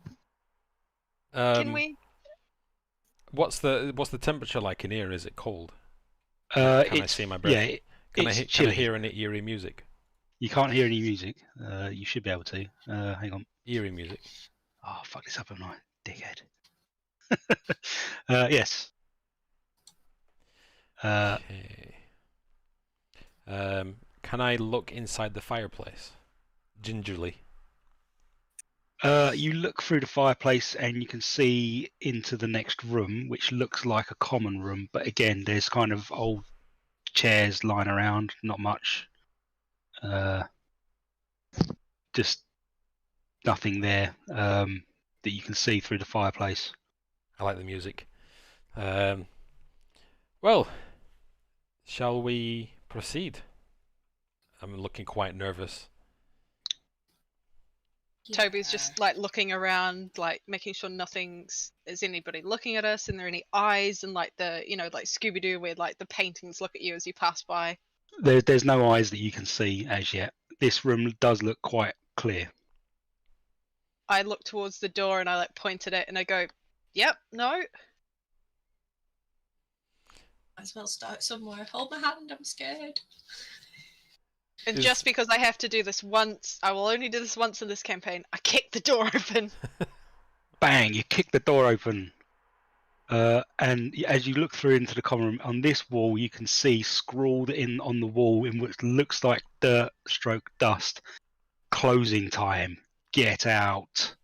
Can we What's the temperature like in here? Is it cold? Can I see my breath? Yeah, Can it's I chilly. hear any eerie music? You can't hear any music. You should be able to. Hang on. Eerie music. Oh, fuck this up, am I? Dickhead. Yes. Okay. Can I look inside the fireplace? Gingerly. You look through the fireplace and you can see into the next room, which looks like a common room, but again, there's kind of old chairs lying around, not much. Just nothing there that you can see through the fireplace. I like the music. Well, shall we proceed? I'm looking quite nervous. Toby's just like looking around, like making sure is anybody looking at us? And there any eyes and like the like Scooby Doo with like the paintings look at you as you pass by. There's no eyes that you can see as yet. This room does look quite clear. I look towards the door and I like point at it and I go, "Yep, no." Might as well start somewhere. Hold my hand, I'm scared. And Is- just because I have to do this once, I will only do this once in this campaign. I kick the door open. Bang! You kick the door open. And as you look through into the common room, on this wall you can see scrawled in on the wall in what looks like dirt stroke dust, closing time, get out.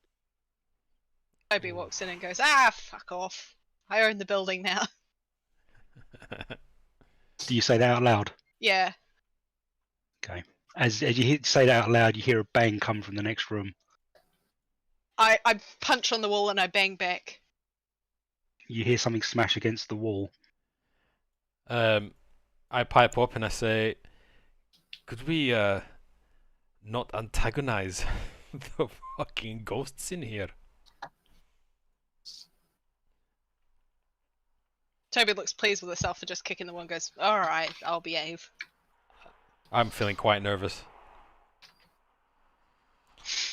Toby walks in and goes, "Ah, fuck off. I own the building now." Do you say that out loud? Yeah. Okay. As you say that out loud, you hear a bang come from the next room. I punch on the wall and I bang back. You hear something smash against the wall. I pipe up and I say, could we not antagonize the fucking ghosts in here? Toby looks pleased with herself for just kicking the wall and goes, "Alright, I'll behave." I'm feeling quite nervous.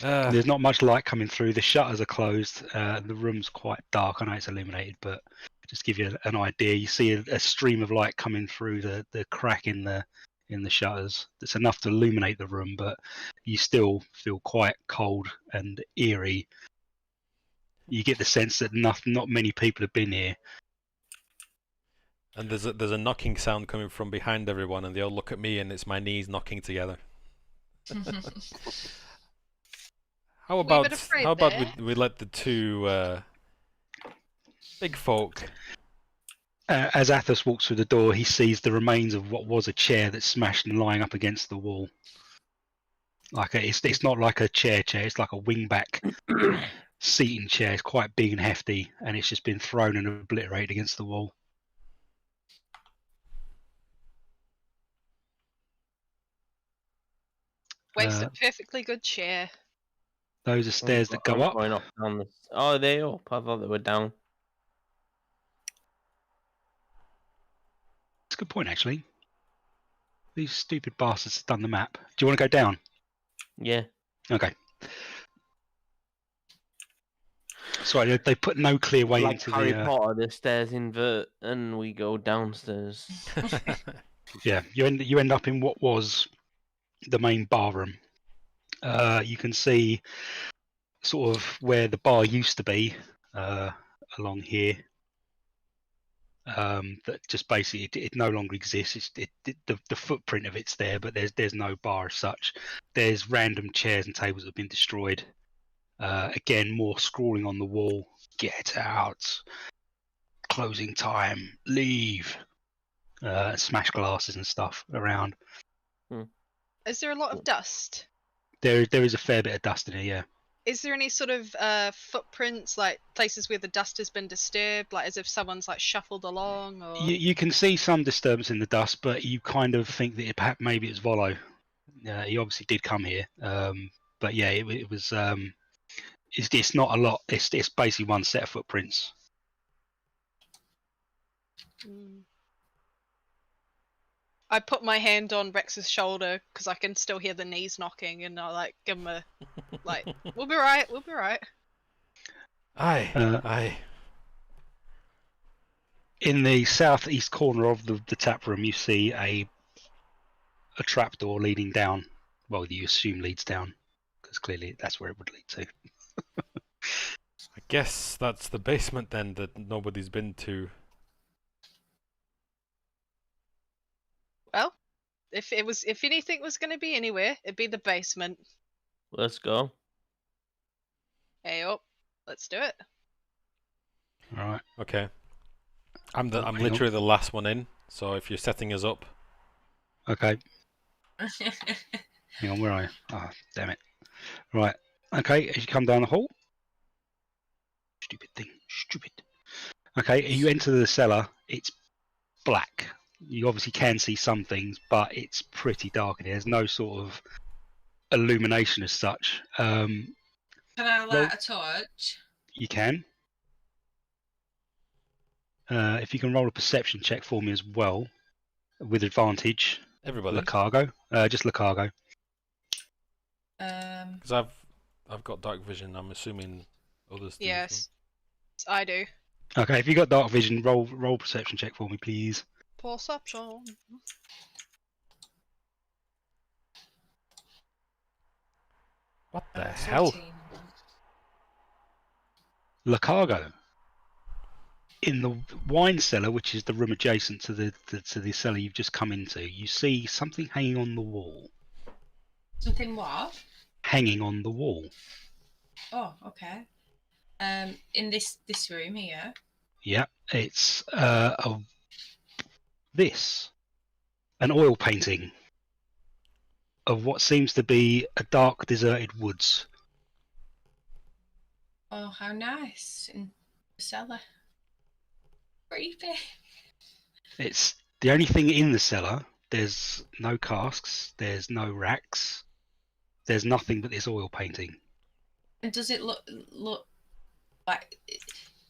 There's not much light coming through. The shutters are closed. The room's quite dark. I know it's illuminated, but just give you an idea. You see a stream of light coming through the crack in the shutters. It's enough to illuminate the room, but you still feel quite cold and eerie. You get the sense that not many people have been here. And there's a knocking sound coming from behind everyone, and they all look at me, and it's my knees knocking together. How about we let the two big folk? As Athos walks through the door, he sees the remains of what was a chair that's smashed and lying up against the wall. It's not like a chair. It's like a wingback seating chair. It's quite big and hefty, and it's just been thrown and obliterated against the wall. Waste a perfectly good chair. Those are stairs that go up. Going up down the... Oh, they up. I thought they were down. That's a good point, actually. These stupid bastards have done the map. Do you want to go down? Yeah. Okay. Sorry, they put no clear way Like into Harry the. Potter, the stairs invert and we go downstairs. Yeah, you end up in what was the main bar room. You can see sort of where the bar used to be along here. That just basically it no longer exists. The footprint of it's there, but there's no bar as such. There's random chairs and tables that have been destroyed. Again, more scrawling on the wall. Get out. Closing time. Leave. Smash glasses and stuff around. Is there a lot of dust? There is a fair bit of dust in here. Yeah. Is there any sort of footprints, like places where the dust has been disturbed, like as if someone's like shuffled along? Or You can see some disturbance in the dust, but you kind of think that perhaps maybe it's Volo. He obviously did come here, but yeah, it was. It's not a lot. It's basically one set of footprints. I put my hand on Rex's shoulder because I can still hear the knees knocking, and I like give him a like, "We'll be right. We'll be right." Aye. In the southeast corner of the tap room, you see a trapdoor leading down. Well, you assume leads down, because clearly that's where it would lead to. I guess that's the basement then that nobody's been to. Well, if anything was going to be anywhere, it'd be the basement. Let's go. Hey up, let's do it. All right. Okay. I'm Oh, hang on. literally the last one in, so if you're setting us up. Okay. Hang on, where are you? Oh, damn it. Right. Okay, as you come down the hall. Stupid thing. Stupid. Okay, you enter the cellar. It's black. You obviously can see some things, but it's pretty dark in here. There's no sort of illumination as such. Can I light Well- a torch? You can. If you can roll a perception check for me as well, with advantage. Everybody. Lacargo. Just Lacargo. Because I've got dark vision. I'm assuming others do. Yes, I do. Okay, if you got dark vision, roll perception check for me, please. Perception. What the hell? 14. Lacargo. In the wine cellar, which is the room adjacent to the cellar you've just come into, you see something hanging on the wall. Something what? Hanging on the wall. Oh, okay. In this room here. Yeah, it's an oil painting of what seems to be a dark, deserted woods. Oh, how nice! In the cellar. Creepy. It's the only thing in the cellar. There's no casks. There's no racks. There's nothing but this oil painting. And does it look like?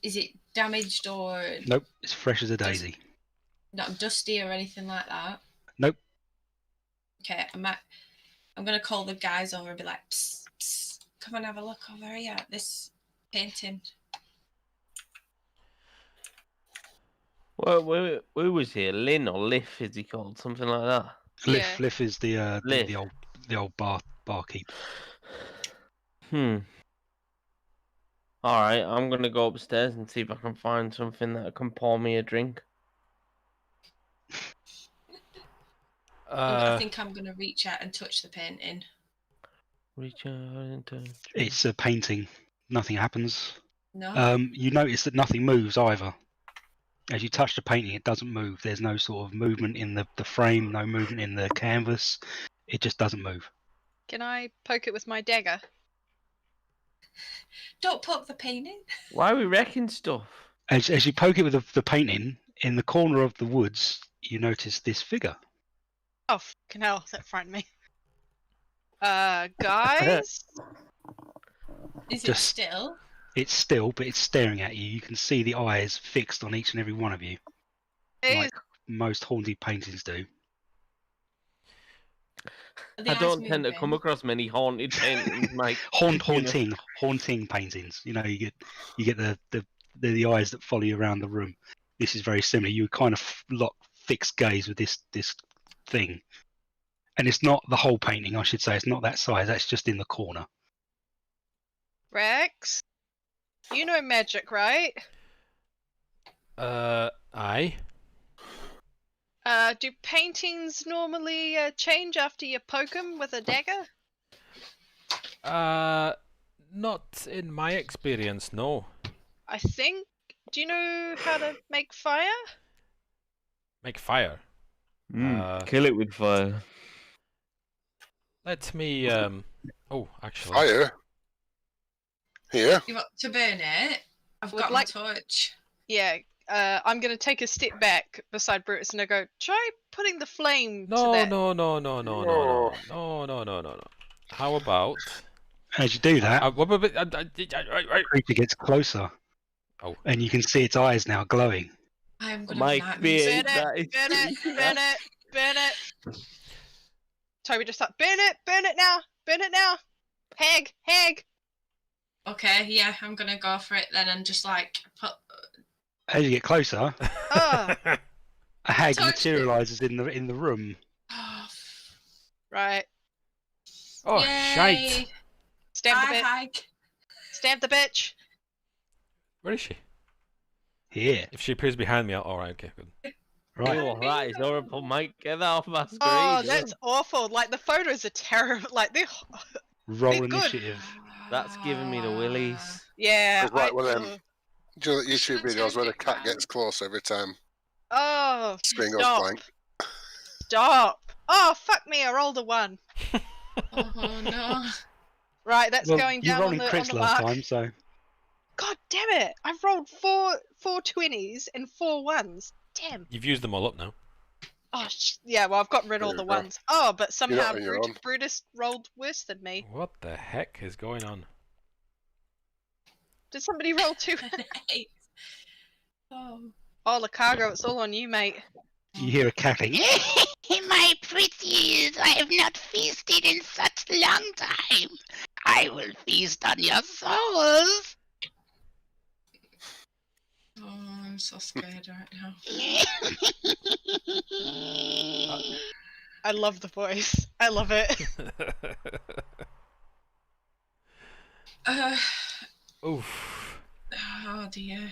Is it damaged or Nope, it's fresh as a daisy. not dusty or anything like that? Nope. Okay, I'm gonna call the guys over and be like, psst, psst, come and have a look over here at this painting. Well, who was here? Lynn or Liff, is he called? Something like that. Liff, Yeah. Liff is the Liff. the old barkeep. All right, I'm gonna go upstairs and see if I can find something that can pour me a drink. I think I'm gonna reach out and touch the painting. Reach out and touch. It's a painting. Nothing happens. No. You notice that nothing moves either. As you touch the painting, it doesn't move. There's no sort of movement in the frame, no movement in the canvas. It just doesn't move. Can I poke it with my dagger? Don't poke the painting. Why are we wrecking stuff? As you poke it with the painting, in the corner of the woods, you notice this figure. Oh, fucking hell, that frightened me. Guys? Is it Just- still? It's still, but it's staring at you. You can see the eyes fixed on each and every one of you, like most haunted paintings do. Are the I eyes don't tend to moving? come across many haunted paintings, Mike. Haunting paintings. You know, you get the eyes that follow you around the room. This is very similar. You kind of lock fixed gaze with this thing, and it's not the whole painting. I should say it's not that size. That's just in the corner. Rex? You know magic, right? Aye. Do paintings normally change after you poke them with a dagger? Not in my experience, no. I think. Do you know how to make fire? Make fire. Kill it with fire. Let me, oh, actually. Fire? Here? You want to burn it? I've Would got like- my torch. Yeah. I'm gonna take a step back beside Brutus and I go, try putting the flame to No, that. no. How about... As you do that, Right. creature gets closer. Oh. And you can see its eyes now glowing. I am gonna Mike, have be nightmares. it. That is Burn it. Toby just thought, burn it now. Hag. Okay, yeah, I'm gonna go for it then and just like put As you get closer, Oh, a hag Touched it. materialises in the room. Oh, right. Oh, yay. shite! Stab the Hi, bitch. hag. Stab the bitch. Where is she? Here, If she appears behind me, alright, okay, good. right. Oh, that is horrible, Mike. Get that off my screen. Oh, that's awful. Like the photos are terrible. Like they. Roll Bit good. initiative. That's giving me the willies. Yeah. It's like one of them. ugh. Do you know the YouTube Should've videos where the turned it cat round. gets close every time Oh, screen goes stop. blank? Stop. Oh, fuck me. I rolled a 1. Oh no. Right, that's Well, going you down rolling on crits the last mark. time, so God damn it! I've rolled four 20s and 4 1s. Damn. You've used them all up now. Oh, yeah. Well, I've gotten rid of all There the you go. ones. Oh, but somehow on your own. Brutus rolled worse than me. What the heck is going on? Did somebody roll 2? Nice. Oh. Oh, Lacargo, it's all on you, mate. you hear a cackling. My pretties, I have not feasted in such long time. I will feast on your souls. Oh, I'm so scared right now. I love the voice. I love it. Oof. Oh dear.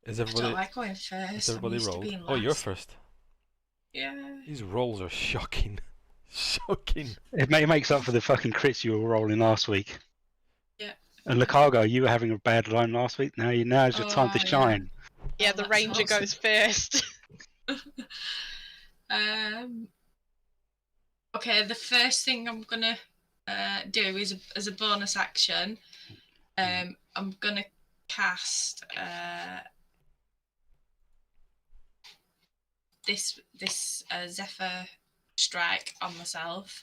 Is I don't everybody, like going first. is I'm everybody used to rolled? being Oh, you're last. first. Yeah. These rolls are shocking. Shocking. It makes up for the fucking crits you were rolling last week. Yeah. And Lacargo, you were having a bad line last week. Now's your time to Oh, yeah. shine. Yeah, Oh, the that's ranger awesome. goes first. Okay, the first thing I'm gonna do is as a bonus action. I'm gonna cast this Zephyr strike on myself.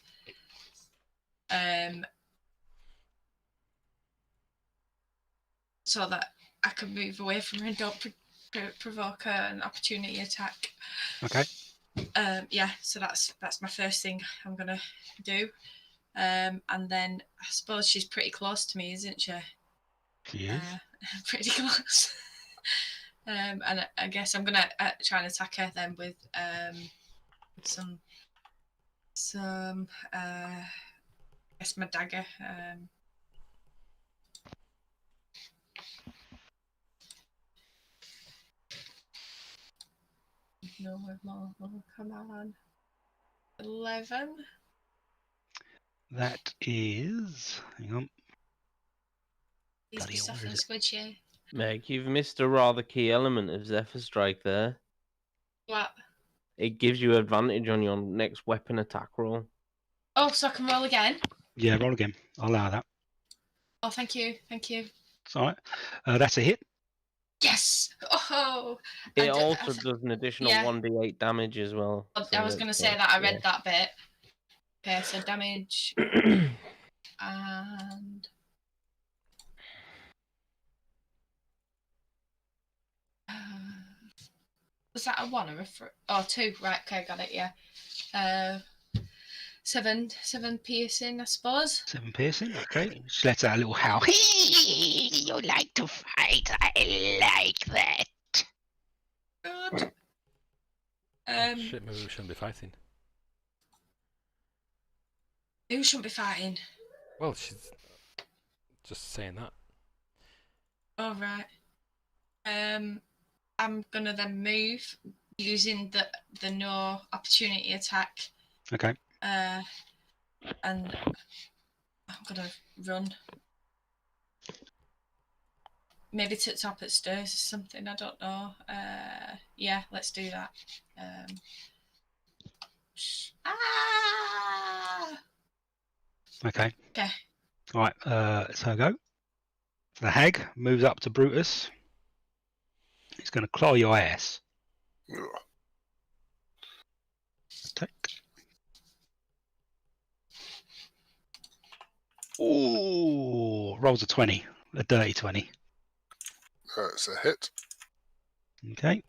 So that I can move away from her and don't provoke an opportunity attack. Okay. Yeah, so that's my first thing I'm gonna do. And then I suppose she's pretty close to me, isn't she? She is. Pretty close. And I guess I'm gonna try and attack her then with some I guess my dagger. No more. Oh, come on. 11. That is. Hang on. Please Bloody be hell, where soft and is squidgy. Meg, you've missed a rather key element of Zephyr Strike there. What? It gives you advantage on your next weapon attack roll. Oh, so I can roll again? Yeah, roll again. I'll allow that. Oh, thank you. Thank you. It's alright. That's a hit. Yes! Oh! It And, also does an additional yeah. 1d8 damage as well. I was going to say that. I read that bit. Okay, so damage that. and... was that a 1 or a 3? Oh, 2. Right, okay, got it, yeah. 7 piercing, I suppose. 7 piercing. Okay. She lets out a little howl. You like to fight. I like that. Good. Shit, maybe we shouldn't be fighting. Who shouldn't be fighting? Well, she's just saying that. Oh, right. I'm gonna then move using the no opportunity attack. Okay. And I'm gonna run. Maybe to the top of the stairs or something, I don't know. Yeah, let's do that. Okay. Okay. Alright, so go. The hag moves up to Brutus. It's going to claw your ass. Ugh. Attack. Ooh, rolls a 20. A dirty 20. It's a hit. Okay.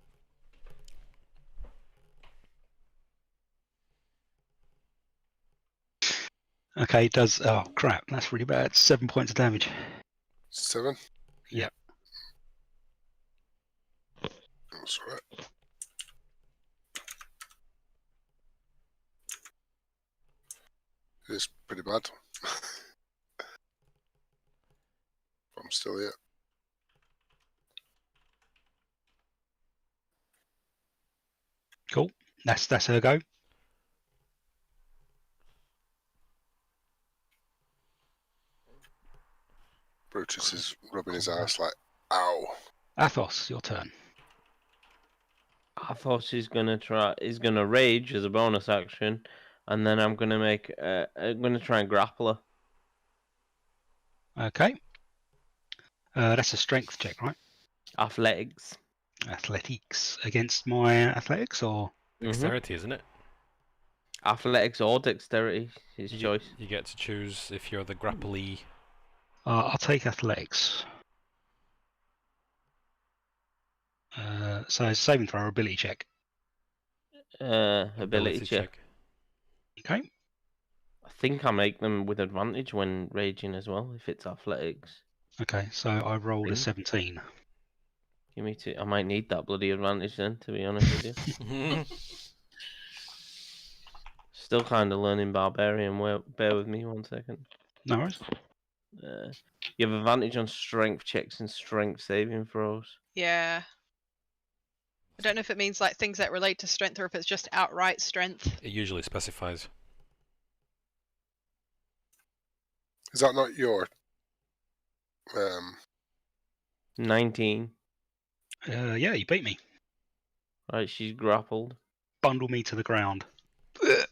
Okay, does. Oh, crap. That's really bad. 7 points of damage. 7. Yep. That's right. It's pretty bad. I'm still here. Cool. That's her go. Brutus is rubbing his eyes like, ow. Athos, your turn. Athos is gonna rage as a bonus action, and then I'm gonna try and grapple her. Okay. That's a strength check, right? Athletics. Athletics against my athletics, or Dexterity, isn't it? Athletics or dexterity, his choice. You get to choose if you're the grapplee. I'll take athletics. So it's a saving throw or ability check. Ability check. Okay. I think I make them with advantage when raging as well, if it's athletics. Okay, so I rolled a 17. Give me two. I might need that bloody advantage then, to be honest with you. Still kind of learning barbarian. Bear with me 1 second. No worries. You have advantage on strength checks and strength saving throws. Yeah. I don't know if it means like things that relate to strength or if it's just outright strength. It usually specifies. Is that not your 19. Yeah, you beat me. Right, she's grappled. Bundle me to the ground. Is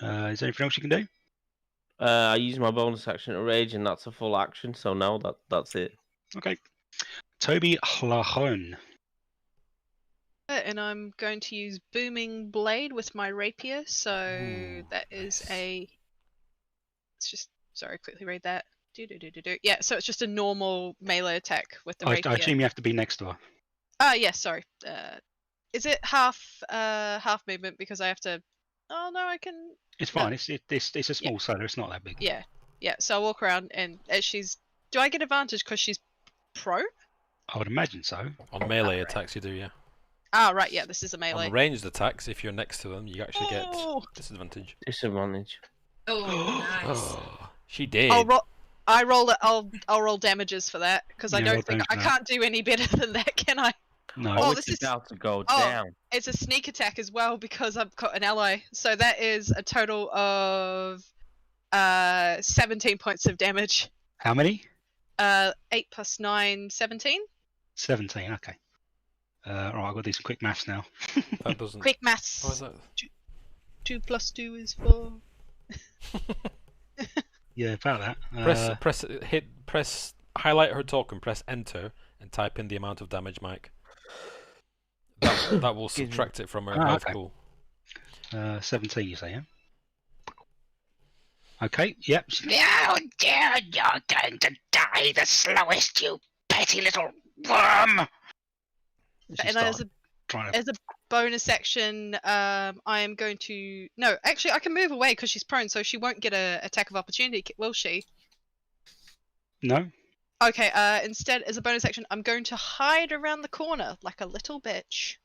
there anything else you can do? I use my bonus action to rage, and that's a full action. So now that's it. Okay. Toby Hlahon. And I'm going to use Booming Blade with my rapier. So Ooh, that is nice. a. Let's just quickly read that. Yeah, so it's just a normal melee attack with the rapier. I assume you have to be next to her. Yes, sorry. Is it half movement because I have to? Oh no, I can. It's fine. It's a small solar. It's not that big. Yeah. So I walk around and as she's. Do I get advantage because she's prone? I would imagine so. On melee attacks, you do, yeah. Ah, right. Yeah, this is a melee. On ranged attacks, if you're next to them, you actually get Oh! disadvantage. Disadvantage. Oh, nice. Oh, she did. I'll roll damages for that because I Yeah, roll don't think damage I for that. can't do any better than that, can I? No. Oh, It's this is about to go oh. down. It's a sneak attack as well because I've got an ally. So that is a total of 17 points of damage. How many? 8 plus 9, 17. 17. Okay. Right, I've got to do some quick maths now. That doesn't. Quick Why maths. is that? 2 plus 2 is 4. Yeah, about that. Press highlight her token, press enter, and type in the amount of damage, Mike. That will subtract it from her health okay. pool. 17, you say, yeah? Okay, yep. Oh dear, you're going to die the slowest, you petty little worm! And as a bonus action, I am going to... No, actually, I can move away because she's prone, so she won't get an attack of opportunity, will she? No? Okay, instead, as a bonus action, I'm going to hide around the corner like a little bitch.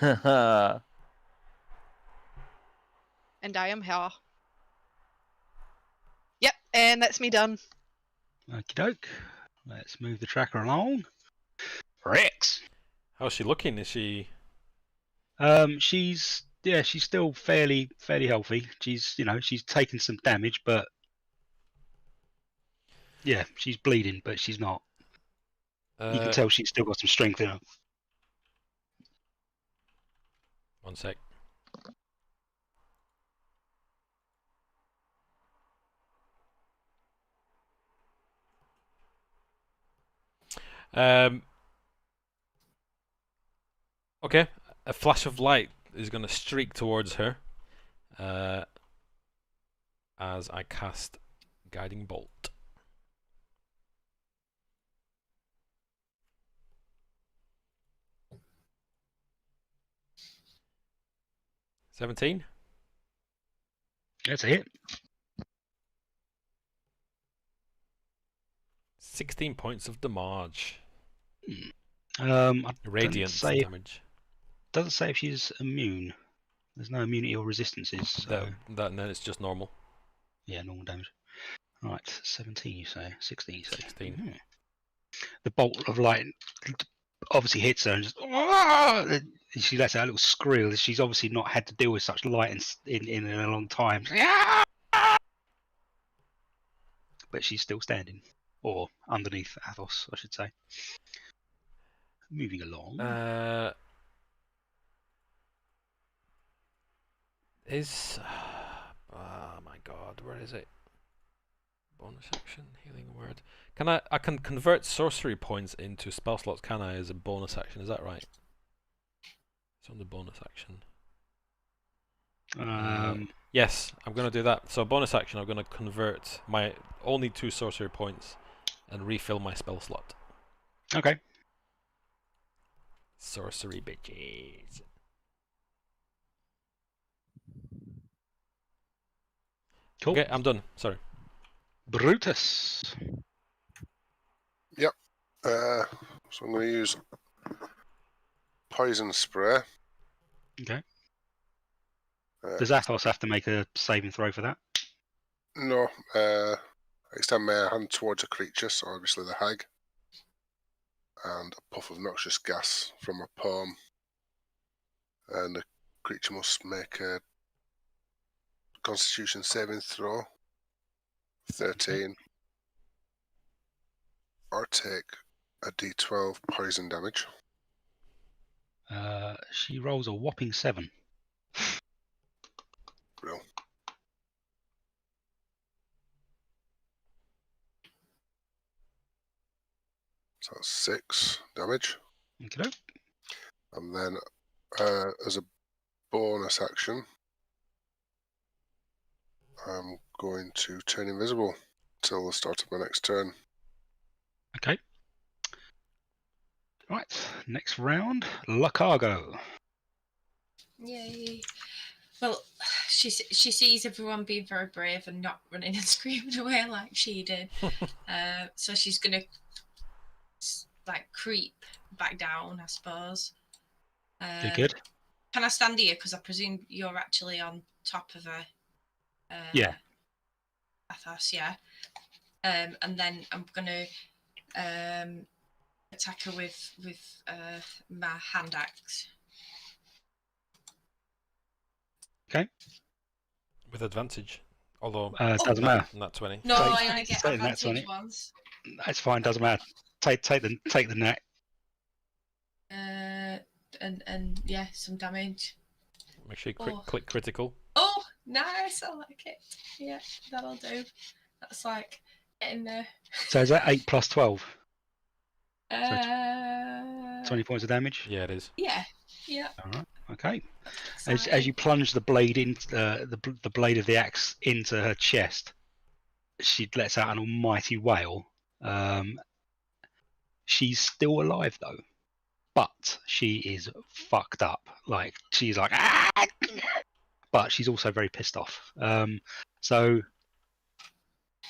And I am here. Yep, and that's me done. Okie doke. Let's move the tracker along. Rex. How's she looking? Is she? She's still fairly healthy. She's taken some damage, but yeah, she's bleeding, but she's not. You can tell she's still got some strength in her. 1 sec. Okay, a flash of light is going to streak towards her as I cast Guiding Bolt. $17. That's a hit. 16 points of damage. I Radiant damage. doesn't say if she's immune. There's no immunity or resistances. So Then it's just normal. yeah, normal damage. Right, 17 you say, 16 you say. 16. Mhm. The bolt of light obviously hits her and just and she lets out a little squeal. She's obviously not had to deal with such light in a long time. But she's still standing, or underneath Athos, I should say. Moving along. Oh my god, where is it? Bonus action, healing word. I can convert sorcery points into spell slots, can I, as a bonus action? Is that right? It's on the bonus action. Yes, I'm going to do that. So bonus action, I'm going to convert my only 2 sorcery points and refill my spell slot. Okay. Sorcery bitches. Cool. Okay, I'm done. Sorry. Brutus. Yep. So I'm going to use poison spray. Okay. Does Athos have to make a saving throw for that? No. Extend my hand towards a creature, so obviously the hag, and a puff of noxious gas from a palm, and the creature must make a Constitution saving throw. 13. Or take a D12 poison damage. She rolls a whopping 7. Real. So that's 6 damage. Okay. And then as a bonus action, I'm going to turn invisible till the start of my next turn. Okay. Right. Next round, Lacargo. Yay. Well, she sees everyone being very brave and not running and screaming away like she did. So she's gonna like creep back down, I suppose. Good. Can I stand here? Because I presume you're actually on top of a. Yeah. Athos, yeah. And then I'm gonna attack her with my hand axe. Okay. With advantage. Although Doesn't matter. not 20. No, Take- I only get take the nat advantage 20. ones. That's fine. Doesn't matter. Take the net. And yeah, some damage. Make sure you click critical. Oh, nice! I like it. Yeah, that'll do. That's like getting there. So is that 8 plus 12? 20 20 points of damage. Yeah, it is. Yeah. All right. Okay. That's As you plunge the blade into the blade of the axe into her chest, she lets out an almighty wail. She's still alive though, but she is fucked up. Like she's like, ah! But she's also very pissed off. So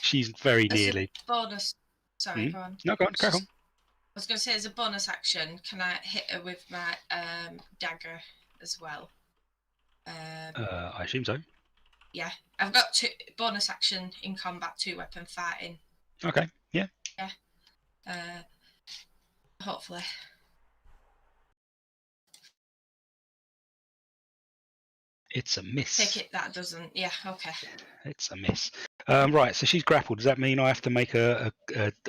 she's very as nearly. a bonus. Sorry, go on. No, go on, crack on. I was going to say, as a bonus action, can I hit her with my dagger as well? I assume so. Yeah, I've got 2 bonus action in combat, 2 weapon fighting. Okay. Yeah. Yeah. Hopefully. It's a miss. Take it that doesn't. Yeah. Okay. It's a miss. Right. So she's grappled. Does that mean I have to make a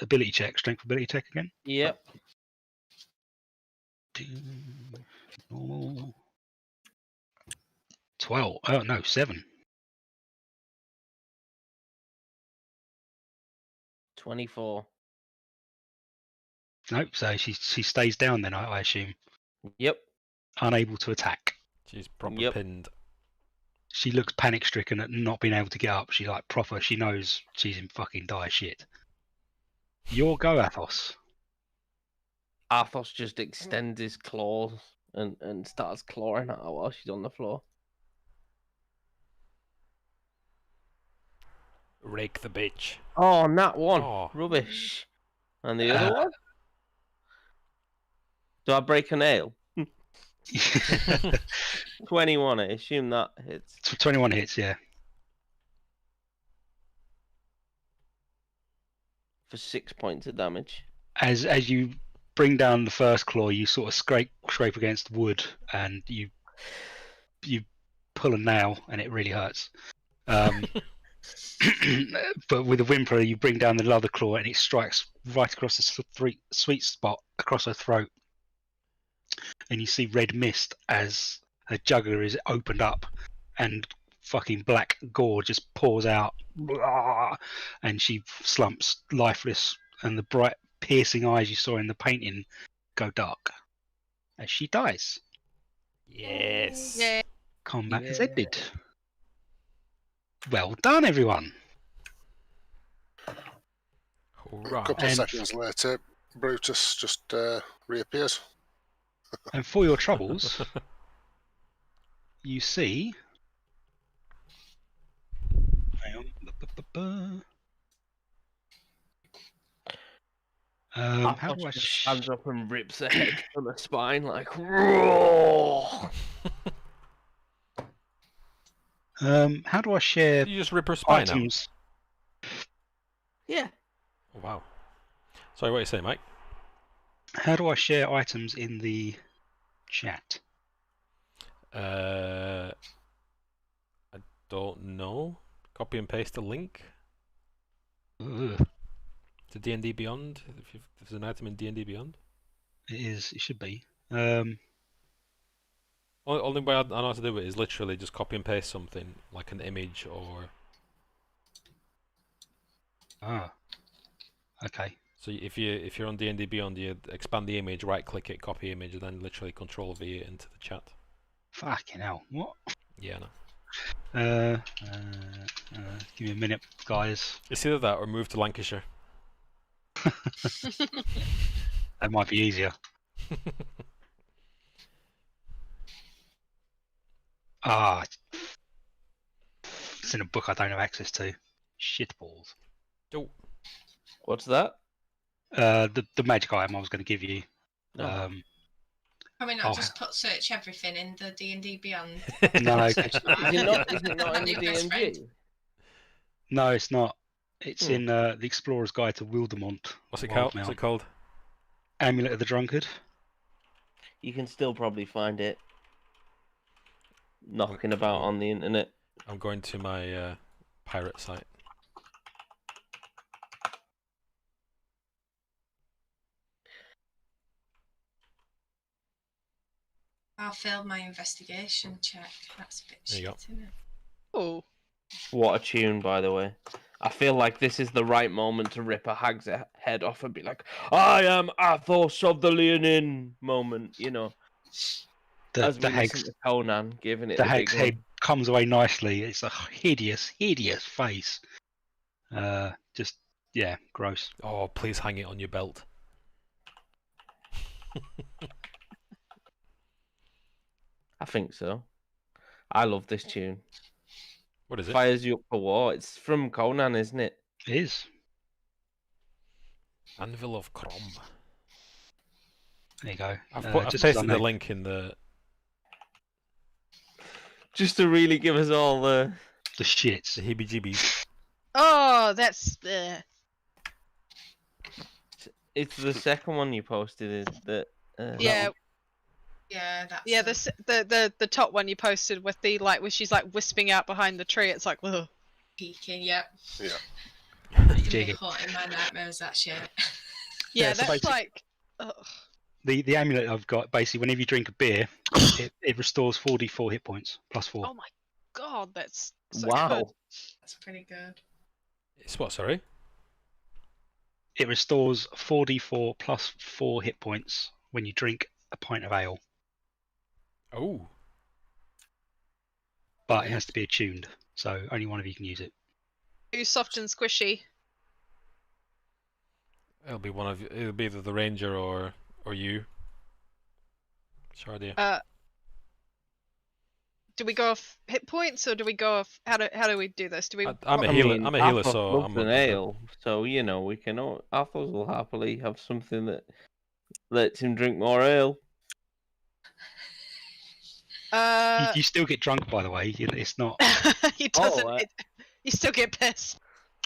ability check, strength ability check again? Yep. Normal. 12. Oh no, 7. 24. Nope. So she stays down then. I assume. Yep. Unable to attack. She's proper Yep. pinned. She looks panic stricken at not being able to get up. She like proper. She knows she's in fucking dire shit. Your go, Athos. Athos just extends his claws and starts clawing at her while she's on the floor. Rake the bitch. Oh, nat 1. Oh. Rubbish. And the other one? Do I break a nail? 21, I assume that hits. 21 hits, yeah. For 6 points of damage. As you bring down the first claw, you sort of scrape against wood, and you pull a nail, and it really hurts. But with a whimper, you bring down the other claw, and it strikes right across the sweet spot across her throat, and you see red mist as her jugular is opened up, and fucking black gore just pours out, and she slumps lifeless, and the bright piercing eyes you saw in the painting go dark as she dies. Yes. Yeah. Combat has ended. Well done, everyone. A Hurrah. couple of And- seconds later, Brutus just reappears. And for your troubles, you see. Hang on. How do I stands up and rips the head from the spine like roar. how do I share Did you just rip her spine out? items? Yeah. Oh, wow. Sorry, what are you saying, Mike? How do I share items in the chat? I don't know. Copy and paste the link Ugh, to D&D Beyond. If there's an item in D&D Beyond. it is. It should be. Only way I know how to do it is literally just copy and paste something, like an image or... Okay. So if you're on D&D Beyond, you expand the image, right-click it, copy image, and then literally Control-V it into the chat. Fucking hell. What? Yeah, no. Give me a minute, guys. It's either that or move to Lancashire. That might be easier. It's in a book I don't have access to. Shitballs. Oh, What's that? The magic item I was going to give you. No. Can we not Oh. just put search everything in the D&D Beyond? No, Is it not in the New best friend. DMG? no, it's not. It's Hmm. in the Explorer's Guide to Wildemont. what's it Wild called? What's Mount. it called? Amulet of the Drunkard. You can still probably find it knocking about on the internet. I'm going to my pirate site. I failed my investigation check. That's a bit There you shit, go. isn't it? Oh. What a tune, by the way. I feel like this is the right moment to rip a hag's head off and be like, I am Athos of the Leonin moment, you know. As The we hag's, listen to Conan giving it the the big hag's one. head comes away nicely. It's a hideous, hideous face. Just, yeah, gross. Oh, please hang it on your belt. I think so. I love this tune. What is it? Fires you up for war. It's from Conan, isn't it? It is. Anvil of Crom. There you go. I've Just as I pasted the know- link in the... Just to really give us all the... the shits. the heebie-jeebies. Oh, that's... It's the second one you posted, is that... Yeah, Yeah, that's yeah. The top one you posted with the like, where she's like wisping out behind the tree. It's like, ugh. peeking. Yep. Yeah. Gonna be Jiggy. caught in my nightmares. That shit. Yeah, Yeah, so that's basic- like. Ugh. The amulet I've got, basically, whenever you drink a beer, it restores 4d4 hit points, plus 4. Oh my god, that's so wow. good. That's pretty good. It's what, sorry? It restores 4d4 plus 4 hit points when you drink a pint of ale, Oh. but it has to be attuned, so only one of you can use it. Too soft and squishy. It'll be one of you. It'll be either the ranger or you. Shardia. Do we go off hit points or do we go off? How do we do this? Do we? I'm a what- healer. I'm a healer, Athos so loves I'm an up with it. ale, so you know we can. Athos will happily have something that Lets him drink more ale. You still get drunk, by the way. It's not. He doesn't. Oh, You still get pissed.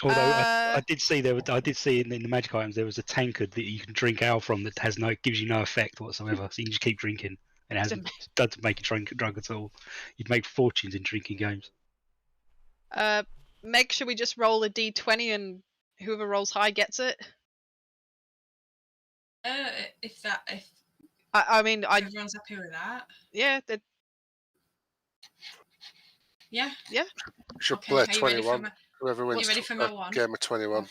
Although Uh, I did see I did see in the magic items there was a tankard that you can drink ale from that gives you no effect whatsoever. So you can just keep drinking, and it doesn't make you drunk at all. You'd make fortunes in drinking games. Meg, should we just roll a d20 and whoever rolls high gets it? If I mean, everyone's happy with that. yeah, Yeah. You should Okay. play Are you ready for 21. my? Whoever wins ready for my a one? game of 21.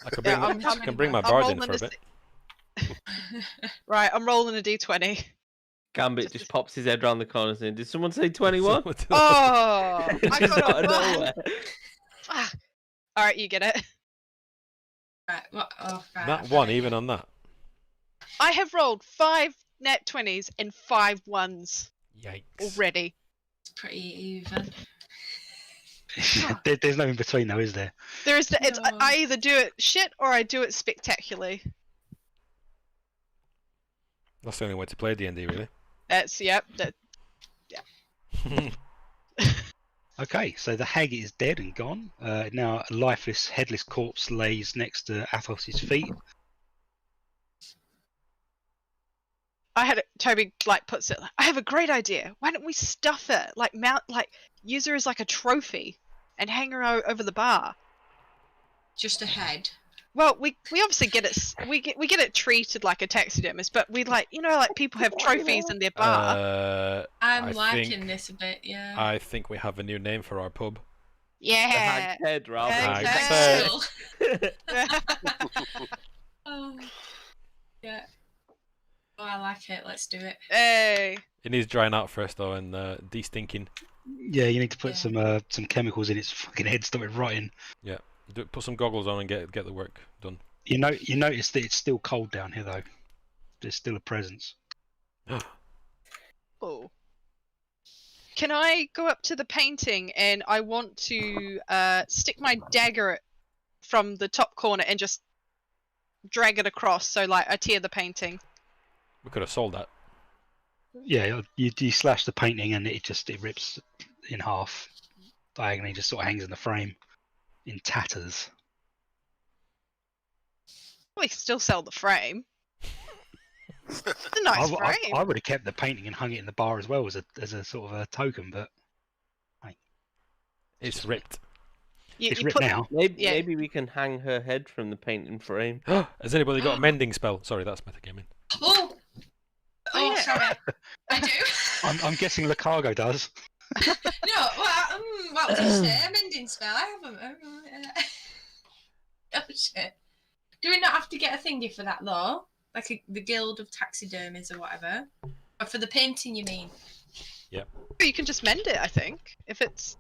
I could Yeah, bring, I'm- I can bring my I'm bard in rolling for a a bit. right. I'm rolling a d20. Gambit just pops his head round the corner saying, "Did someone say 21?" Oh, I Just got out a of one. nowhere. Fuck. All right, you get it. Right. What? Oh, right. That one, even on that. I have rolled 5 net 20s and 5 ones Yikes. already. It's pretty even. There's no in between though, is there? There is. It's, No. I either do it shit or I do it spectacularly. That's the only way to play D&D, really. That's yep. Okay, so the hag is dead and gone. Now a lifeless, headless corpse lays next to Athos's feet. I had Toby puts it. I have a great idea. Why don't we stuff it use her as like a trophy and hang her over the bar? Just a head. Well, we obviously get it. We get it treated like a taxidermist, but we people have trophies in their bar. I'm I liking think- this a bit. Yeah. I think we have a new name for our pub. The Yeah. hag's head, Ralph. Hag's head. Oh. Yeah. Oh, I like it. Let's do it. Hey. It needs drying out first, though, and de-stinking. Yeah, you need to put Yeah. some chemicals in its fucking head, stop it rotting. Put some goggles on and get the work done. You notice that it's still cold down here though. There's still a presence. Oh. Can I go up to the painting and I want to stick my dagger from the top corner and just drag it across so I tear the painting? We could have sold that. Yeah, you slash the painting and it rips in half diagonally, just sort of hangs in the frame in tatters. We can still sell the frame. It's a nice frame. I would have kept the painting and hung it in the bar as well as a sort of a token, but It's ripped. it's You ripped put, now. Maybe we can hang her head from the painting frame. Has anybody got a mending spell? Sorry, that's metagaming. Oh. Oh, yeah. sorry. I do. I'm guessing Lacargo does. No. Well, what was you say? A mending spell. I haven't. Oh shit. Do we not have to get a thingy for that though? Like the Guild of Taxidermies or whatever? Or for the painting, you mean? You can just mend it, I think. If it's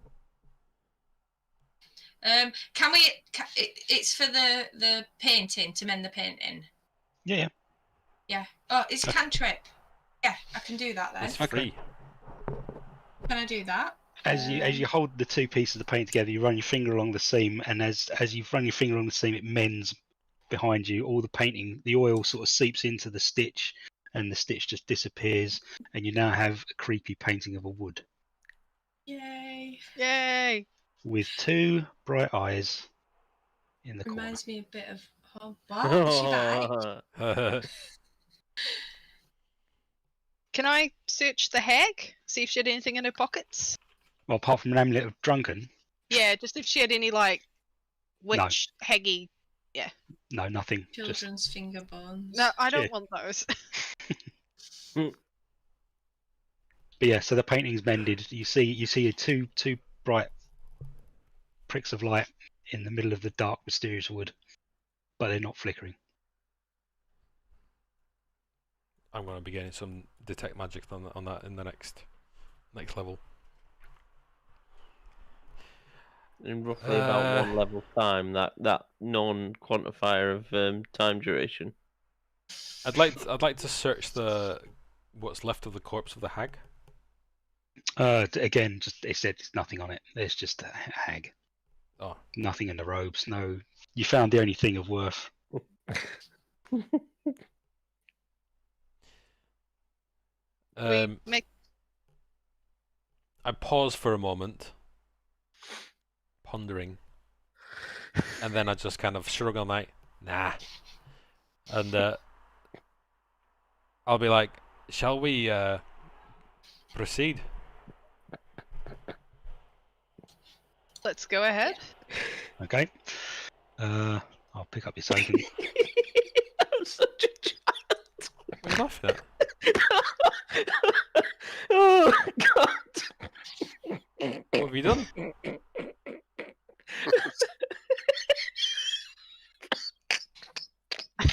Can we? It's for the painting to mend the painting. Yeah. Yeah. Oh, it's cantrip. Yeah, I can do that then. It's Okay. free. Can I do that? As you hold the two pieces of paint together, you run your finger along the seam, and as you've run your finger along the seam, it mends behind you. All the painting, the oil sort of seeps into the stitch, and the stitch just disappears, and you now have a creepy painting of a wood Yay! yay. with two bright eyes in the corner. Reminds me a bit of. Oh, what? Is she back? Can I search the hag? See if she had anything in her pockets? Well, apart from an amulet of drunken, Yeah, just if she had any witch haggy. no, nothing. Just Children's finger bones. No, I don't Yeah. want those. But yeah, so the painting's mended. You see two bright pricks of light in the middle of the dark, mysterious wood, but they're not flickering. I'm going to be getting some detect magic on that in the next level. In roughly about one level time, that non-quantifier of time duration. I'd like to search what's left of the corpse of the hag. Again, just it said there's nothing on it. There's just a hag. Oh. Nothing in the robes. No, you found the only thing of worth. We make. I pause for a moment, pondering, and then I just kind of shrug on like, nah. And I'll be like, shall we proceed? Let's go ahead. Okay. I'll pick up your token. I'm such a child. What are you laughing at? Oh God! What have you done? What are you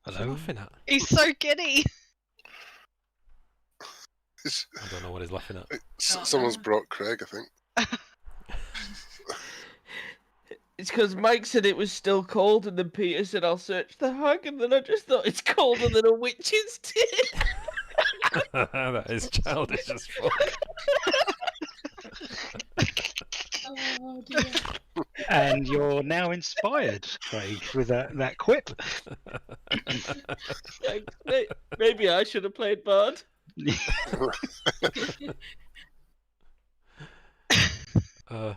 Hello. laughing at? He's so giddy. I don't know what he's laughing at. Someone's brought Craig, I think. It's because Mike said it was still cold, and then Peter said, "I'll search the hug," and then I just thought it's colder than a witch's tit. That is childish as fuck. Oh dear. And you're now inspired, Craig, with that quip. Thanks, mate. Maybe I should have played Bard. Oh,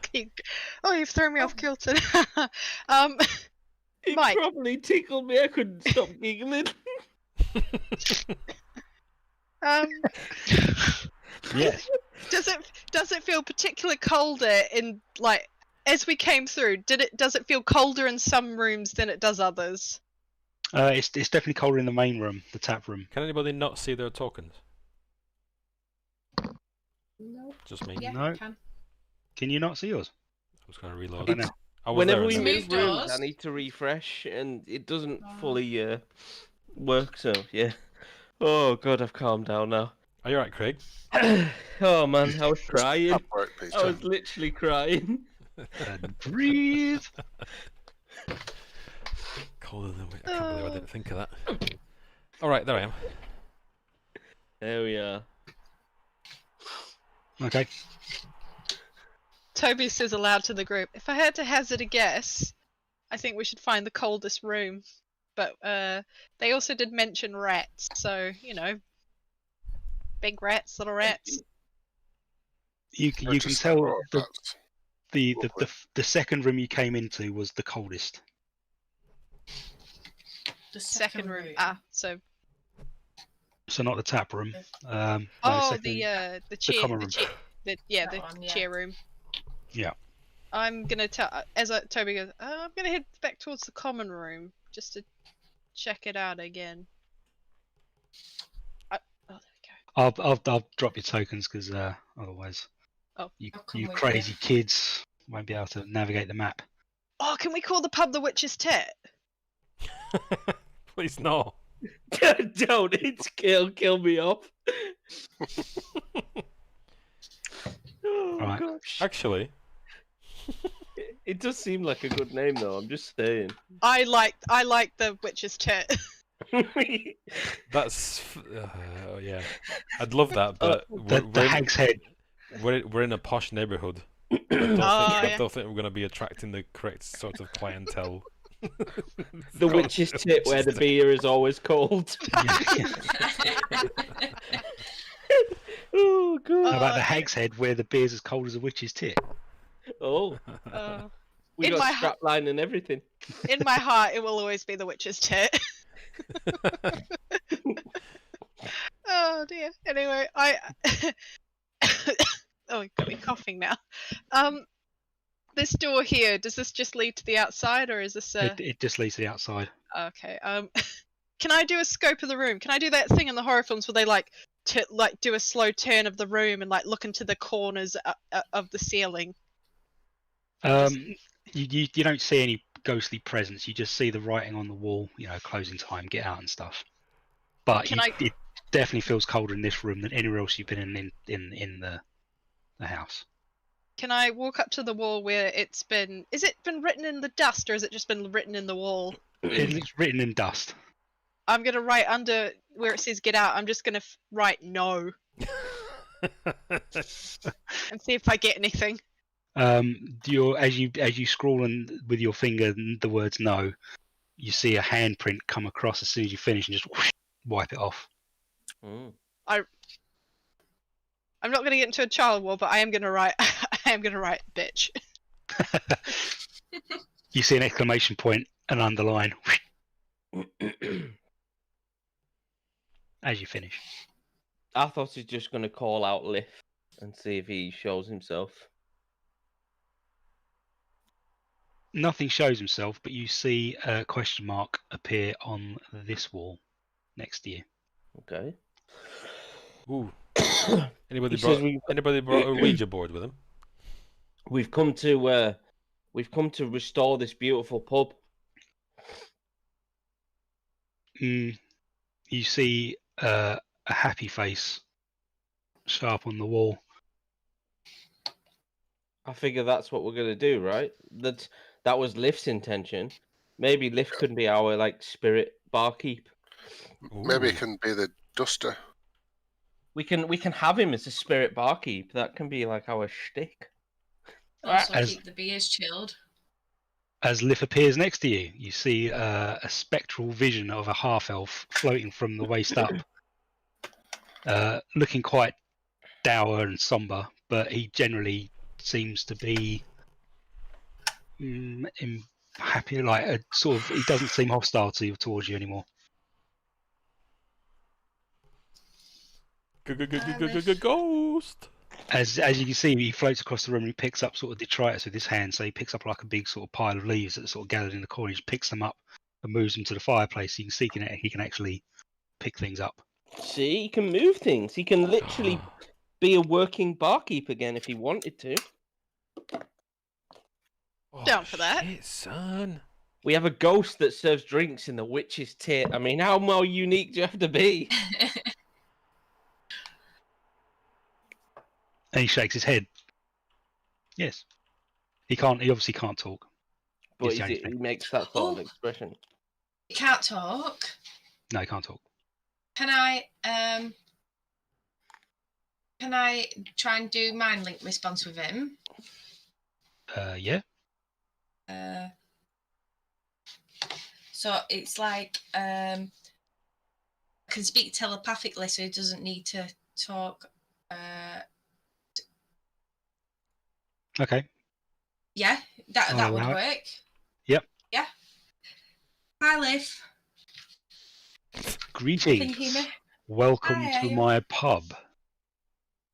you've thrown me off kilter. It Mike. probably tickled me. I couldn't stop giggling. Yes. Does it feel particularly colder in like as we came through? Does it feel colder in some rooms than it does others? It's definitely colder in the main room, the tap room. Can anybody not see their tokens? No. Just me. Yeah, No. can. Can you not see yours? I was going to reload. I don't know. I was Whenever there we and then- move Moved rooms, us. I need to refresh, and it doesn't Oh. fully work. So yeah. Oh God, I've calmed down now. Are you alright, Craig? Oh man, I was crying. Up work, Peter. I was literally crying. And breathe. Colder than I can't believe I didn't think of that. Alright, there I am. There we are. Okay. Toby says aloud to the group, "If I had to hazard a guess, I think we should find the coldest room." But they also did mention rats, so you know, big rats, little rats. You can Just tell brought rats. the second room you came into was the coldest. The Second room. So So not the tap room. No, oh, the second- the chair, common the room. chair, the That one, yeah. chair room. Yeah. I'm gonna tell Toby goes. I'm gonna head back towards the common room just to check it out again. Oh, there we go. I'll drop your tokens because otherwise, Oh. you I'll come you with crazy kids won't be able to navigate the map. Oh, can we call the pub the Witch's Tit? Please no. Don't, kill me off. Oh Right. gosh. Actually, It does seem like a good name though, I'm just saying. I like the Witch's Tit. that's yeah. I'd love that, but The Hag's Head. we're in a posh neighbourhood. I yeah. don't think we're going to be attracting the correct sort of clientele. The witch's tit where the beer is always cold. Oh god. How about the Hag's Head where the beer's as cold as a witch's tit? Oh, we in got my strapline and everything. in my heart, it will always be the Witch's Tit. Oh dear. Anyway, oh, you got me coughing now. This door here, does this just lead to the outside, or is this It just leads to the outside. Okay. Can I do a scope of the room? Can I do that thing in the horror films where they like do a slow turn of the room and like look into the corners of the ceiling? You don't see any ghostly presence. You just see the writing on the wall. You know, closing time, get out and stuff. But it definitely feels colder in this room than anywhere else you've been in the house. Can I walk up to the wall where it's been? Is it been written in the dust, or has it just been written in the wall? It's written in dust. I'm gonna write under where it says "get out." I'm just gonna write "no" and see if I get anything. As you scrawl with your finger the words "no," you see a handprint come across as soon as you finish and just whoosh, wipe it off. Mm. I'm not going to get into a child war, but I am going to write. I am going to write bitch. You see an exclamation point and underline as you finish. I thought he's just going to call out Liff and see if he shows himself. Nothing shows himself, but you see a question mark appear on this wall next to you. Okay. Ooh. Anybody He says brought a Ouija board with him? we've come to restore this beautiful pub. You see a happy face sharp on the wall. I figure that's what we're gonna do, right? That was Liff's intention. Maybe Liff could be our spirit barkeep. Maybe Ooh. it can be the duster. We can have him as a spirit barkeep. That can be like our shtick. Also As- keep the beers chilled. As Liff appears next to you, you see a spectral vision of a half-elf floating from the waist up, looking quite dour and somber, but he generally seems to be happy, he doesn't seem hostile towards you anymore. Ghost. As you can see, he floats across the room and he picks up sort of detritus with his hand. So he picks up like a big sort of pile of leaves that are sort of gathered in the corner. He just picks them up and moves them to the fireplace. So you can see he can actually pick things up. See, he can move things. He can literally be a working barkeep again if he wanted to. Down for that. Shit, son. We have a ghost that serves drinks in the witch's tit. I mean, how more unique do you have to be? And he shakes his head. Yes. He obviously can't talk. But It's the only he thing. makes that sort of expression. You can't talk. No, he can't talk. Can I try and do mind link response with him? Yeah. So it's like I can speak telepathically, so he doesn't need to talk. Okay. Yeah, that I'll would allow it. work. Yep. Yeah. Hi, Liv. Greetings. Can you hear me? Welcome Hi, to are you- my pub.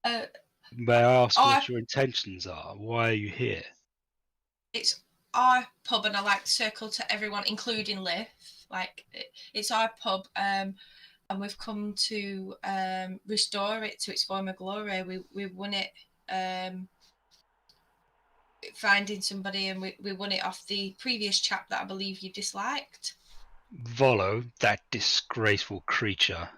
May I ask what your intentions are? Why are you here? It's our pub, and I like to circle to everyone, including Liv. It's our pub, and we've come to restore it to its former glory. We won it, finding somebody, and we won it off the previous chap that I believe you disliked. Volo, that disgraceful creature,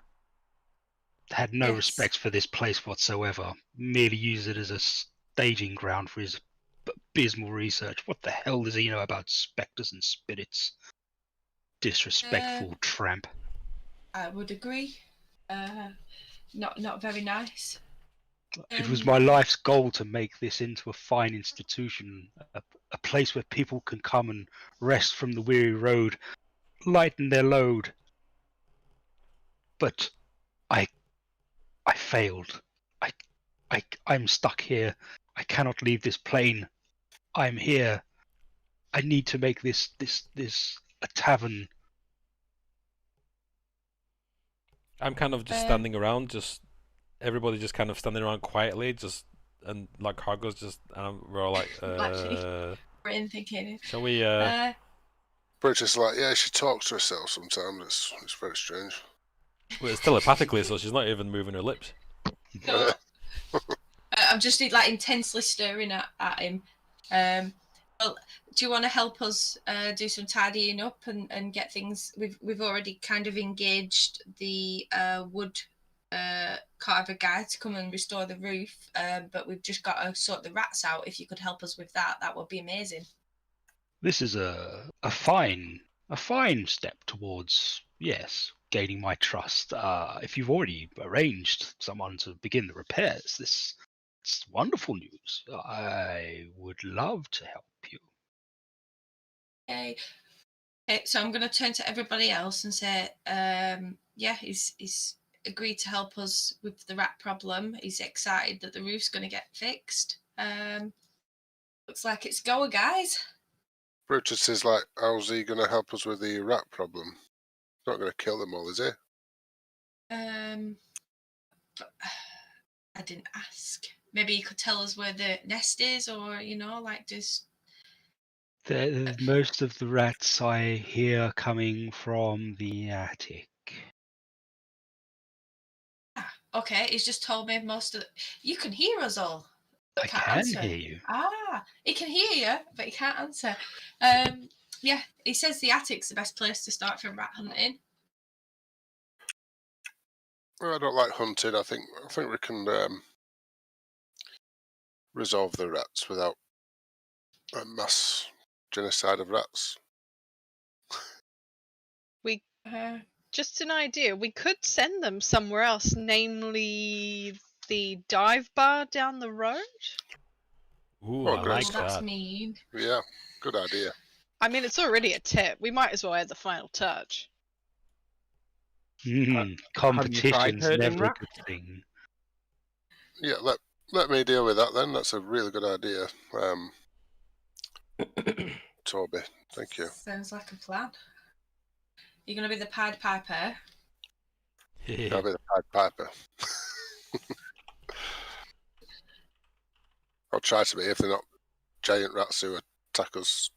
had no Yes. respect for this place whatsoever. Merely used it as a staging ground for his abysmal research. What the hell does he know about spectres and spirits? Disrespectful tramp. I would agree. Not very nice. It was my life's goal to make this into a fine institution, a place where people can come and rest from the weary road, lighten their load. But I failed. I'm stuck here. I cannot leave this plane. I'm here. I need to make this a tavern. I'm kind of just standing around, everybody just kind of standing around quietly, and like Hargo's we're all like, Brain thinking. shall we, But just like, yeah, she talks to herself sometimes. It's very strange. well, it's telepathically, so she's not even moving her lips. No, I'm just intensely staring at him. Well, do you want to help us do some tidying up and get things? We've already kind of engaged the wood carver guy to come and restore the roof, but we've just got to sort the rats out. If you could help us with that, that would be amazing. This is a fine step towards, yes, gaining my trust. If you've already arranged someone to begin the repairs, it's wonderful news. I would love to help you. Okay, so I'm going to turn to everybody else and say, yeah, is agreed to help us with the rat problem. He's excited that the roof's going to get fixed. Looks like it's go, guys. Brutus is like, how's he going to help us with the rat problem? He's not going to kill them all, is he? But I didn't ask. Maybe you could tell us where the nest is, or like just. Most of the rats I hear coming from the attic. Okay, he's just told me most of. You can hear us all. I can hear you. He can hear you, but he can't answer. Yeah, he says the attic's the best place to start for rat hunting. Well, I don't like hunting. I think we can resolve the rats without a mass genocide of rats. Just an idea. We could send them somewhere else, namely the dive bar down the road. Ooh, Oh, I great like stuff. That's that. mean. Yeah, good idea. I mean, it's already a tip. We might as well add the final touch. Competition's herding never a rats? good thing. Yeah, let me deal with that then. That's a really good idea. Toby, thank you. Sounds like a plan. You're going to be the Pied Piper. I'll be the Pied Piper. I'll try to be if they're not giant rats who attack us.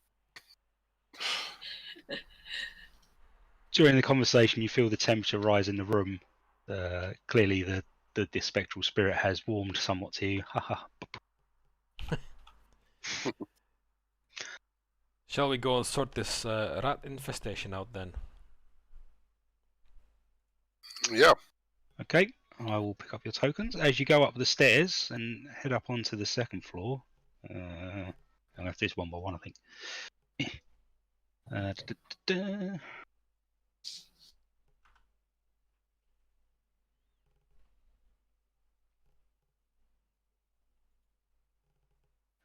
During the conversation, you feel the temperature rise in the room. Clearly, the spectral spirit has warmed somewhat to you. Shall we go and sort this rat infestation out then? Yeah. Okay, I will pick up your tokens as you go up the stairs and head up onto the second floor. I'll have to do this one by one, I think.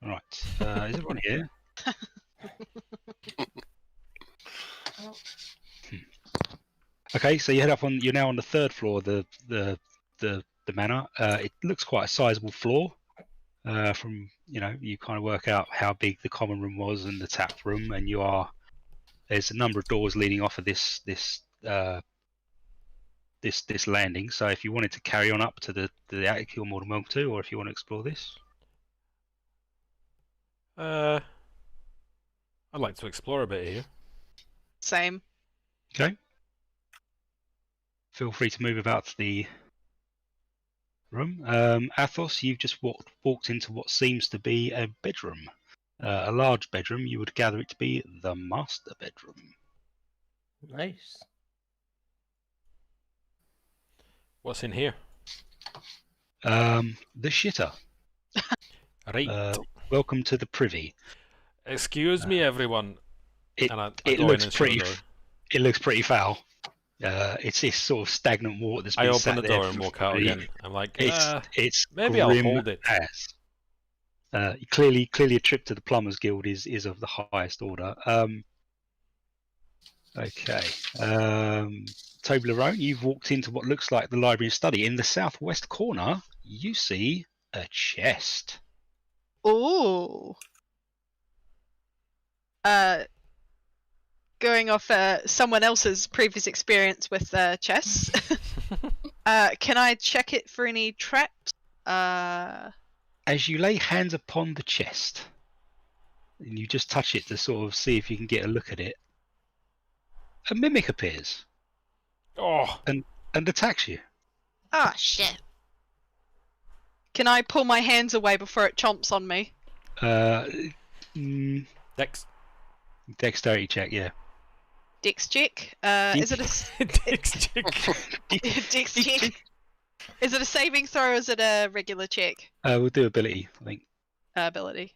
Right, is everyone here? Okay, so you head up on. You're now on the third floor of the manor. It looks quite a sizable floor. From you kind of work out how big the common room was and the tap room, and there's a number of doors leading off of this landing. So if you wanted to carry on up to the attic, you're more than welcome to, or if you want to explore this. I'd like to explore a bit here. Same. Okay. Feel free to move about the room. Athos, you've just walked into what seems to be a bedroom. A large bedroom. You would gather it to be the master bedroom. Nice. What's in here? The shitter. Right. Welcome to the privy. Excuse me, everyone. It I it go in looks and shut pretty. the door. It looks pretty foul. It's this sort of stagnant water that's been I open sat the there door and for walk out free. again. I'm like, It's maybe I'll grim hold it. as. Clearly, a trip to the Plumbers Guild is of the highest order. Okay. Toblerone, you've walked into what looks like the library and study. In the southwest corner, you see a chest. Ooh. Going off someone else's previous experience with chess, can I check it for any traps? As you lay hands upon the chest, and you just touch it to sort of see if you can get a look at it, a mimic appears Oh, and attacks you. Ah, shit. Can I pull my hands away before it chomps on me? Dex. Dexterity check, yeah. Dex check. Is it a Dex check. Dex check? Is it a saving throw or is it a regular check? We'll do ability, I think. Ability.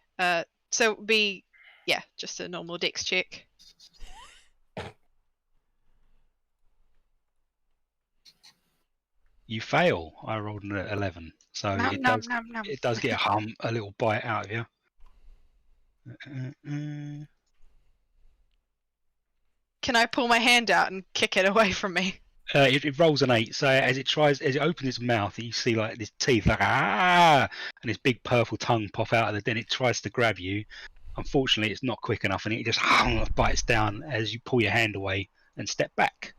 So it would be, yeah, just a normal Dex check. You fail. I rolled an 11, so it does get a little bite out of you. Can I pull my hand out and kick it away from me? It rolls an 8. So as it opens its mouth, you see like this teeth, like and this big purple tongue pop out of it. Then it tries to grab you. Unfortunately, it's not quick enough, and it just bites down as you pull your hand away and step back.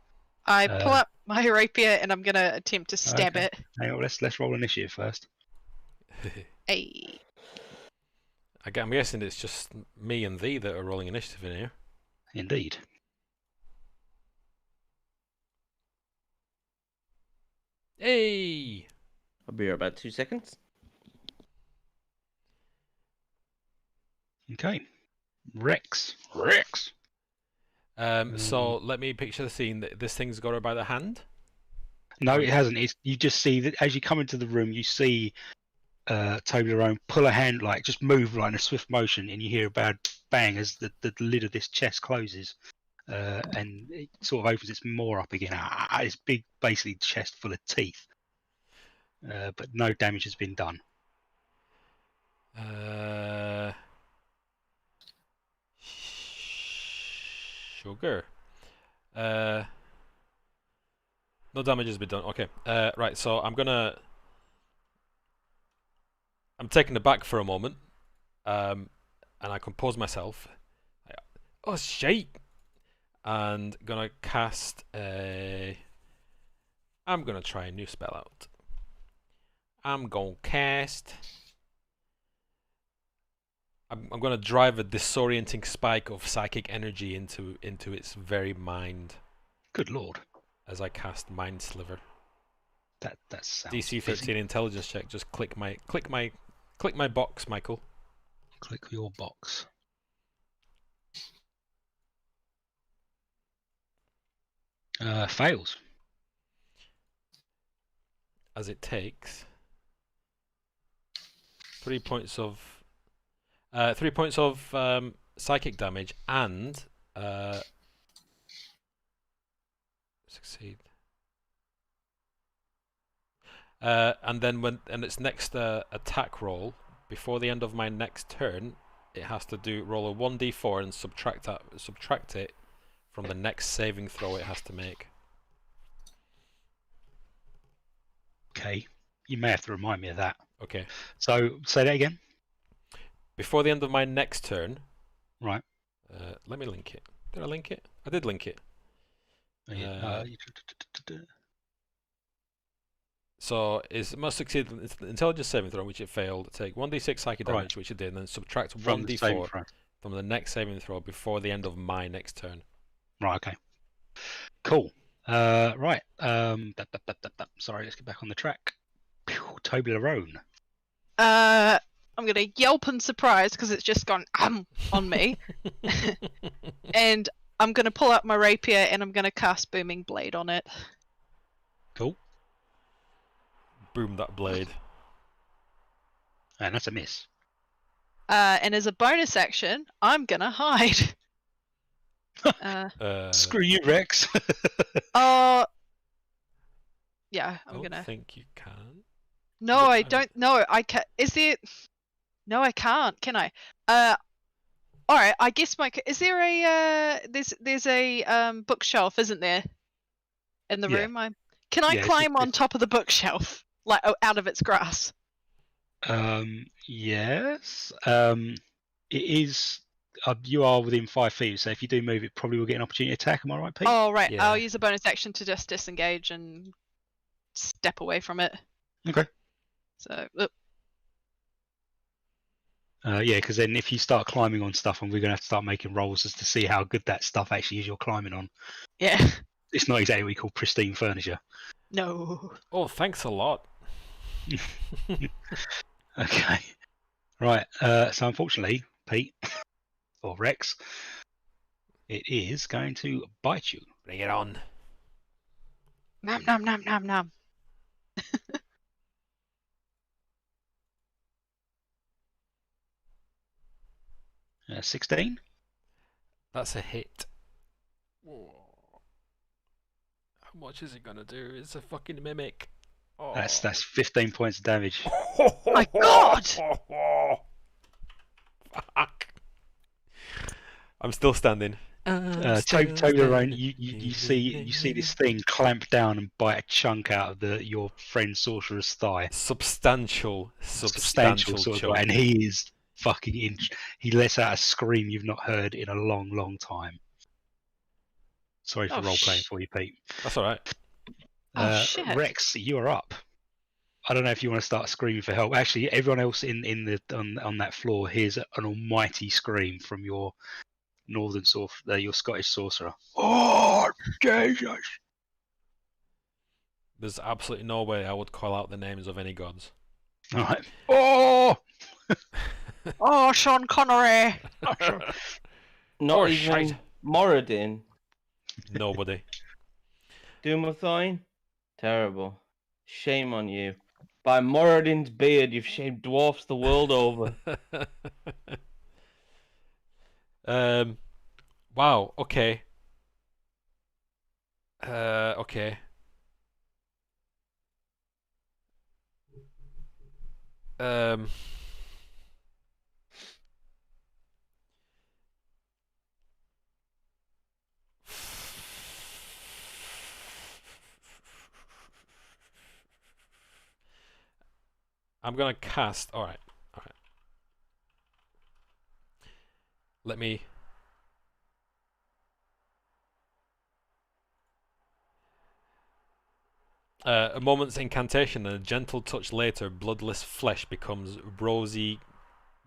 I pull up my rapier and I'm gonna attempt to stab Okay. it. Hang on, let's roll initiative first. Hey. I'm guessing it's just me and thee that are rolling initiative in here. Indeed. Hey! I'll be here about 2 seconds. Okay. Rex. So let me picture the scene. This thing's got her by the hand. No, it hasn't. You just see that as you come into the room, you see Toby Lerone pull a hand, like just move like in a swift motion, and you hear a bad bang as the lid of this chest closes, and it sort of opens its maw up again. It's big, basically chest full of teeth, but no damage has been done. Sugar. No damage has been done. Okay. Right. So I'm taking it back for a moment, and I compose myself. Oh shit! And gonna cast a. I'm gonna try a new spell out. I'm gonna cast. I'm gonna drive a disorienting spike of psychic energy into its very mind. Good lord! As I cast Mind Sliver. That sounds DC 13 busy. intelligence check. Just click my box, Michael. Click your box. Fails. As it takes 3 points of 3 points of psychic damage and succeed. And then when its next attack roll before the end of my next turn, it has to roll a 1d4 and subtract it from the next saving throw it has to make. Okay, you may have to remind me of that. Okay. So say that again. Before the end of my next turn. Right. Let me link it. Did I link it? I did link it. So it must succeed in intelligence saving throw, which it failed. Take 1d6 psychic damage, which it did, and then subtract 1d4 from the next saving throw before the end of my next turn. Right. Okay. Cool. Right. Sorry, let's get back on the track. Toby Lerone. I'm gonna yelp in surprise because it's just gone on me, and I'm gonna pull out my rapier and I'm gonna cast Booming Blade on it. Cool. Boom that blade. And that's a miss. And as a bonus action, I'm gonna hide. Screw you, Rex. Yeah, I don't think you can. No, I don't. No, I can. Is there? No, I can't. Can I? All right. I guess is there a there's a bookshelf, isn't there? In the room. Can I climb on top of the bookshelf, like out of its grass? Yes. It is. You are within 5 feet, so if you do move, it probably will get an opportunity attack. Am I right, Pete? Oh, right. Yeah. I'll use a bonus action to just disengage and step away from it. Okay. So. Yeah, because then if you start climbing on stuff, and we're gonna have to start making rolls as to see how good that stuff actually is you're climbing on. Yeah. It's not exactly what we call pristine furniture. No. Oh, thanks a lot. Okay. Right. So unfortunately, Pete or Rex, it is going to bite you. Bring it on. Nom nom nom nom nom. 16. That's a hit. Whoa. How much is it gonna do? It's a fucking mimic. Oh. That's 15 points of damage. My God! Fuck. I'm still standing. Toblerone, you see this thing clamp down and bite a chunk out of your friend Sorcerer's thigh. Substantial Sort of, chunk. and he is fucking he lets out a scream you've not heard in a long time. Sorry for role playing for you, Pete. That's all right. Shit. Rex, you are up. I don't know if you want to start screaming for help. Actually, everyone else on that floor hears an almighty scream from your your Scottish sorcerer. Oh, Jesus! There's absolutely no way I would call out the names of any gods. All right. Oh! Oh, Sean Connery! Not Oh, even shite. Moradin. Nobody. Dumathoin? Terrible. Shame on you. By Moradin's beard, you've shamed dwarfs the world over. Wow. Okay. Okay. I'm gonna cast. All right. Let me. A moment's incantation and a gentle touch later, bloodless flesh becomes rosy,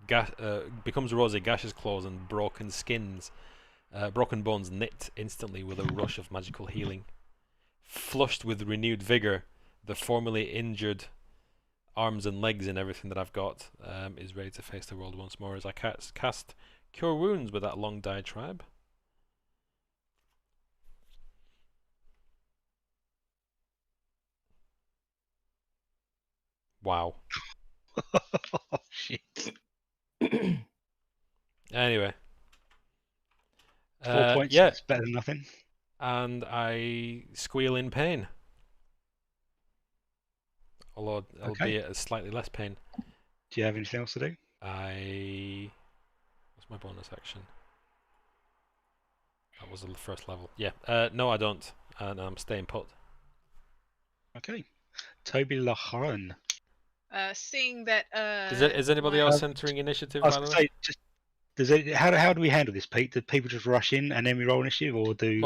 gaseous claws and broken bones knit instantly with a rush of magical healing. Flushed with renewed vigor, the formerly injured arms and legs and everything that I've got is ready to face the world once more as I cast Cure Wounds with that long diatribe. Wow. Oh, shit. Anyway. 4 points. Yeah. It's better than nothing. And I squeal in pain. Although, albeit a slightly less pain. Do you have anything else to do? What's my bonus action? That was the first level. Yeah. No, I don't. And I'm staying put. Okay. Toby Laharon. Seeing that. Is anybody else entering initiative, I was by the going way? to say, how do we handle this, Pete? Do people just rush in and then we roll initiative, or what do we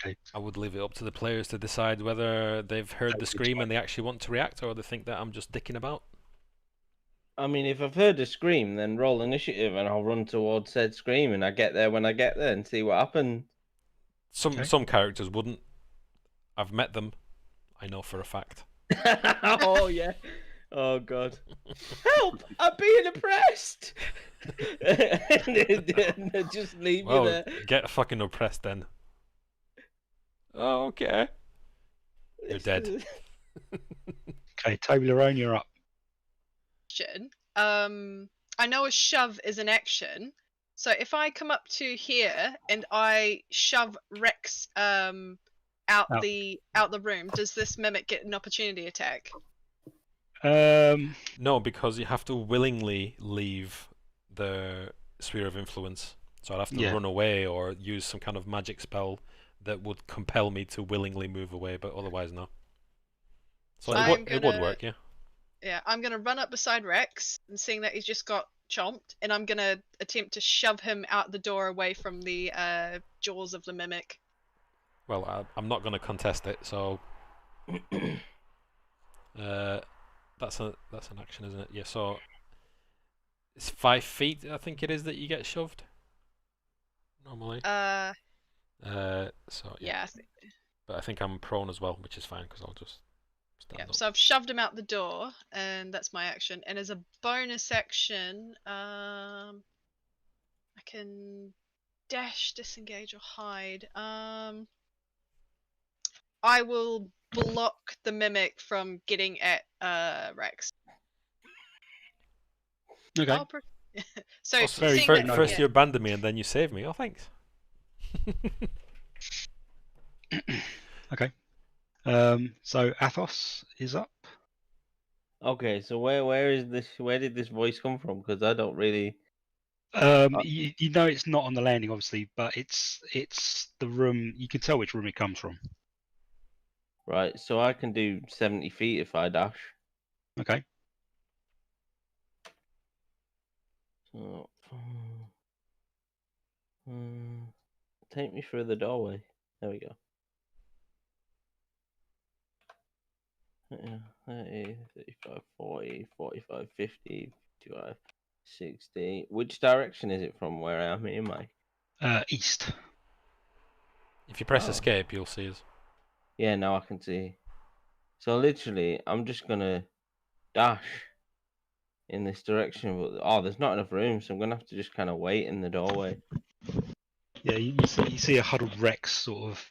do? I would leave it up to the players to decide whether they've heard the scream and they actually want to react, or they think that I'm just dicking about. I mean, if I've heard a scream, then roll initiative and I'll run towards said scream and I get there when I get there and see what happens. Some characters wouldn't. I've met them. I know for a fact. Oh, yeah. Oh, God. Help! I'm being oppressed! Just leave you there. Get fucking oppressed then. Oh, okay. You're dead. Okay, Toby Larone, you're up. I know a shove is an action, so if I come up to here and I shove Rex out the room, does this mimic get an opportunity attack? No, because you have to willingly leave the sphere of influence. So I'd have to run away or use some kind of magic spell that would compel me to willingly move away, but otherwise no. So it would work, yeah. Yeah, I'm gonna run up beside Rex, and seeing that he's just got chomped, and I'm gonna attempt to shove him out the door away from the jaws of the mimic. Well, I'm not going to contest it, so that's an action, isn't it? Yeah. So it's 5 feet, I think it is, that you get shoved normally. So yeah. But I think I'm prone as well, which is fine because I'll just stand up. So I've shoved him out the door, and that's my action. And as a bonus action, I can dash, disengage, or hide. I will block the mimic from getting at Rex. Okay. So first you abandon me and then you save me. Oh, thanks. Okay. So Athos is up. Okay, so where is this? Where did this voice come from? Because I don't really You know it's not on the landing, obviously, but it's the room. You can tell which room it comes from. Right, so I can do 70 feet if I dash. Okay. So, take me through the doorway. There we go. 30, 35, 40, 45, 50, 55, 60. Which direction is it from where I am here, Mike? East. If you press Oh. escape, you'll see us. Yeah, now I can see. So literally, I'm just gonna dash in this direction. But there's not enough room, so I'm gonna have to just kind of wait in the doorway. Yeah, you see a huddled Rex sort of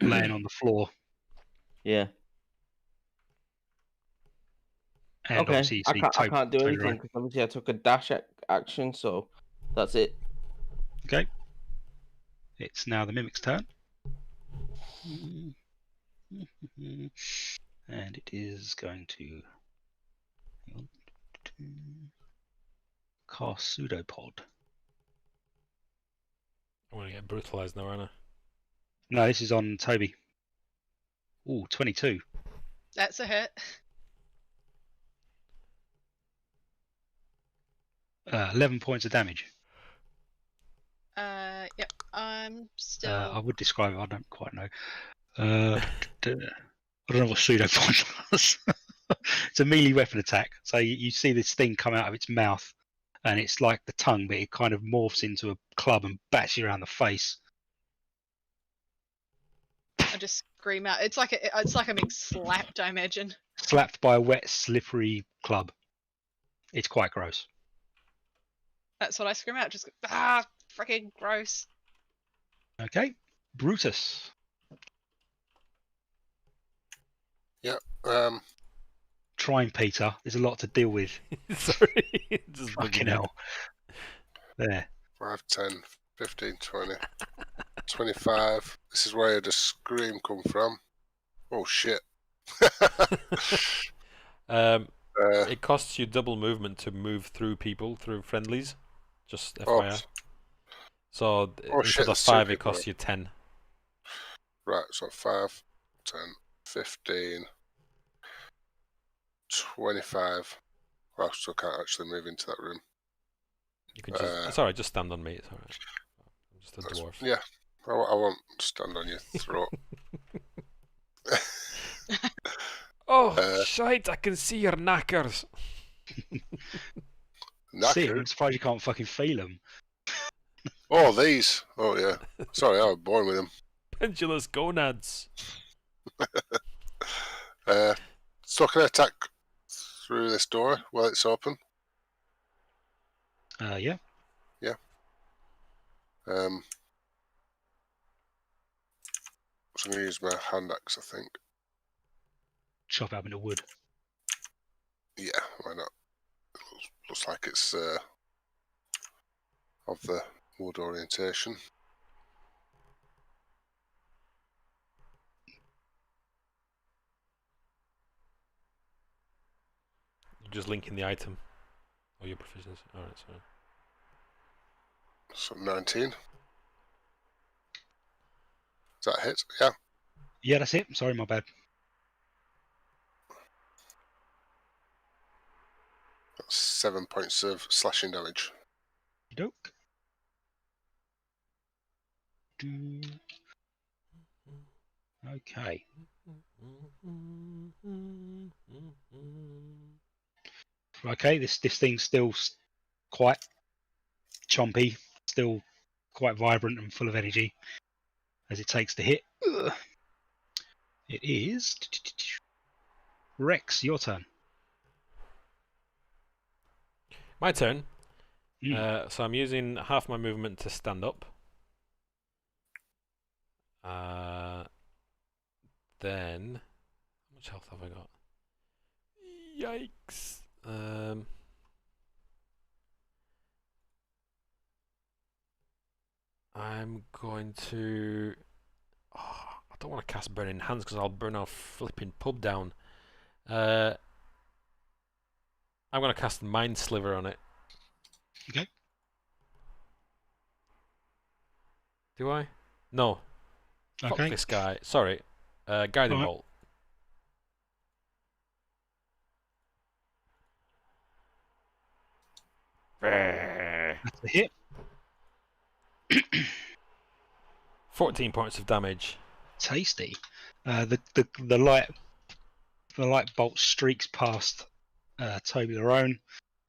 laying on the floor, Yeah. and Okay. obviously you I see can't do Toby anything Ryan. because obviously I took a dash action, so that's it. Okay. It's now the Mimic's turn. And it is going to cast Pseudopod. I'm gonna get brutalized now, aren't I? No, this is on Toby. Ooh, 22. That's a hit. 11 points of damage. Yep. I'm still. I would describe it, I don't quite know. I don't know what Pseudopod does. It's a melee weapon attack. So you see this thing come out of its mouth, and it's like the tongue, but it kind of morphs into a club and bats you around the face. I just scream out. It's like I'm being slapped, I imagine. Slapped by a wet, slippery club. It's quite gross. That's what I scream out. Just freaking gross. Okay, Brutus. Yeah. Trying, Peter. There's a lot to deal with. Sorry. Just Fucking bugging hell. There. 5, 10, 15, 20, 25. This is where the scream come from. Oh shit. It costs you double movement to move through people, through friendlies. Just FYI. So instead of 5, it costs you 10. Right, so 5, 10, 15, 25. Well, I still can't actually move into that room. You can just. It's alright, just stand on me. It's alright. I'm just a dwarf. Yeah, I won't stand on your throat. Oh, shite, I can see your knackers. See, I'm surprised you can't fucking feel them. Oh, these. Oh, yeah. Sorry, I was born with them. Pendulous gonads. So can I attack through this door while it's open? Yeah. Yeah. So I'm going to use my hand axe, I think. Chop out into wood. Yeah, why not? Looks like it's of the wood orientation. You're just linking the item. Or your proficiency. Alright, sorry. So 19. Is that a hit? Yeah. Yeah, that's it. Sorry, my bad. That's 7 points of slashing damage. Doke. Okay. Okay, this thing's still quite chompy, still quite vibrant and full of energy as it takes the hit. It is Rex, your turn. My turn. So I'm using half my movement to stand up. Then, how much health have I got? Yikes. I'm going to. I don't want to cast Burning Hands because I'll burn our flipping pub down. I'm going to cast Mind Sliver on it. Okay. Do I? No. Fuck Okay. this guy. Sorry. Guiding Alright. bolt. That's a hit. 14 points of damage. Tasty. The light bolt streaks past Toby Larone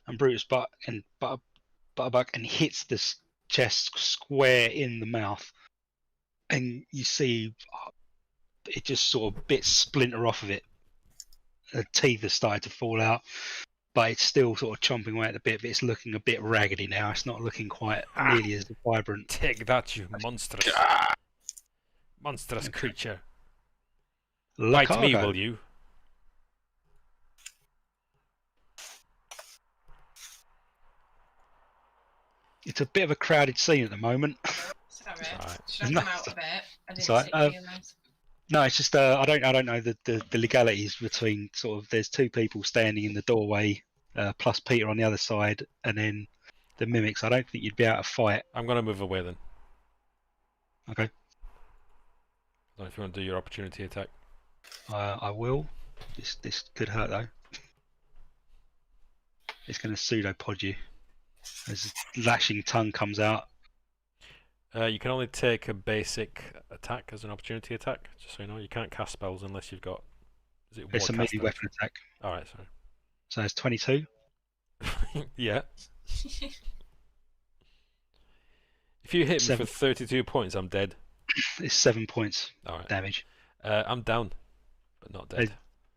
and Brutus Butterbuck and hits this chest square in the mouth, and you see it just sort of bits splinter off of it. The teeth have started to fall out, but it's still sort of chomping away at the bit. But it's looking a bit raggedy now. It's not looking quite nearly as vibrant. Take that, you monstrous creature. Bite me, Lacargo. will you? It's a bit of a crowded scene at the moment. Sorry. alright. Should I No, come out a bit? I it's didn't alright. realise. No, it's just I don't know the legalities between sort of there's two people standing in the doorway, plus Peter on the other side, and then the mimics. I don't think you'd be able to fight. I'm going to move away then. Okay, I don't know if you want to do your opportunity attack. I will. This could hurt though. It's going to pseudopod you as a lashing tongue comes out. You can only take a basic attack as an opportunity attack, just so you know. You can't cast spells unless you've got... Is it It's a war cast melee weapon attack. Alright, So it's 22. sorry. Yeah. If you hit me Seven. for 32 points, I'm dead. It's 7 points Alright. damage. I'm down, but not dead.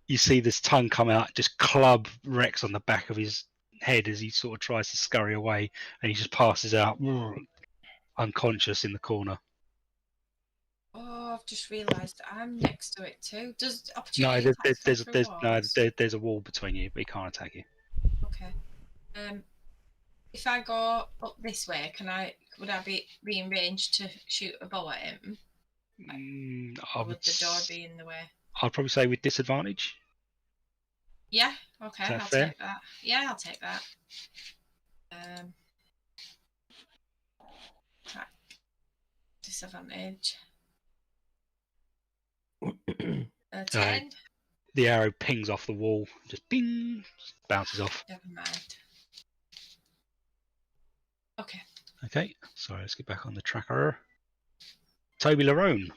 You see this tongue come out, just club Rex on the back of his head as he sort of tries to scurry away, and he just passes out unconscious in the corner. Oh, I've just realised I'm next to it too. Does No, opportunity attacks go through walls? there's a wall between you, but he can't attack you. Okay. If I go up this way, would I be in range to shoot a bow at him? I Or would the door be in the way? I'd probably say with disadvantage. Yeah, okay, Is that I'll fair? take that. Yeah, I'll take that. Right. Disadvantage. 10. The arrow pings off the wall, just bing, bounces off. Never mind. Okay. Okay, sorry, let's get back on the tracker. Toby Larone.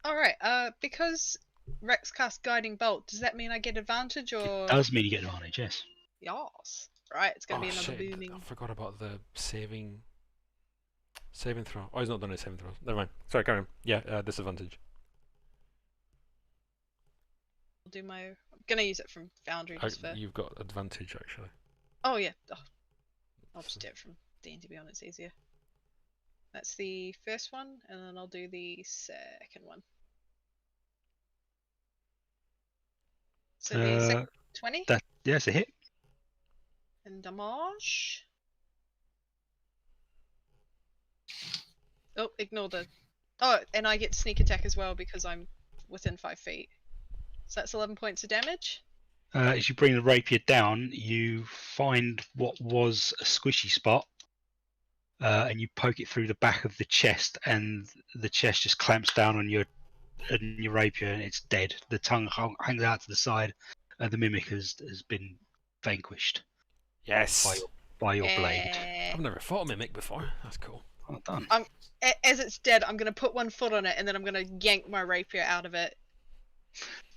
Alright, because Rex cast Guiding Bolt, does that mean I get advantage or... Does mean you get advantage, yes. Yes. Right, it's gonna be another shit, booming. I forgot about the saving throw. Oh, he's not done his saving throws. Never mind. Sorry, Karen. Yeah, disadvantage. I'll do my... I'm gonna use it from Foundry just for... You've got advantage, actually. Oh yeah. Oh. I'll just do it from D&D Beyond, it's easier. That's the first one, and then I'll do the second one. So the second 20 Yeah, it's a hit. and damage. Oh, ignore the... Oh, and I get sneak attack as well because I'm within 5 feet. So that's 11 points of damage. As you bring the rapier down, you find what was a squishy spot, and you poke it through the back of the chest, and the chest just clamps down on your rapier, and it's dead. The tongue hangs out to the side, and the mimic has been vanquished Yes! by your blade. I've never fought a mimic before. That's cool. Well done. As it's dead, I'm going to put one foot on it, and then I'm going to yank my rapier out of it.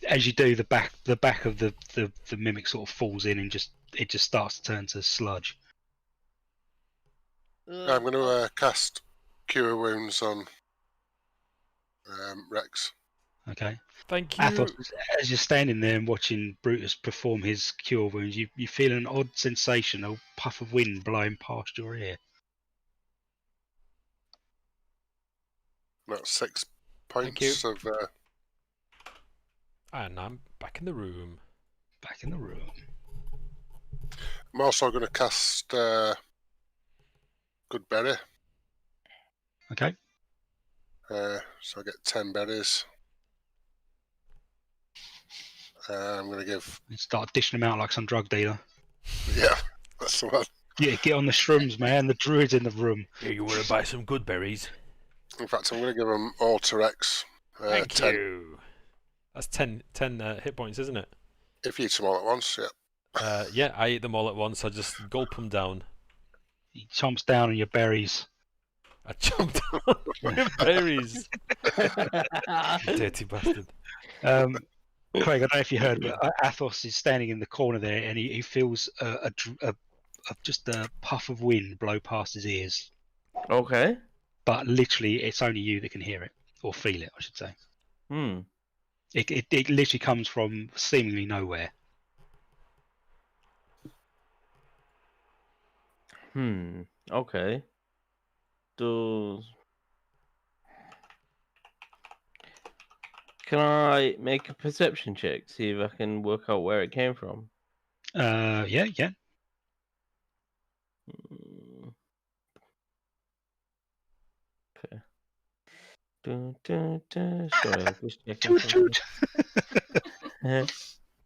As you do, the back of the mimic sort of falls in, and it just starts to turn to sludge. I'm going to cast Cure Wounds on Rex. Okay. Thank you. Athos, as you're standing there and watching Brutus perform his cure wounds, you feel an odd sensation, a puff of wind blowing past your ear. That's 6 Thank points of... And I'm back in the room. Back in the room. I'm also going to cast Good Berry. Okay. So I get 10 berries. I'm going to give... You start dishing them out like some drug dealer. Yeah, that's the one. Yeah, get on the shrooms, man. The druid's in the room. Here, you want to buy some good berries? In fact, I'm going to give them all to Rex. Thank 10. you. That's 10 hit points, isn't it? If you eat them all at once, yeah. Yeah, I eat them all at once. I just gulp them down. He chomps down on your berries. I chomped on your berries. Dirty bastard. Craig, I don't know if you heard, but Athos is standing in the corner there, and he feels just a puff of wind blow past his ears. Okay. But literally, it's only you that can hear it or feel it, I should say. It literally comes from seemingly nowhere. Okay. Can I make a perception check, see if I can work out where it came from? Yeah. Okay. Sorry, I'm just checking. Toot toot.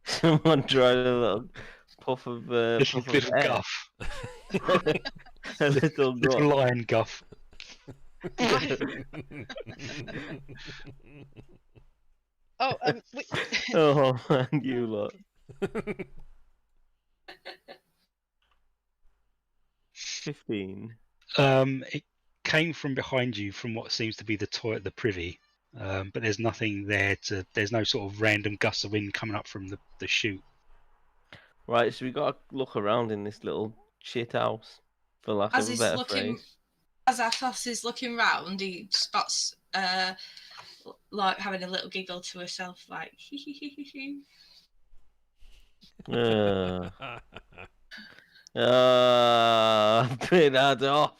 Someone tried a little puff of Little air. guff. A little Little lion guff. Oh, Oh, and you lot. 15. It came from behind you, from what seems to be the privy, but there's nothing there there's no sort of random gusts of wind coming up from the chute. Right, so we got to look around in this little shit house, for lack of a better phrase. As Athos is looking round, he spots like having a little giggle to herself, like hee hee hee hee hee. Bit that off.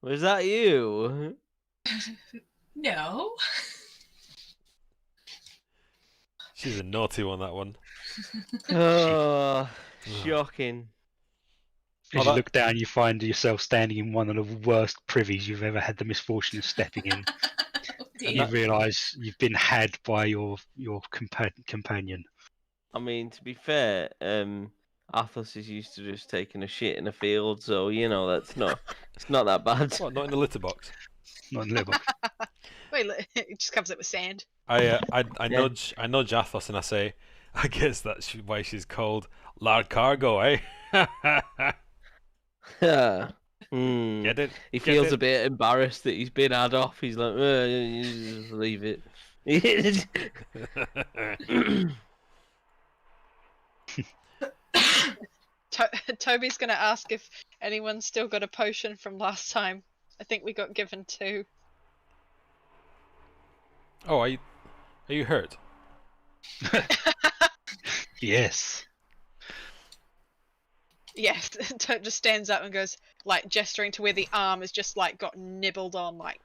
Was that you? No. She's a naughty one, that one. Oh, shocking. As you look down, you find yourself standing in one of the worst privies you've ever had the misfortune of stepping in. You realise you've been had by your companion. I mean, to be fair, Athos is used to just taking a shit in a field, so it's not that bad. What, not in the litter box? Not in the litter box. wait, it just covers it with sand. I nudge Athos and I say, I guess that's why she's called La Cargo, eh? Yeah. Get it? He feels a bit embarrassed that he's been had off. He's like, you just leave it. Toby's going to ask if anyone's still got a potion from last time. I think we got given 2. Oh, are you hurt? Yes. Yes, Toad just stands up and goes, like, gesturing to where the arm is just, like, got nibbled on, like,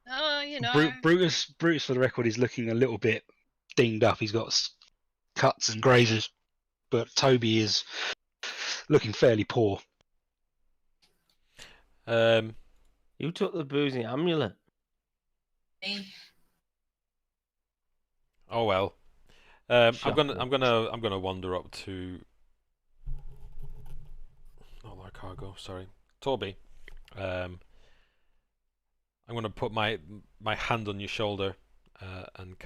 oh, Brutus, for the record, is looking a little bit dinged up. He's got cuts and grazes, but Toby is looking fairly poor. You took the boozing amulet. Me. Oh well. I'm gonna wander up to. Not like cargo. Sorry, Toby. I'm gonna put my hand on your shoulder, and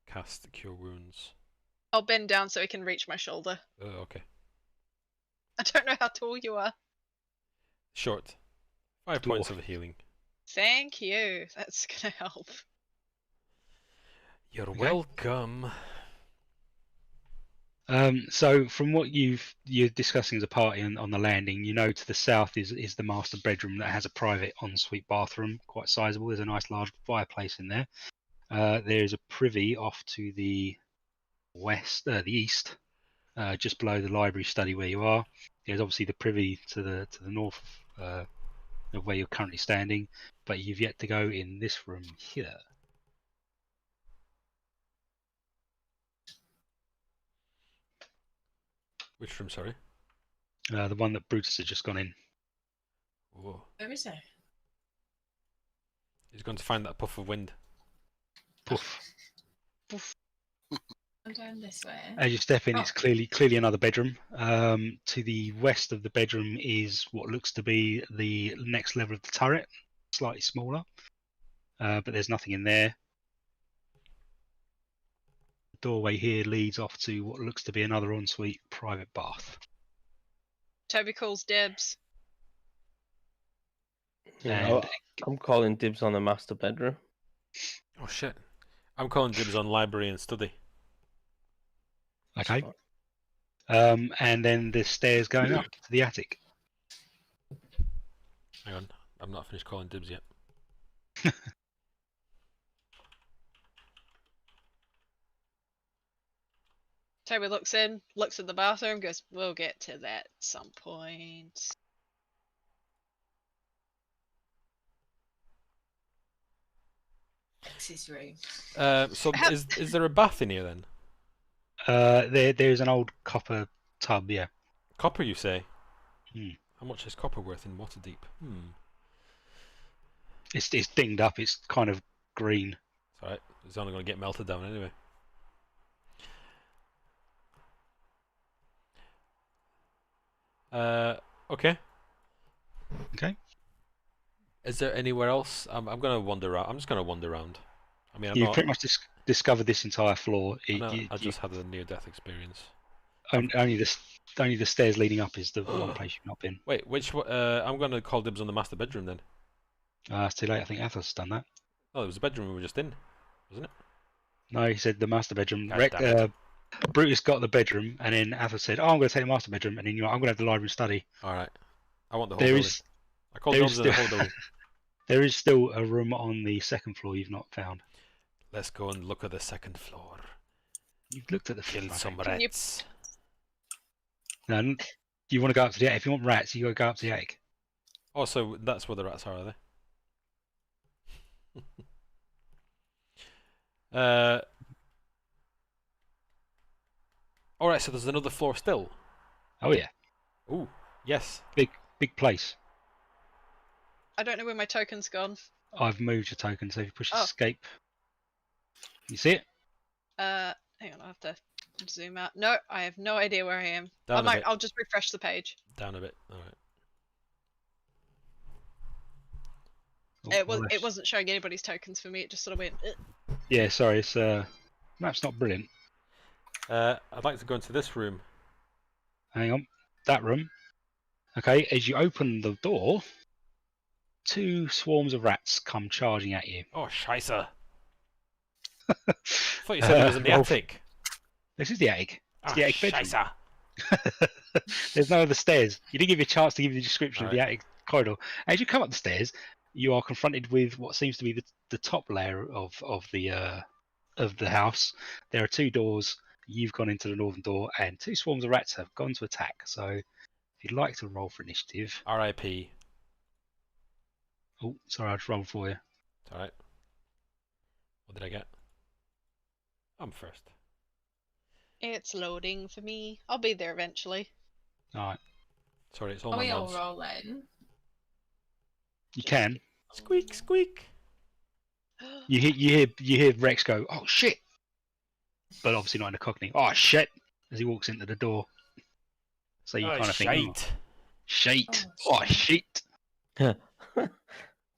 cast Cure Wounds. I'll bend down so he can reach my shoulder. Okay. I don't know how tall you are. Short. 5 points of healing. Thank you. That's gonna help. You're welcome. So from what you're discussing as a party on the landing, to the south is the master bedroom that has a private ensuite bathroom, quite sizable. There's a nice large fireplace in there. There's a privy off to the east, just below the library study where you are. There's obviously the privy to the north of where you're currently standing, but you've yet to go in this room here. Which room, sorry? The one that Brutus has just gone in. Whoa. Where is it? He's going to find that puff of wind. Poof. Poof. I'm going this way. As you step in, Oh. it's clearly another bedroom. To the west of the bedroom is what looks to be the next level of the turret, slightly smaller, but there's nothing in there. The doorway here leads off to what looks to be another ensuite private bath. Toby calls dibs. Yeah, And I'm calling dibs on the master bedroom. Oh shit! I'm calling dibs on library and study. okay, and then the stairs going up to the attic. Hang on, I'm not finished calling dibs yet. Toby looks in, looks at the bathroom, goes, "We'll get to that at some point." His room. So is there a bath in here then? There's an old copper tub, yeah. Copper, you say? Hmm. How much is copper worth in Waterdeep? It's dinged up. It's kind of green. It's alright. It's only going to get melted down anyway. Okay. Okay. Is there anywhere else? I'm gonna wander out. I'm just gonna wander around. I mean, You've pretty much discovered this entire floor. I just had a near-death experience. Only the stairs leading up is the one place you've not been. Wait, I'm gonna call dibs on the master bedroom then. It's too late. I think Athos done that. Oh, it was the bedroom we were just in, wasn't it? No, he said the master bedroom. God damn it. Brutus got the bedroom, and then Athos said, "Oh, I'm going to take the master bedroom," and then I'm going to have the library and study. All right. I want the whole There building. is I call there dibs is on the still- whole building. there is still a room on the second floor you've not found. Let's go and look at the second floor. You've looked at the Kill front. some Can you- rats. No, you want to go up to the attic. If you want rats, you got to go up to the attic. Oh, so that's where the rats are they? Alright, so there's another floor still. Oh yeah, Ooh, yes. big place. I don't know where my token's gone. I've moved your token, so if you push Oh. escape, you see it. Hang on, I have to zoom out. No, I have no idea where I am. Down a bit. I'll just refresh the page. Down a bit. Alright. Oh, It left. wasn't showing anybody's tokens for me. It just sort of went. Yeah, sorry, it's map's not brilliant. I'd like to go into this room. Hang on, that room. Okay, as you open the door, 2 swarms of rats come charging at you. Oh, scheisse. I thought you said it was in the Rolf. attic. This is the attic. It's Ah, the attic bedroom. scheisse. There's no other stairs. You didn't give you a chance to give you the description of the Alright. attic corridor. As you come up the stairs, you are confronted with what seems to be the top layer of the house. There are 2 doors. You've gone into the northern door, and 2 swarms of rats have gone to attack. So, if you'd like to roll for initiative. R.I.P. Oh, sorry, I just rolled for you. Alright. What did I get? I'm first. It's loading for me. I'll be there eventually. All right, Sorry, it's all Are my we all nods. rolling? you can. Squeak, squeak. You hear Rex go, "Oh shit!" But obviously not in a Cockney. "Oh shit!" as he walks into the door. So you Oh, kind of think, "Oh, shite. shite! Oh shit!"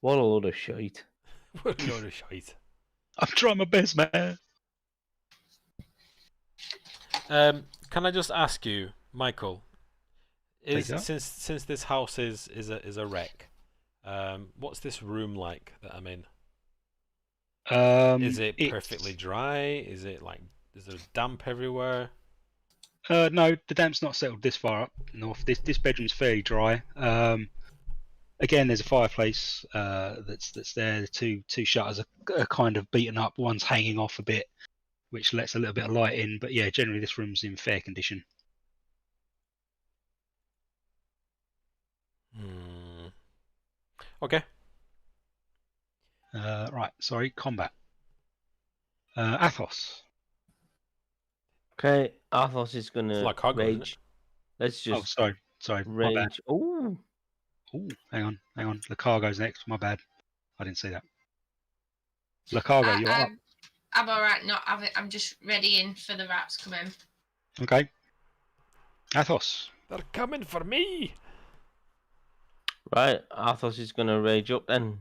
What a load of shite. What a load of shite. I'm trying my best, man. Can I just ask you, Michael? Take that. Since this house is a wreck, what's this room like that I'm in? Is it it's- perfectly dry? Is there damp everywhere? No, the damp's not settled this far up north. This bedroom's fairly dry. Again, there's a fireplace that's there. The two shutters are kind of beaten up. One's hanging off a bit, which lets a little bit of light in. But yeah, generally this room's in fair condition. Okay. Right, sorry, combat. Athos. Okay, Athos is It's gonna like cargo, isn't it? rage. Let's Oh, just sorry, my bad. rage. Oh, Oh, hang on. The cargo's next. My bad. I didn't see that. Lacargo, you're up. I'm alright. Not have it. I'm just readying for the rats come in. Okay. Athos. They're coming for me. Right, Athos is going to rage up then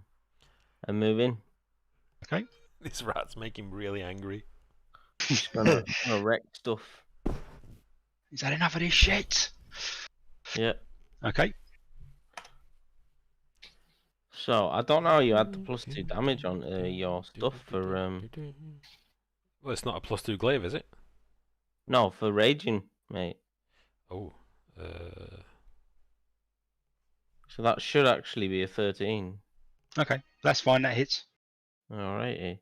and move in. Okay. These rats make him really angry. He's going to wreck stuff. Is that enough of this shit? Yeah. Okay. So, I don't know how you had the +2 damage on your stuff for... Well, it's not a +2 glaive, is it? No, for raging, mate. Oh. So that should actually be a 13. Okay. That's fine. That hits. Alrighty.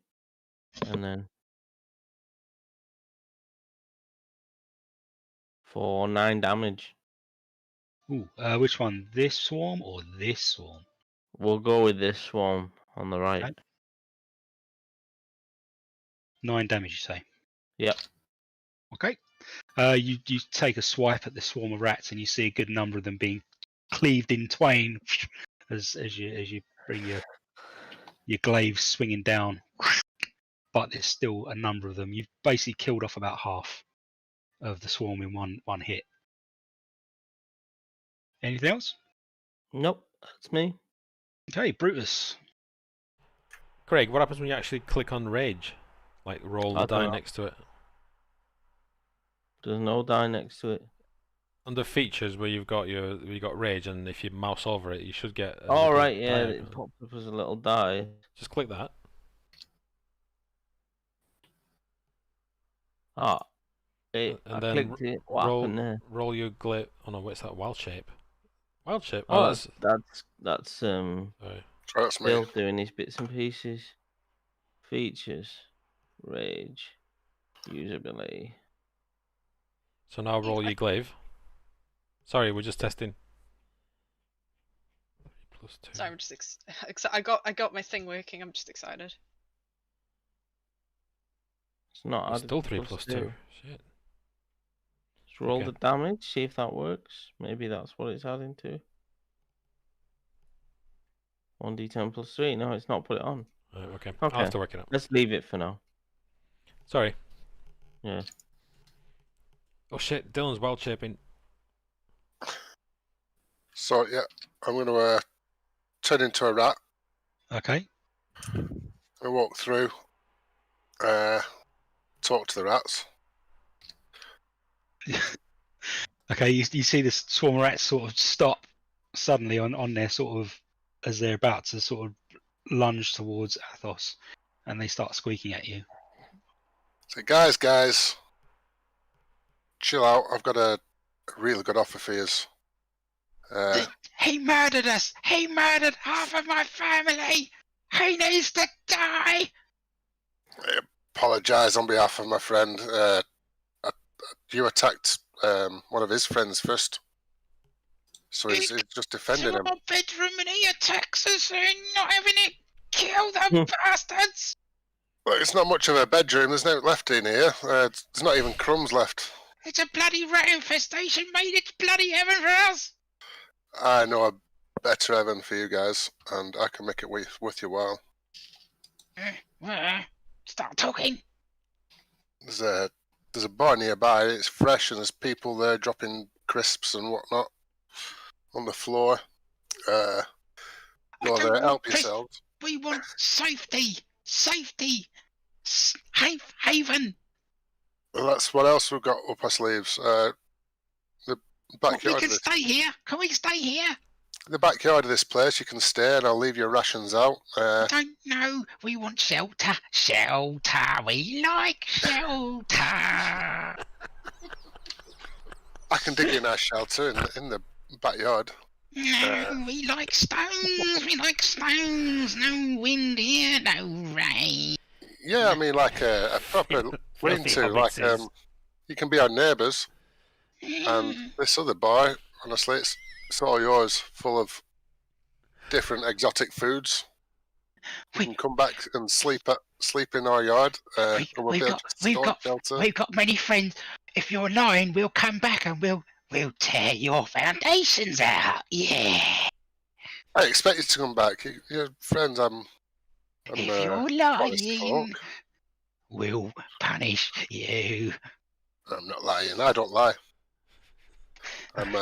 And then... for 9 damage. Ooh. Which one? This swarm or this swarm? We'll go with this swarm on the right. Okay. 9 damage, you say? Yep. Okay. You take a swipe at the swarm of rats, and you see a good number of them being cleaved in twain as you bring your glaive swinging down. But there's still a number of them. You've basically killed off about half of the swarm in one hit. Anything else? Nope, that's me. Okay, Brutus. Craig, what happens when you actually click on rage? Like roll I the don't die know. next to it? There's no die next to it. Under features where you've got rage, and if you mouse over it, you should get. Oh, little right, yeah, die it icon. popped up as a little die. Just click that. Ah, And I then clicked it. What roll, happened there? roll your glaive. Oh no, what's that? Wild shape. Wild shape. Oh, Oh, that's sorry. That's me. still doing these bits and pieces. Features, rage, usability. So now roll your glaive. Sorry, we're just testing. +2. So I'm just I got my thing working. I'm just excited. It's not It's added still to 3 +2. +2. Shit. Just roll Okay. the damage, see if that works. Maybe that's what it's adding to. 1d10 +3. No, it's not put it on. Okay. Okay. I'll have to work it out. Let's leave it for now. Sorry. Yeah. Oh shit, Dylan's wild shaping. So yeah, I'm going to turn into a rat. Okay. I walk through, talk to the rats. Okay, you see this swarm of rats sort of stop suddenly on their sort of, as they're about to sort of lunge towards Athos, and they start squeaking at you. Say, guys, chill out. I've got a really good offer for you. He murdered us. He murdered half of my family. He needs to die. I apologise on behalf of my friend. You attacked one of his friends first, so he's just defending To him. our bedroom and he attacks us and not having it. Kill the bastards. Well, it's not much of a bedroom. There's no left in here. There's not even crumbs left. It's a bloody rat infestation, mate. It's bloody heaven for us. I know a better heaven for you guys, and I can make it worth your while. Start talking. There's a bar nearby. It's fresh, and there's people there dropping crisps and whatnot on the floor. Go don't there, want help crisps. yourselves. We want safety. Safety. Haven. Well, that's what else we've got up our sleeves. The We backyard. can stay here. Can we stay here? The backyard of this place. You can stay, and I'll leave your rations out. Don't know. We want shelter. Shelter. We like shelter. I can dig you a nice shelter in the backyard. No, we like stones. We like stones. No wind here. No rain. Yeah, I mean like a proper lean-to. Like you can be our neighbours. And this other bar, honestly, it's all yours, full of different exotic foods. You can come back and sleep in our yard. We've got many friends. If you're lying, we'll come back and we'll tear your foundations out. Yeah. I expect you to come back. You're friends. I'm If you're honest to lying, talk. will punish you. I'm not lying. I don't lie. I'm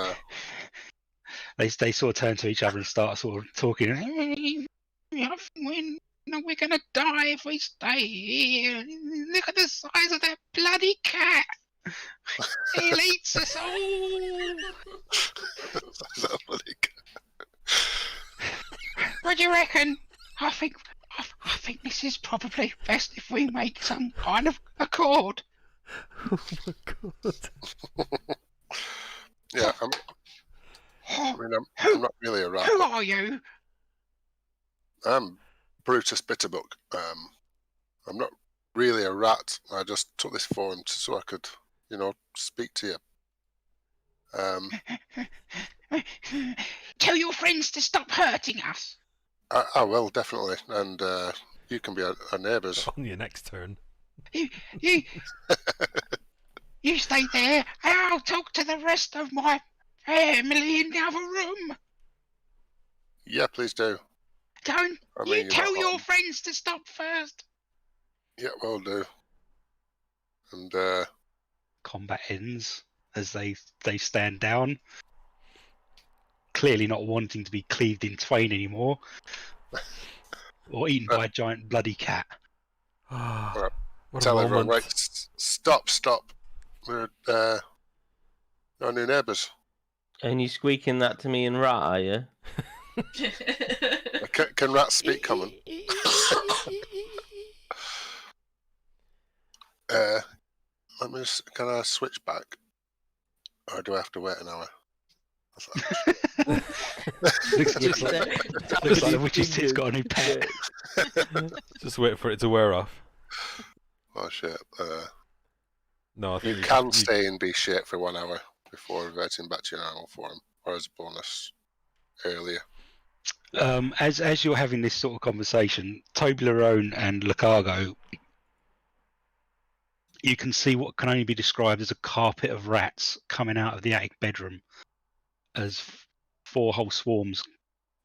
They sort of turn to each other and start sort of talking. We're gonna die if we stay here. Look at the size of that bloody cat. He'll eat us all. What do you reckon? I think this is probably best if we make some kind of accord. Oh my god. yeah. I'm not really a rat. Who are you? I'm Brutus Bitterbook. I'm not really a rat. I just took this phone so I could, speak to you. Tell your friends to stop hurting us. I will, definitely. And you can be our neighbours. On your next turn. You stay there and I'll talk to the rest of my family in the other room. Yeah, please do. Don't you tell your friends to stop first. Yeah, will do. And combat ends as they stand down, clearly not wanting to be cleaved in twain anymore, or eaten by a giant bloody cat. What tell a everyone, moment. right? Stop. We're our new neighbours. And you squeaking that to me in rat, are you? Can rats speak common? Can I switch back? Or do I have to wait an hour? Looks like the witch's tit's got a new pet. Just wait for it to wear off. Oh shit. No, I think you can stay and be shit for 1 hour before reverting back to your normal form, or as a bonus earlier. As you're having this sort of conversation, Toblerone and Lucago, you can see what can only be described as a carpet of rats coming out of the attic bedroom as 4 whole swarms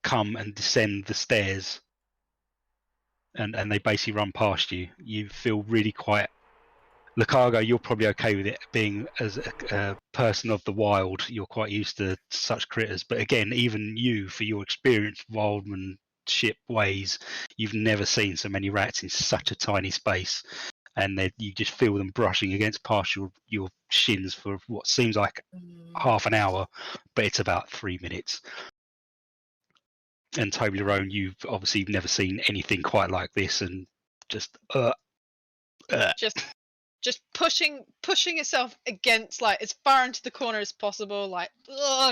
come and descend the stairs, and they basically run past you. You feel really quite... Lucago, you're probably okay with it, being as a person of the wild, you're quite used to such critters. But again, even you, for your experienced wildmanship ways, you've never seen so many rats in such a tiny space. And you just feel them brushing against past your shins for what seems like half an hour, but it's about 3 minutes. And Toblerone, you've obviously never seen anything quite like this, and just just pushing itself against, like, as far into the corner as possible, like,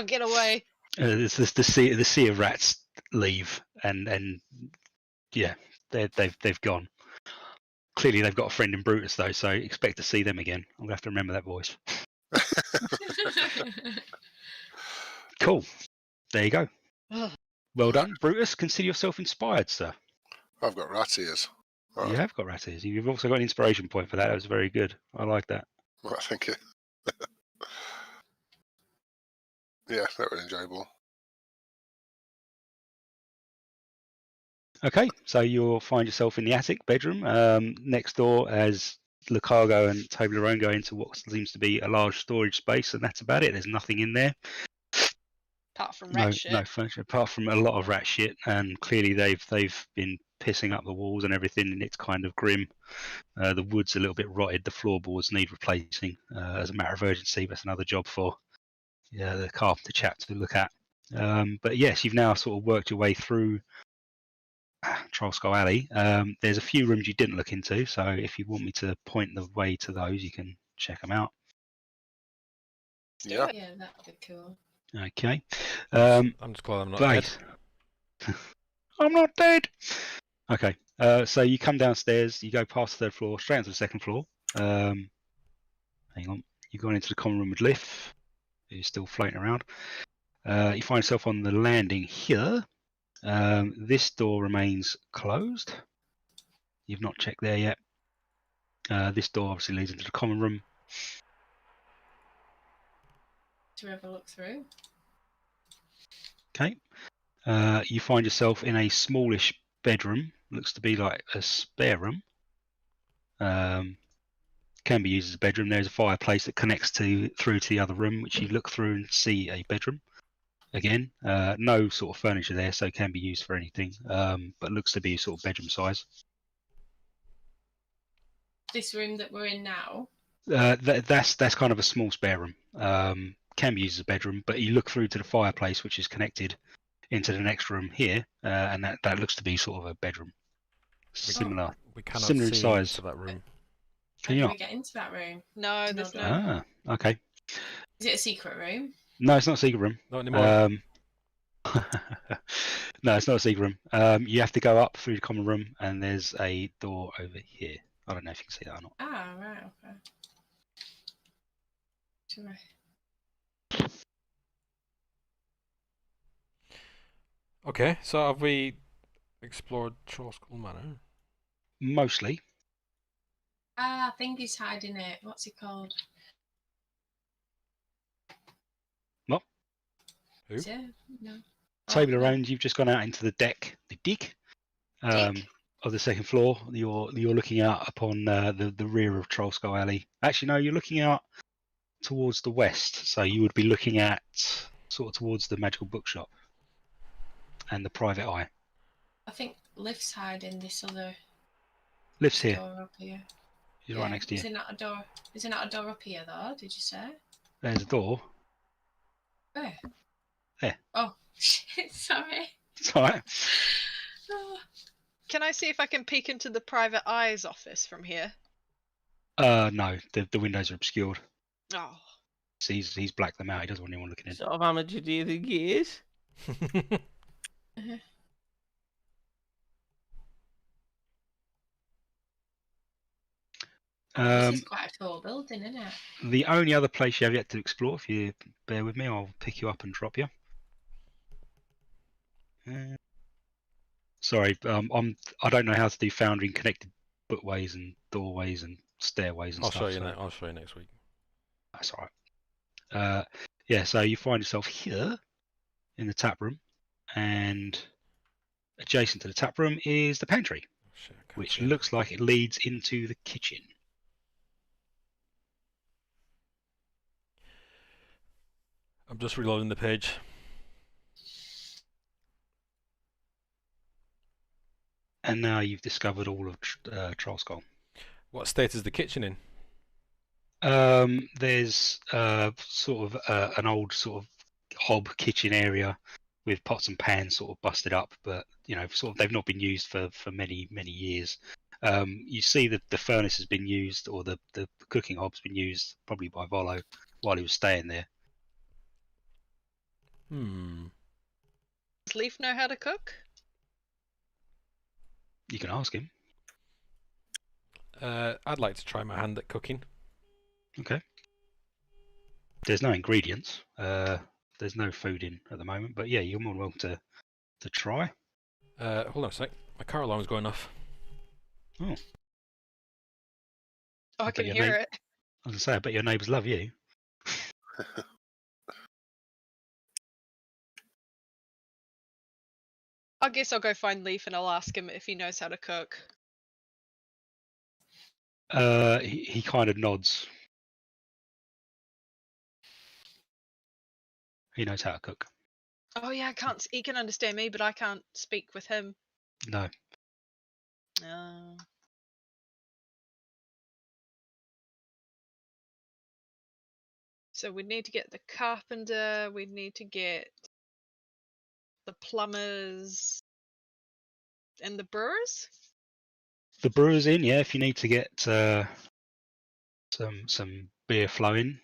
get away. The sea of rats leave, and yeah, they've gone. Clearly, they've got a friend in Brutus though, so expect to see them again. I'm gonna have to remember that voice. Cool. There you go. Well done, Brutus. Consider yourself inspired, sir. I've got rat ears. You have got rat ears. You've also got an inspiration point for that. That was very good. I like that. Well, thank you. Yeah, that was enjoyable. Okay, so you'll find yourself in the attic bedroom. Next door, as Lucago and Toblerone go into what seems to be a large storage space, and that's about it. There's nothing in there. Apart from rat shit. No furniture, apart from a lot of rat shit, and clearly they've been pissing up the walls and everything, and it's kind of grim. The wood's a little bit rotted. The floorboards need replacing as a matter of urgency. That's another job for the carpenter chap to look at. But yes, you've now sort of worked your way through Trollskull Alley. There's a few rooms you didn't look into, so if you want me to point the way to those, you can check them out. Yeah, that'd be cool. Okay. I'm just glad I'm not dead. I'm not dead. Okay. So you come downstairs, you go past the 3rd floor, straight onto the 2nd floor. Hang on. You've gone into the common room with Liff, who's still floating around. You find yourself on the landing here. This door remains closed. You've not checked there yet. This door obviously leads into the common room. To have a look through. Okay. You find yourself in a smallish bedroom. Looks to be like a spare room. Can be used as a bedroom. There's a fireplace that connects through to the other room, which you look through and see a bedroom. Again, no sort of furniture there, so can be used for anything, but looks to be sort of bedroom size. This room that we're in now. That's kind of a small spare room. Can be used as a bedroom, but you look through to the fireplace, which is connected into the next room here, and that looks to be sort of a bedroom. Similar, We cannot similar in see size. into that room. How Can you do not? we get into that room? No, there's no. Ah, okay. Is it a secret room? No, it's not a secret room. Not anymore. No, it's not a secret room. You have to go up through the common room, and there's a door over here. I don't know if you can see that or not. Ah, right, okay. Sure. Okay, so have we explored Trollskull Manor? Mostly. I think he's hiding it. What's he called? What? Who? Is it? No. Table Oh, no. around. You've just gone out into the deck, the deck, of the second floor. You're looking out upon the rear of Trollskull Alley. Actually, no, you're looking out towards the west. So you would be looking at sort of towards the magical bookshop and the private eye. I think Lift's hiding this other Lift's here. door up here. He's right next to you. Is it not a door? Is it not a door up here though? Did you say? There's a door. Where? There. Oh, shit! Sorry. It's all right. Oh. Can I see if I can peek into the private eye's office from here? No, the windows are obscured. Oh. So he's blacked them out. He doesn't want anyone looking in. Sort of amateur do you think he is? This is quite a tall building, isn't it? The only other place you have yet to explore, if you bear with me, I'll pick you up and drop you. Sorry, I don't know how to do foundry and connected bookways and doorways and stairways and I'll stuff. show you. So I'll show you next week. that's all right. Yeah, so you find yourself here in the tap room, and adjacent to the tap room is the pantry, Oh, shit, I can't which see it. looks like it leads into the kitchen. I'm just reloading the page. And now you've discovered all of Trollskull. What state is the kitchen in? There's sort of an old sort of hob kitchen area with pots and pans sort of busted up, but sort of they've not been used for many years. You see that the furnace has been used, or the cooking hob's been used probably by Volo while he was staying there. Does Leaf know how to cook? You can ask him. I'd like to try my hand at cooking. Okay. There's no ingredients. There's no food in at the moment, but yeah, you're more than welcome to try. Hold on a sec. My car alarm's going off. Oh, I bet can your hear name- it. I was gonna say, I bet your neighbours love you. I guess I'll go find Leaf and I'll ask him if he knows how to cook. He kind of nods. He knows how to cook. Oh yeah, I can't. He can understand me, but I can't speak with him. No. No. So we need to get the carpenter. We need to get the plumbers and the brewers. The brewer's in, yeah, if you need to get some beer flowing.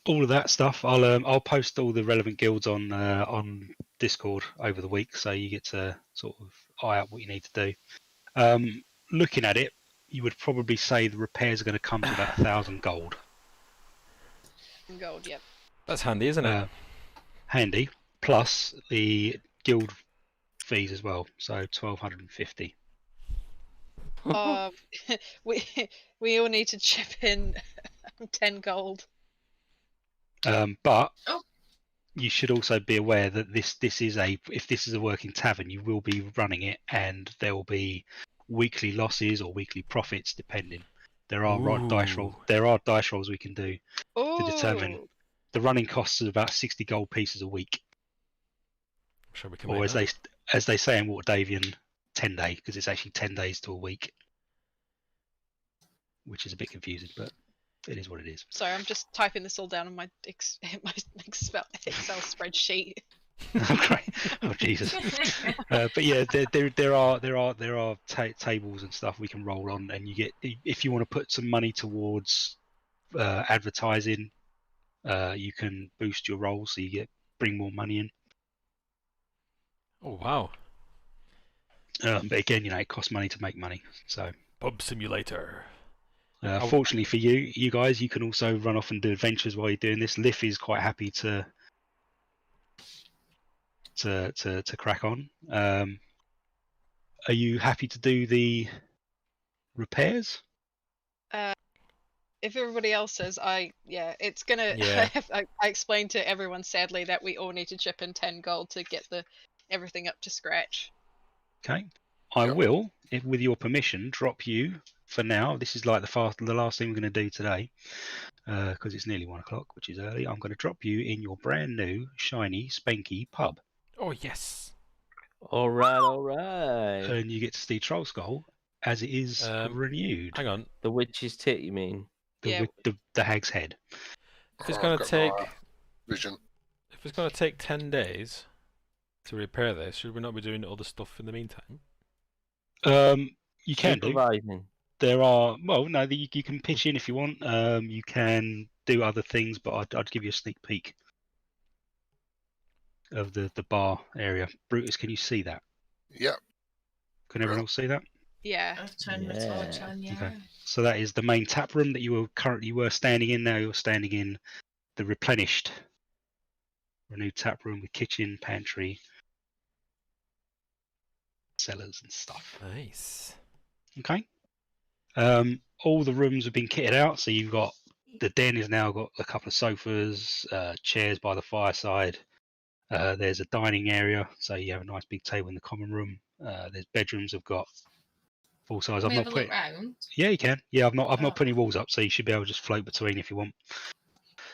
All of that stuff. I'll post all the relevant guilds on Discord over the week, so you get to sort of eye out what you need to do. Looking at it, you would probably say the repairs are going to come to about 1,000 gold. Gold, yep. That's handy, isn't it? Handy, plus the guild fees as well, so 1,250. We all need to chip in 10 gold. But Oh. you should also be aware that if this is a working tavern, you will be running it, and there will be weekly losses or weekly profits depending. There are dice rolls. Ooh. There are dice rolls we can do Oh, to determine the running costs of about 60 gold pieces a week, I'm sure we can or make that. as they say in Waterdavian, 10 day, because it's actually 10 days to a week, which is a bit confusing, but it is what it is. Sorry, I'm just typing this all down on my Excel spreadsheet. Great. Oh Jesus. But yeah, there are tables and stuff we can roll on, and you get, if you want to put some money towards advertising, you can boost your roll, so you bring more money in. Oh wow. But again, it costs money to make money. So Pub simulator. fortunately for you guys, you can also run off and do adventures while you're doing this. Liff is quite happy to crack on. Are you happy to do the repairs? If everybody else says, it's gonna. Yeah. I explained to everyone sadly that we all need to chip in 10 gold to get everything up to scratch. Okay. I Yep. will, with your permission, drop you for now. This is like the last thing we're going to do today, because it's nearly 1 o'clock, which is early. I'm going to drop you in your brand new, shiny, spanky pub, Oh yes. All right. and you get to see Troll Skull as it is renewed. Hang on. The witch's tit, you mean? With the hag's head. If it's Oh, gonna I've got take no vision. if it's gonna take 10 days to repair this, should we not be doing other stuff in the meantime? You can do. Supervising. There are, well, no, you can pitch in if you want. You can do other things, but I'd give you a sneak peek of the bar area. Brutus, can you see that? Yep. Can everyone else see that? Yeah. I've turned my torch on, yeah. Okay. So that is the main tap room that you were standing in. Now you're standing in the replenished, renewed tap room with kitchen, pantry, cellars and stuff. Nice. Okay. All the rooms have been kitted out, so you've got the den has now got a couple of sofas, chairs by the fireside. There's a dining area, so you have a nice big table in the common room. There's bedrooms have got full size. Can I've we not have a put. look round? Yeah, you can. Yeah, I've not put any Oh. walls up, so you should be able to just float between if you want.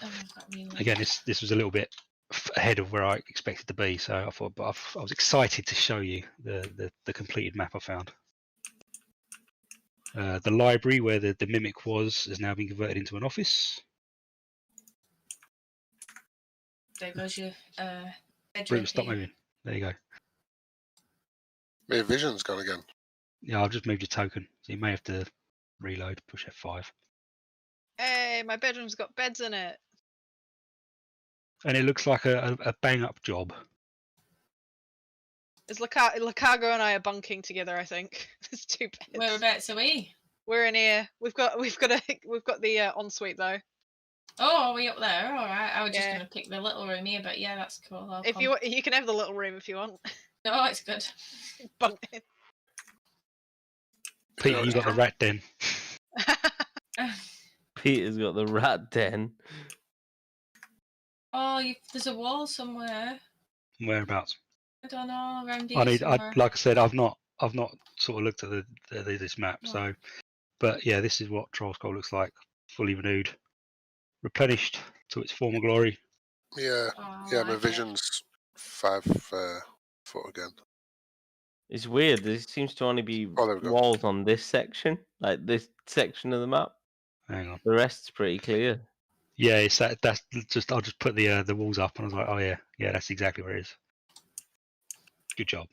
Oh, I've got really... Again, this was a little bit ahead of where I expected to be, so I thought, but I was excited to show you the completed map I found. The library where the mimic was has now been converted into an office. There goes your bedroom. Brutus, stop here. moving. There you go. My vision's gone again. Yeah, I've just moved your token, so you may have to reload. Push F5. Hey, my bedroom's got beds in it. And it looks like a bang up job. Is Lacago and I are bunking together, I think. There's 2 beds. Whereabouts are we? We're in here. We've got the ensuite though. Oh, are we up there? All right. I was just Yeah. going to pick the little room here, but yeah, that's cool. I'll If come. you can have the little room if you want. No, it's good. Bunk. Peter, you got the rat den. Peter's got the rat den. Oh, there's a wall somewhere. Whereabouts? I don't know. Around here somewhere. Like I said, I've not sort of looked at this map. No. So, but yeah, this is what Troll Skull looks like, fully renewed, replenished to its former glory. Yeah. Oh, Yeah, I my like it. vision's 5 foot again. It's weird. There seems to only be Oh, there we go. walls on this section, like this section of the map. Hang on. The rest's pretty clear. Yeah, it's that's just I'll just put the walls up, and I was like, oh yeah, that's exactly where it is. Good job.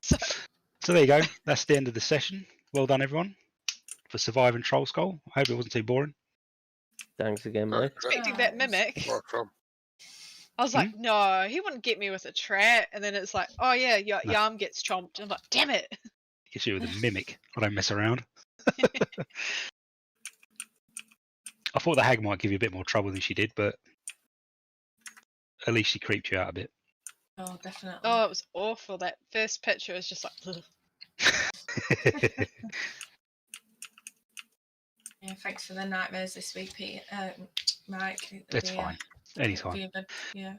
So there you go. That's the end of the session. Well done, everyone, for surviving Troll Skull. I hope it wasn't too boring. Thanks again, Right, mate. Expecting that mimic. Where from? I was like, no, he wouldn't get me with a trap. And then it's like, oh yeah, your No. Yarm gets chomped. I'm like, damn it. Gets you with a mimic. I don't mess around. I thought the hag might give you a bit more trouble than she did, but at least she creeped you out a bit. Oh, definitely. Oh, it was awful. That first picture was just like, ugh. Yeah, Yeah, thanks for the nightmares this week, Pete. Mike. It's fine. Anytime. Yeah.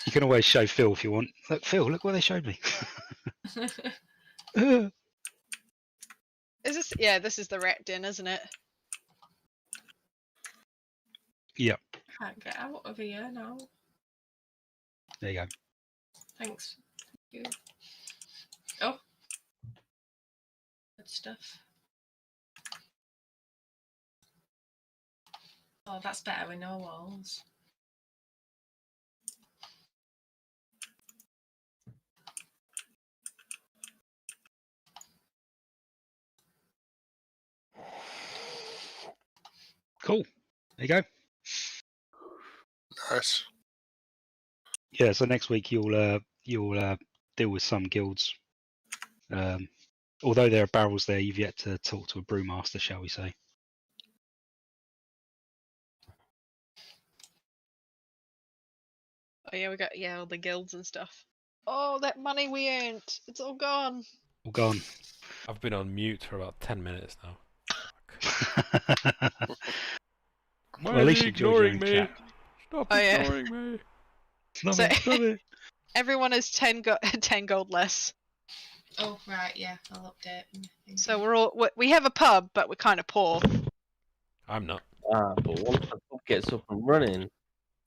You can always show Phil if you want. Look, Phil, look what they showed me. Is this? Yeah, this is the rat den, isn't it? Yep. Can't get out of here now. There you go. Thanks. Thank you. Oh. Good stuff. Oh, that's better with no walls. Cool. There you go. Nice. Yeah. So next week you'll deal with some guilds. Although there are barrels there, you've yet to talk to a brewmaster, shall we say? Oh yeah, we got all the guilds and stuff. Oh, that money we earned, it's all gone. All gone. I've been on mute for about 10 minutes now. Why Well, at are least you you enjoyed your ignoring own me? chat. Stop Oh, yeah. ignoring me. Stop So- it, stop it. Everyone is 10 gold less. Oh, right, yeah, I'll update. So we have a pub, but we're kind of poor. I'm not. But once the pub gets up and running,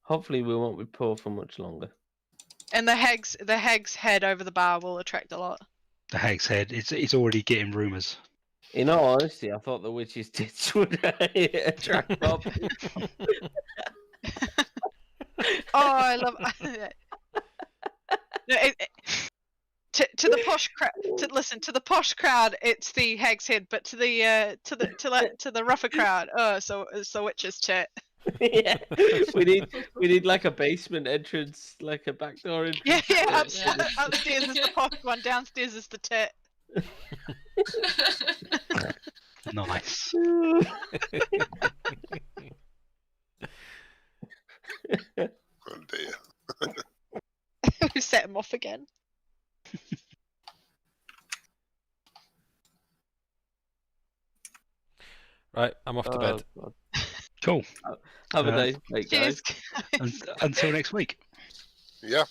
hopefully we won't be poor for much longer. And the hag's head over the bar will attract a lot. The Hag's Head. It's already getting rumours. In all honesty, I thought the witch's tits would attract more people. Oh, I love. No, to the posh crowd. To the posh crowd, it's the hag's head, but to the rougher crowd, so witch's tit. Yeah, we need like a basement entrance, like a back door entrance. Yeah. Yeah. Upstairs is the posh one. Downstairs is the tit. Nice. Oh dear. We set him off again. Right, I'm off to bed. God. Cool. Have a Uh, nice night, guys. Cheers. Until next week. Yeah.